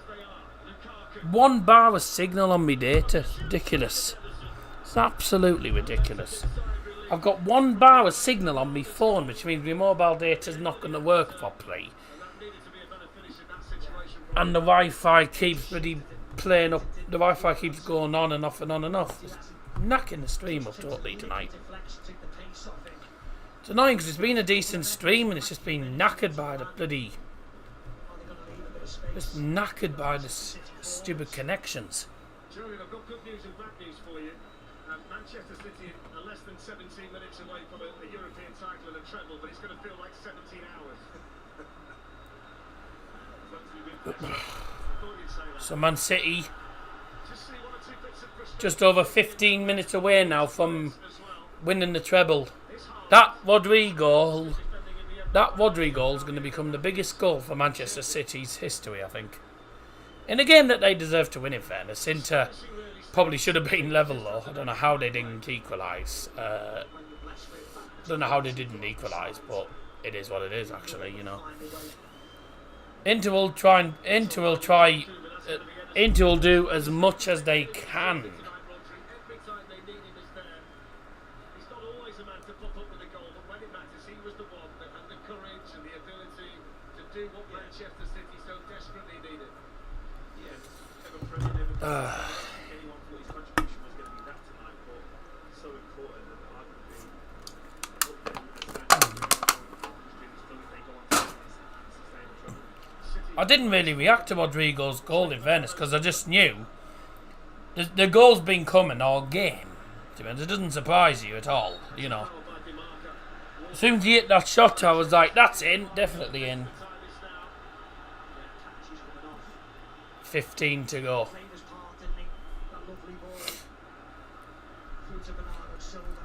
1 bar of signal on my data. Ridiculous. It's absolutely ridiculous. I've got 1 bar of signal on my phone, which means my mobile data's not going to work properly. And the Wi-Fi keeps bloody playing up. The Wi-Fi keeps going on and off and on and off. It's knacking the stream up totally tonight. It's annoying because it's been a decent stream and it's just been knackered by the bloody... Just knackered by the stupid connections. Julian, I've got good news and bad news for you. Manchester City are less than 17 minutes away from a European title and a treble, but it's going to feel like 17 hours. So Man City just over 15 minutes away now from winning the treble. That Rodri goal is going to become the biggest goal for Manchester City's history, I think. In a game that they deserve to win, in fairness. Inter probably should have been level though. I don't know how they didn't equalise. But it is what it is, actually, you know. Inter will do as much as they can. I didn't really react to Rodrigo's goal, in fairness, because I just knew the goal's been coming all game. It doesn't surprise you at all, you know. As soon as he hit that shot, I was like, that's in, definitely in. 15 to go.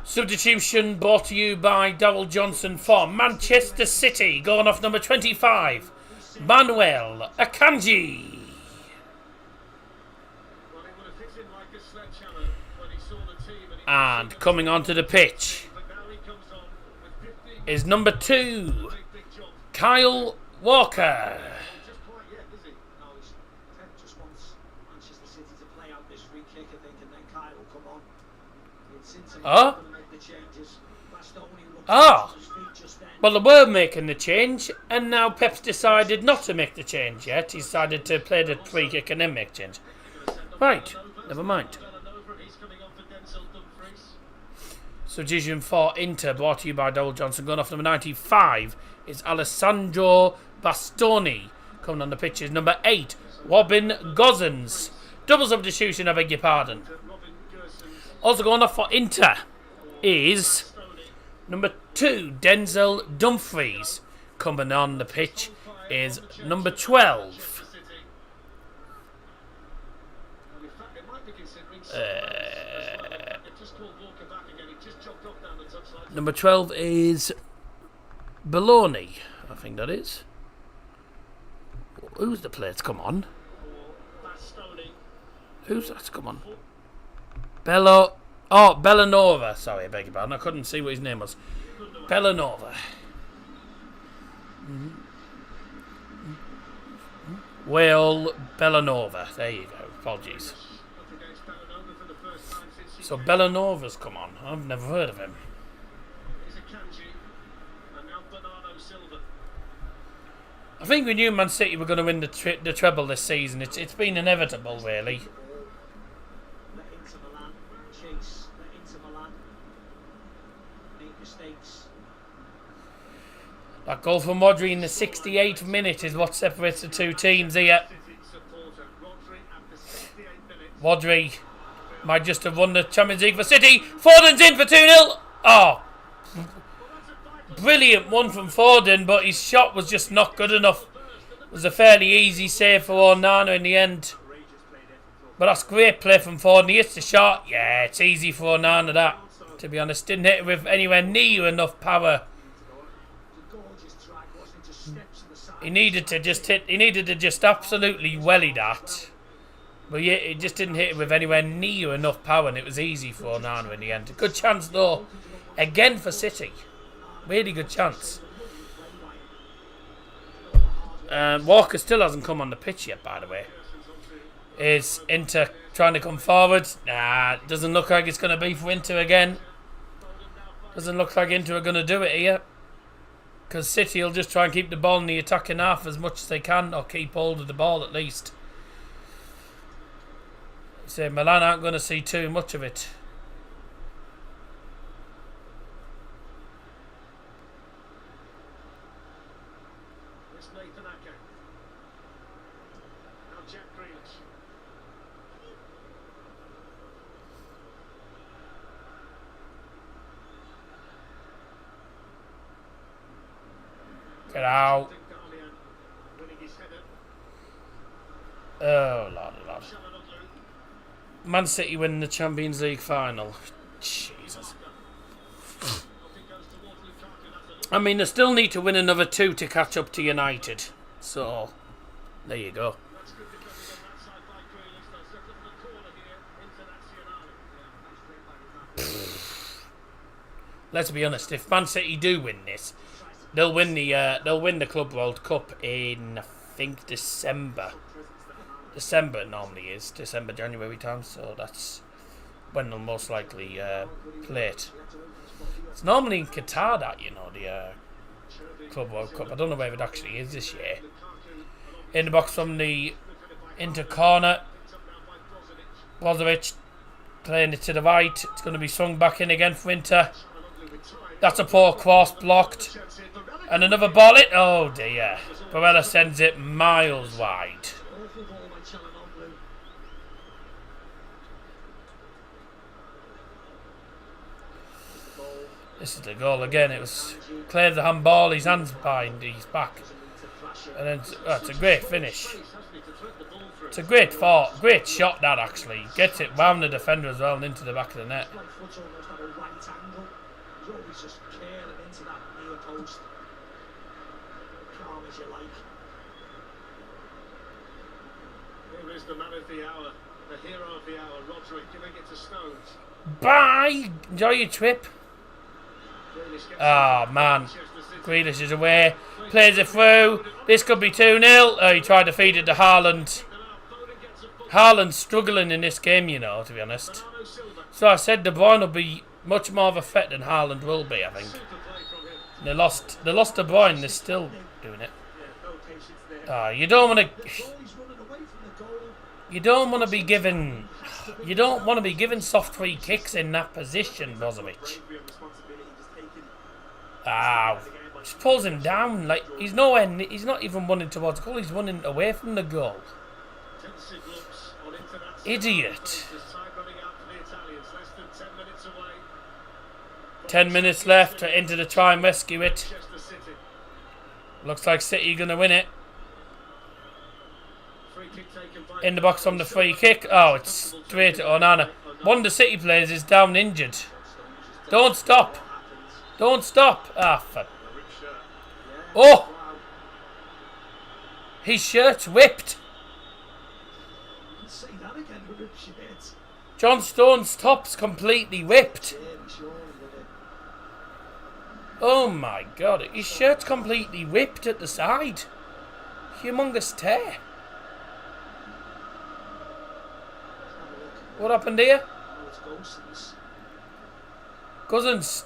Substitution brought to you by Darryl Johnson for Manchester City, going off number 25. Manuel Akanji. And coming onto the pitch is number 2, Kyle Walker. Well, they were making the change, and now Pep's decided not to make the change yet. He decided to play the free kick and then make change. Right, never mind. Substitution for Inter, brought to you by Darryl Johnson. Going off number 95 is Alessandro Bastoni. Coming on the pitch is number 8, Robin Gosens. Double substitution, I beg your pardon. Also going off for Inter is number 2, Denzel Dumfries. Coming on the pitch is number 12. Number 12 is Bologna, I think that is. Who's the player? Come on. Who's that? Come on. Bellanova. Sorry, I beg your pardon. I couldn't see what his name was. Bellanova. Well, Bellanova. There you go. Apologies. So Bellanova's come on. I've never heard of him. I think we knew Man City were going to win the treble this season. It's been inevitable, really. That goal from Rodri in the 68th minute is what separates the two teams here. Rodri might just have won the Champions League for City. Foden's in for 2-0. Oh, brilliant one from Foden, but his shot was just not good enough. It was a fairly easy save for Onana in the end. But that's great play from Foden. He hits the shot. Yeah, it's easy for Onana, that. To be honest, didn't hit it with anywhere near enough power. He needed to just absolutely welly that. But yeah, he just didn't hit it with anywhere near enough power, and it was easy for Onana in the end. Good chance though, again for City. Really good chance. Walker still hasn't come on the pitch yet, by the way. Is Inter trying to come forward? Nah, doesn't look like it's going to be for Inter again. Doesn't look like Inter are going to do it here. Because City will just try and keep the ball in the attacking half as much as they can, or keep hold of the ball at least. So Milan aren't going to see too much of it. Get out. Oh, Lord. Man City win the Champions League final. Jesus. I mean, they still need to win another 2 to catch up to United. So, there you go. Let's be honest, if Man City do win this, they'll win the Club World Cup in, I think, December. December normally is. December, January time. So that's when they'll most likely play it. It's normally in Qatar, that, you know, the Club World Cup. I don't know where it actually is this year. In the box from the Inter corner. Brozovic playing it to the right. It's going to be swung back in again for Inter. That's a poor cross, blocked. And another ball in. Oh dear. Barella sends it miles wide. This is the goal again. It was cleared the handball, his hands behind his back. And then it's a great finish. It's a great shot, that actually. Gets it round the defender as well and into the back of the net. Here is the man of the hour, the hero of the hour, Rodri, giving it to Stones. Bye! Enjoy your trip. Ah, oh, man. Grealish is away. Plays it through. This could be 2-0. Oh, he tried to feed it to Haaland. Haaland's struggling in this game, you know, to be honest. So I said De Bruyne will be much more of a threat than Haaland will be, I think. They lost De Bruyne. They're still doing it. You don't want to... You don't want to be given... You don't want to be given soft free kicks in that position, Brozovic. Just pulls him down. Like, he's nowhere. He's not even running towards goal. He's running away from the goal. Idiot. 10 minutes left to Inter to try and rescue it. Looks like City gonna win it. In the box from the free kick. Oh, it's straight to Onana. One of the City players is down injured. Don't stop. Don't stop. Oh! His shirt's whipped. John Stone's top's completely whipped. Oh my god. His shirt's completely whipped at the side. Humongous tear. What happened here? Cousins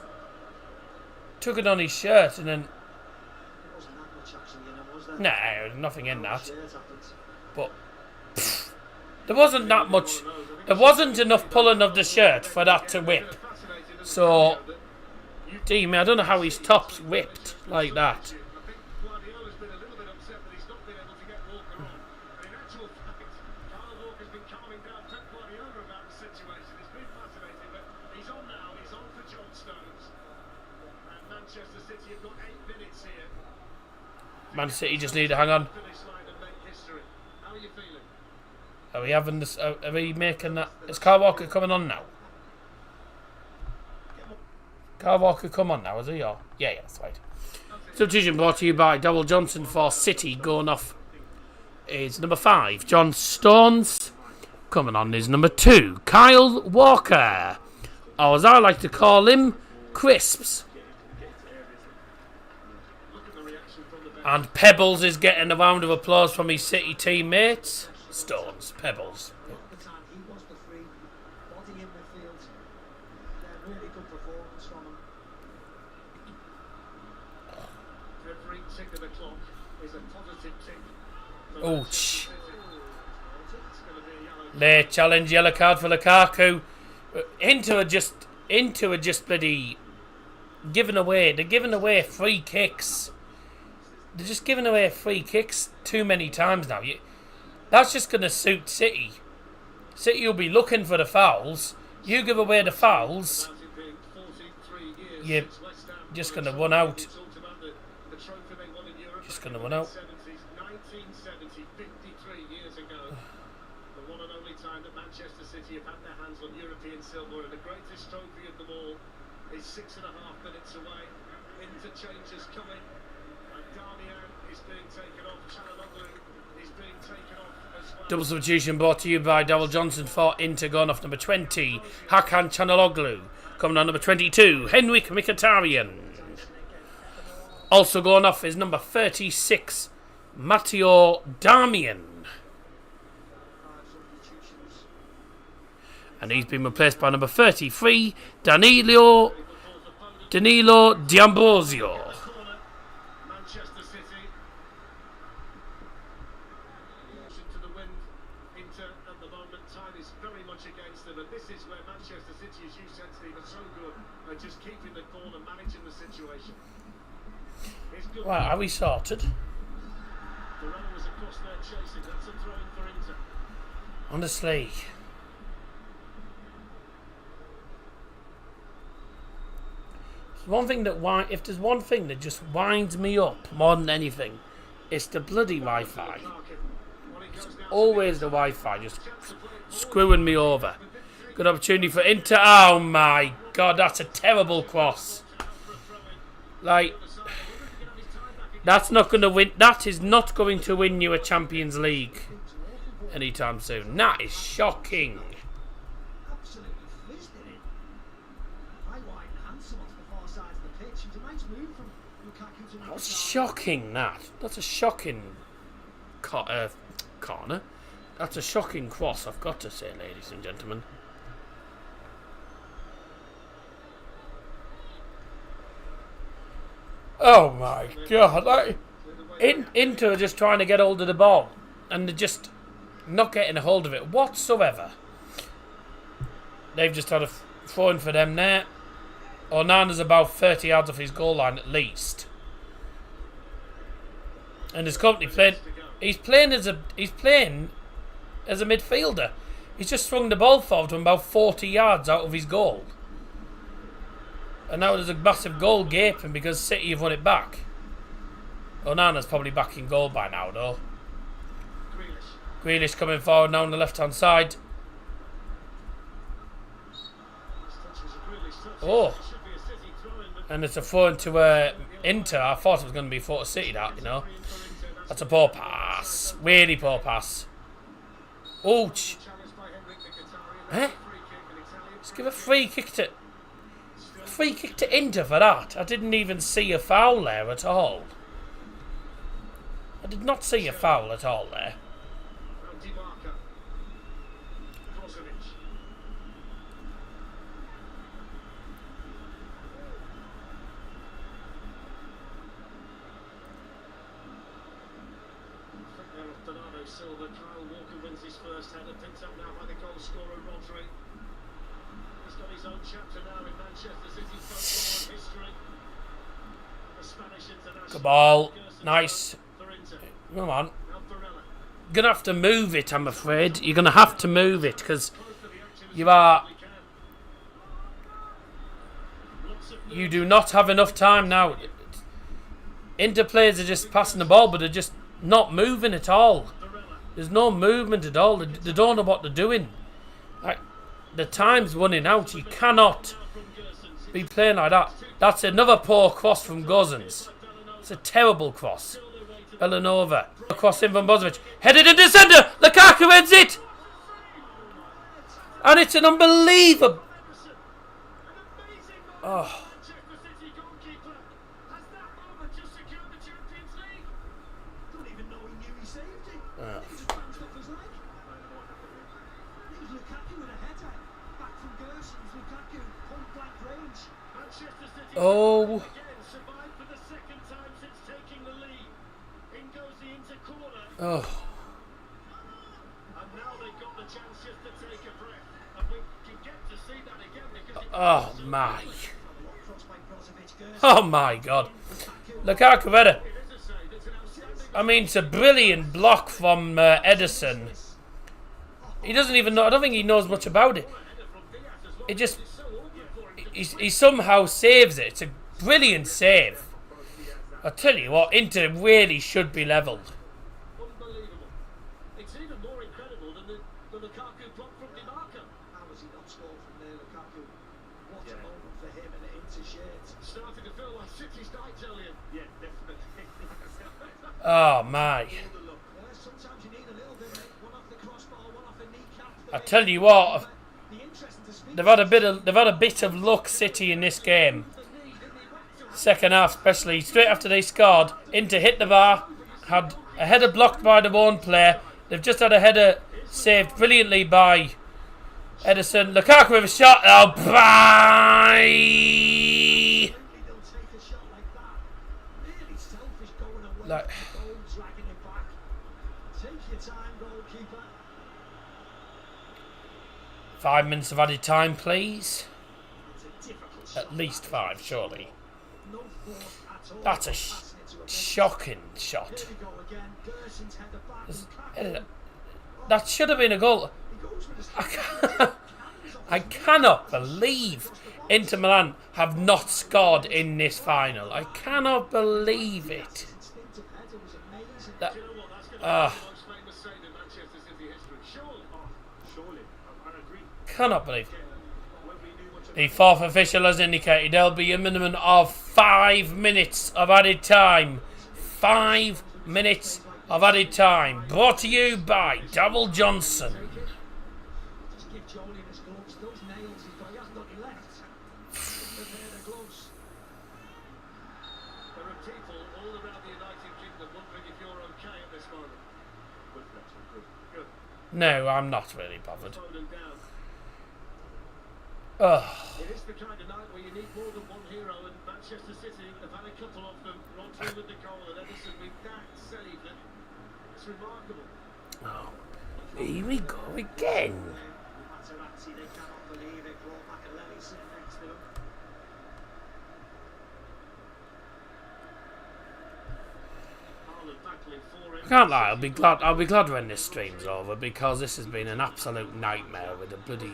took it on his shirt and then... No, nothing in that. But there wasn't that much. There wasn't enough pulling of the shirt for that to whip. So, I don't know how his top's whipped like that. situation. It's been fascinating, but he's on now. He's on for John Stones. And Manchester City have got 8 minutes here. Man City just need to hang on. Finish line and make history. How are you feeling? Are we having this? Are we making that? Is Kyle Walker coming on now? Kyle Walker come on now, is he? Or yeah, that's right. Substitution brought to you by Double Johnson for City. Going off is number 5, John Stones. Coming on is number 2, Kyle Walker, or as I like to call him, Crisps. And Pebbles is getting a round of applause from his City teammates. Stones, Pebbles. At the time, he was the free body in midfield. Really good performance from him. Every tick of the clock is a positive tick. Ouch. Late challenge, yellow card for Lukaku. Inter are just bloody giving away. They're giving away free kicks. They're just giving away free kicks too many times now. That's just going to suit City. City will be looking for the fouls. You give away the fouls, you're just going to run out. Just going to run out. 1970, 53 years ago, the one and only time that Manchester City have had their hands on European silver, and the greatest trophy of them all is 6.5 minutes away. Interchanges coming, and Damian is being taken off. Çalhanoğlu is being taken off as well. Double substitution brought to you by Double Johnson for Inter. Going off number 20, Hakan Çalhanoğlu. Coming on number 22, Henrik Mkhitaryan. Also going off is number 36, Matteo Darmian. And he's been replaced by number 33, Danilo D'Ambrosio. Manchester City to the wind. Inter at the moment, time is very much against them, and this is where Manchester City, as you said, Steve, are so good at just keeping the ball and managing the situation. It's good. Right, are we sorted? The runner was across there chasing. That's a throw-in for Inter. Honestly. One thing that if there's one thing that just winds me up more than anything, it's the bloody Wi-Fi. It's always the Wi-Fi just screwing me over. Good opportunity for Inter. Oh my God, that's a terrible cross. Like, that's not going to win. That is not going to win you a Champions League anytime soon. That is shocking. Absolutely fizzed in it. High, wide, and handsome off the far side of the pitch. It was a nice move from Lukaku to That's shocking, That's a shocking corner. That's a shocking cross, I've got to say, ladies and gentlemen. Oh my God. Like, Inter are just trying to get hold of the ball, and they're just not getting a hold of it whatsoever. They've just had a throw-in for them there. Onana's about 30 yards off his goal line at least. And his company playing. He's playing as a midfielder. He's just swung the ball forward from about 40 yards out of his goal. And now there's a massive goal gaping because City have won it back. Onana's probably back in goal by now, though. Grealish coming forward now on the left-hand side. Oh. And it's a throw into Inter. I thought it was going to be throw to City, that, you know. That's a poor pass. Really poor pass. Ouch. Eh? Let's give a free kick to Inter for that. I didn't even see a foul there at all. I did not see a foul at all there. Silva, Kyle Walker wins his first header, picked up now by the goal scorer Rodri. He's got his own chapter now in Manchester City's football history. The Spanish international. Good ball, nice. Come on. You're gonna have to move it, I'm afraid. You're gonna have to move it because You do not have enough time now. Inter players are just passing the ball, but they're just not moving at all. There's no movement at all. They don't know what they're doing. Like, the time's running out. You cannot be playing like that. That's another poor cross from Gozens. It's a terrible cross. Belanova. Cross in from Bozovic. Headed into centre. Lukaku heads it. And it's an unbelievable... Oh. Oh. Oh. Oh my. Oh my God. Lukaku header. I mean, it's a brilliant block from Ederson. He doesn't even know. I don't think he knows much about it. It just... He somehow saves it. It's a brilliant save. I tell you what, Inter really should be levelled. Unbelievable. It's even more incredible than the Lukaku block from Di Marco. How has he not scored from there, Lukaku? What a moment for him in the Inter shirt. Starting to feel like City's night, Julian. Yeah, definitely. Oh my. Sometimes you need a little bit, mate. One off the crossbar, one off the kneecap. I tell you what, they've had a bit of luck, City, in this game. Second half, especially straight after they scored, Inter hit the bar, had a header blocked by the one player. They've just had a header saved brilliantly by Ederson. Lukaku with a shot. Oh, bye! Like, 5 minutes of added time, please. At least 5, surely. That's a shocking shot. That should have been a goal. I cannot believe Inter Milan have not scored in this final. I cannot believe it. Cannot believe it. The fourth official has indicated there'll be a minimum of 5 minutes of added time. 5 minutes of added time. Brought to you by Double Johnson. Just give Jolie his gloves. Those nails he's got, he hasn't got any left. The gloves. There are people all around the United Kingdom wondering if you're okay at this moment. Good. No, I'm not really bothered. Oh. It is the kind of night where you need more than one hero, and Manchester City have had a couple of them. Run through with the goal, and Ederson with that save. It's remarkable. Oh, here we go again. Materazzi, they cannot believe it. Brought back a Lenny sitting next to him. I can't lie, I'll be glad when this stream's over, because this has been an absolute nightmare with the bloody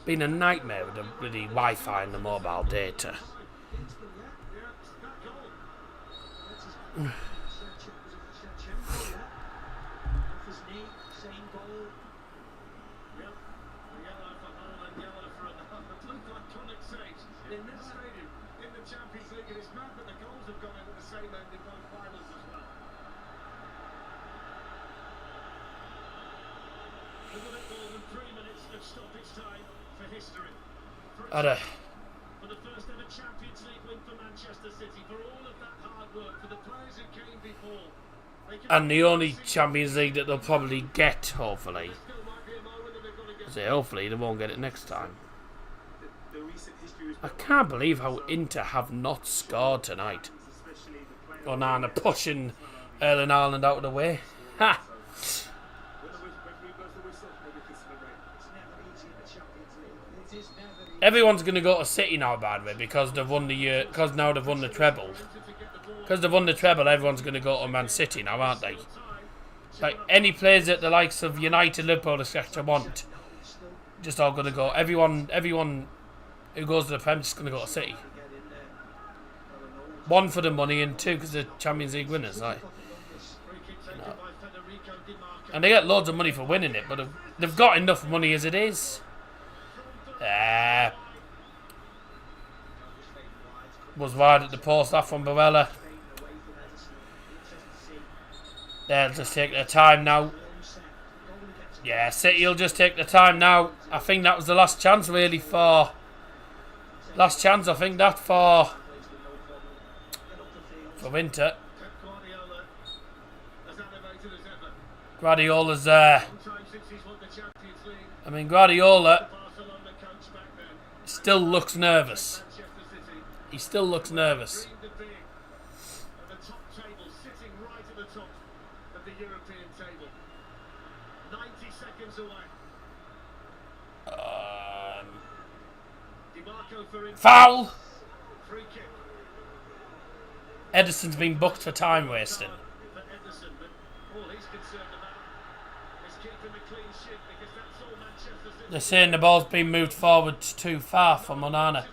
Wi-Fi and the mobile data. For the first ever Champions League win for Manchester City, for all of that hard work, for the players who came before. And the only Champions League that they'll probably get, hopefully. Hopefully they won't get it next time. I can't believe how Inter have not scored tonight. Onana pushing Erling Haaland out of the way. Ha! Everyone's going to go to City now, by the way, because they've won the because now they've won the treble. Because they've won the treble, everyone's going to go to Man City now, aren't they? Like any players that the likes of United, Liverpool, etc. want, just all going to go. Everyone who goes to the Prem is just going to go to City. One for the money and two because they're Champions League winners. Like, you know. And they get loads of money for winning it, but they've got enough money as it is. Was wide at the post, that from Barella. They'll just take their time now. Yeah, City will just take their time now. I think that was the last chance really for... Last chance, I think, that for Inter. Guardiola's I mean, Guardiola still looks nervous. He still looks nervous. Foul! Ederson's been booked for time wasting. They're saying the ball's been moved forward too far from Onana.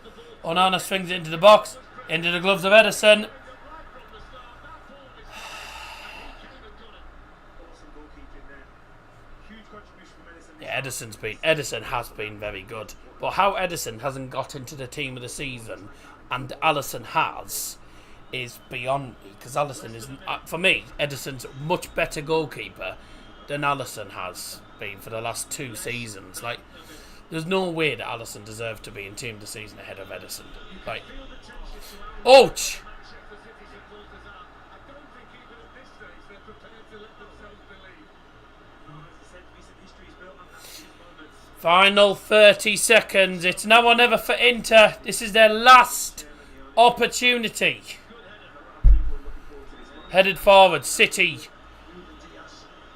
Onana swings it into the box, into the gloves of Ederson. Yeah, Ederson has been very good. But how Ederson hasn't got into the team of the season and Alisson has is beyond me. Because Alisson is, for me, Ederson's a much better goalkeeper than Alisson has been for the last 2 seasons. Like, there's no way that Alisson deserved to be in team of the season ahead of Ederson. Like, ouch! Final 30 seconds. It's now or never for Inter. This is their last opportunity. Headed forward. City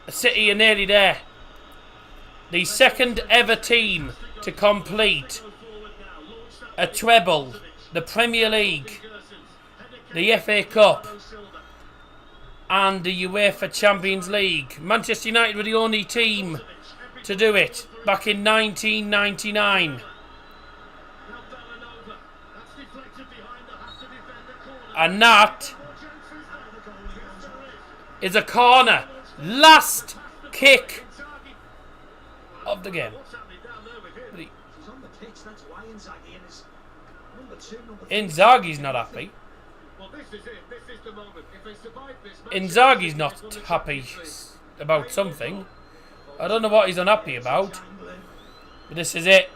are nearly there. The second ever team to complete a treble. The Premier League, the FA Cup and the UEFA Champions League. Manchester United were the only team to do it back in 1999. And that is a corner. Last kick of the game. Inzaghi's not happy. Inzaghi's not happy about something. I don't know what he's unhappy about. But this is it.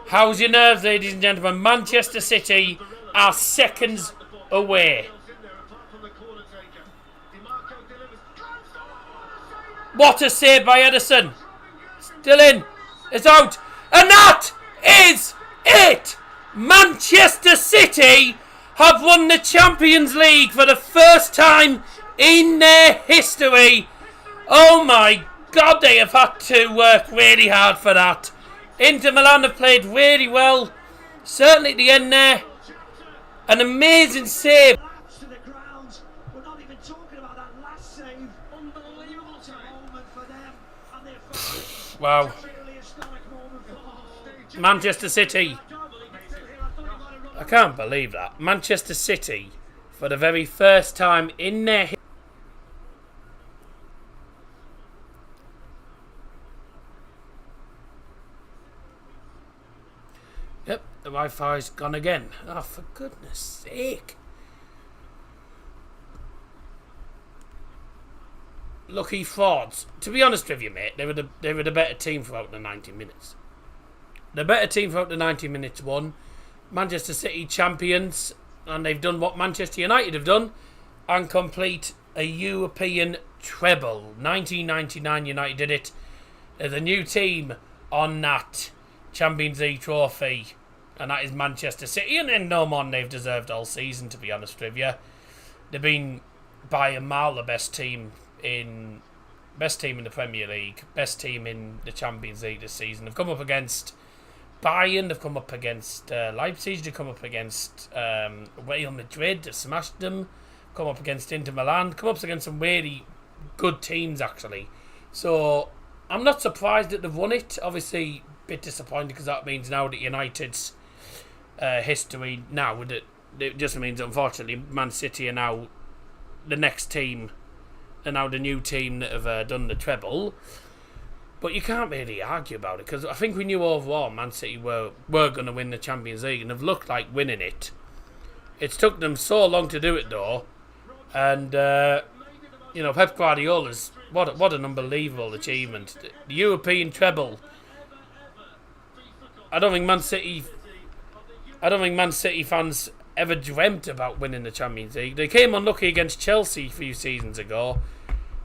How's your nerves, ladies and gentlemen? Manchester City are seconds away. What a save by Ederson. Still in. It's out. And that is it. Manchester City have won the Champions League for the first time in their history. Oh my God, they have had to work really hard for that. Inter Milan have played really well. Certainly at the end there. An amazing save. Wow. Manchester City. I can't believe that. Manchester City, for the very first time in their history. Yep, the Wi-Fi's gone again. Oh, for goodness sake. Lucky frauds. To be honest with you, mate, they were the better team throughout the 90 minutes. The better team throughout the 90 minutes won. Manchester City champions, and they've done what Manchester United have done and complete a European treble. 1999 United did it. They're the new team on that Champions League trophy, and that is Manchester City, and then no more than they've deserved all season, to be honest with you. They've been by a mile the best team in the Premier League, best team in the Champions League this season. They've come up against Bayern, they've come up against Leipzig, they've come up against Real Madrid, they've smashed them, come up against Inter Milan, come up against some really good teams actually. So I'm not surprised that they've won it. Obviously, a bit disappointed because that means now that United's history now, it just means unfortunately Man City are now the next team, and now the new team that have done the treble. But you can't really argue about it because I think we knew overall Man City were going to win the Champions League and have looked like winning it. It's took them so long to do it though, and Pep Guardiola's what an unbelievable achievement. The European treble. I don't think Man City fans ever dreamt about winning the Champions League. They came unlucky against Chelsea a few seasons ago,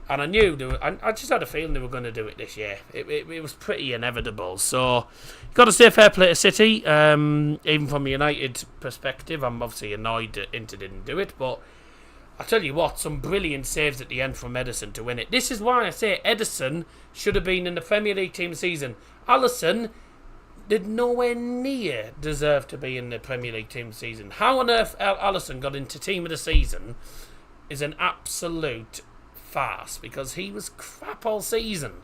and I knew I just had a feeling they were going to do it this year. It was pretty inevitable. So you've got to say fair play to City. Even from a United perspective, I'm obviously annoyed that Inter didn't do it, but I tell you what, some brilliant saves at the end from Ederson to win it. This is why I say Ederson should have been in the Premier League team season. Alisson did nowhere near deserve to be in the Premier League team season. How on earth Alisson got into team of the season is an absolute farce because he was crap all season.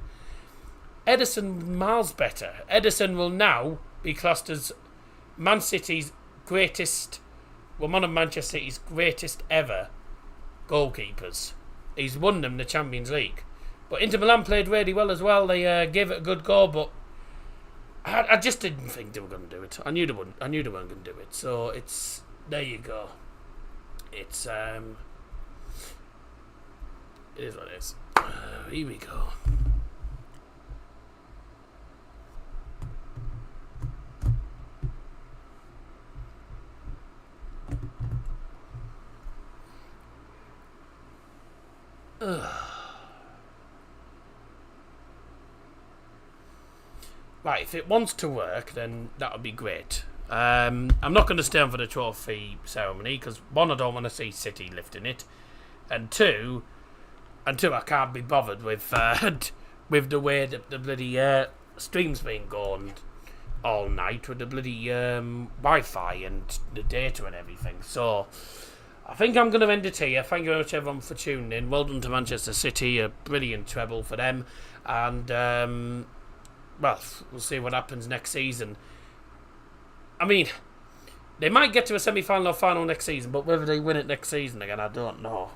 Ederson miles better. Ederson will now be classed as Man City's greatest, well, one of Manchester City's greatest ever goalkeepers. He's won them the Champions League. But Inter Milan played really well as well. They gave it a good go, but I just didn't think they were going to do it. I knew they weren't going to do it. So it's there you go. It is what it is. Here we go. Right, if it wants to work, then that would be great. I'm not going to stay on for the trophy ceremony because one, I don't want to see City lifting it, and two, I can't be bothered with the way that the bloody stream's been going all night with the bloody Wi-Fi and the data and everything. So I think I'm going to end it here. Thank you very much everyone for tuning in. Well done to Manchester City, a brilliant treble for them, and well, we'll see what happens next season. I mean, they might get to a semi-final or final next season, but whether they win it next season again, I don't know.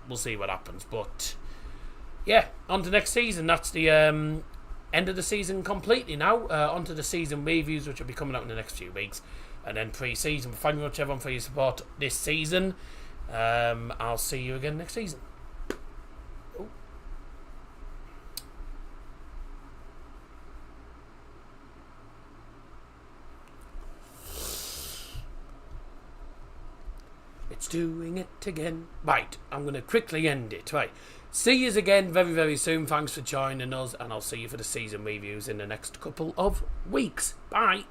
We'll see what happens. But yeah, on to next season. That's the end of the season completely now. On to the season reviews, which will be coming out in the next few weeks. And then pre-season. Thank you very much everyone for your support this season. I'll see you again next season. It's doing it again. Right, I'm going to quickly end it. Right, see you again very, very soon. Thanks for joining us, and I'll see you for the season reviews in the next couple of weeks. Bye.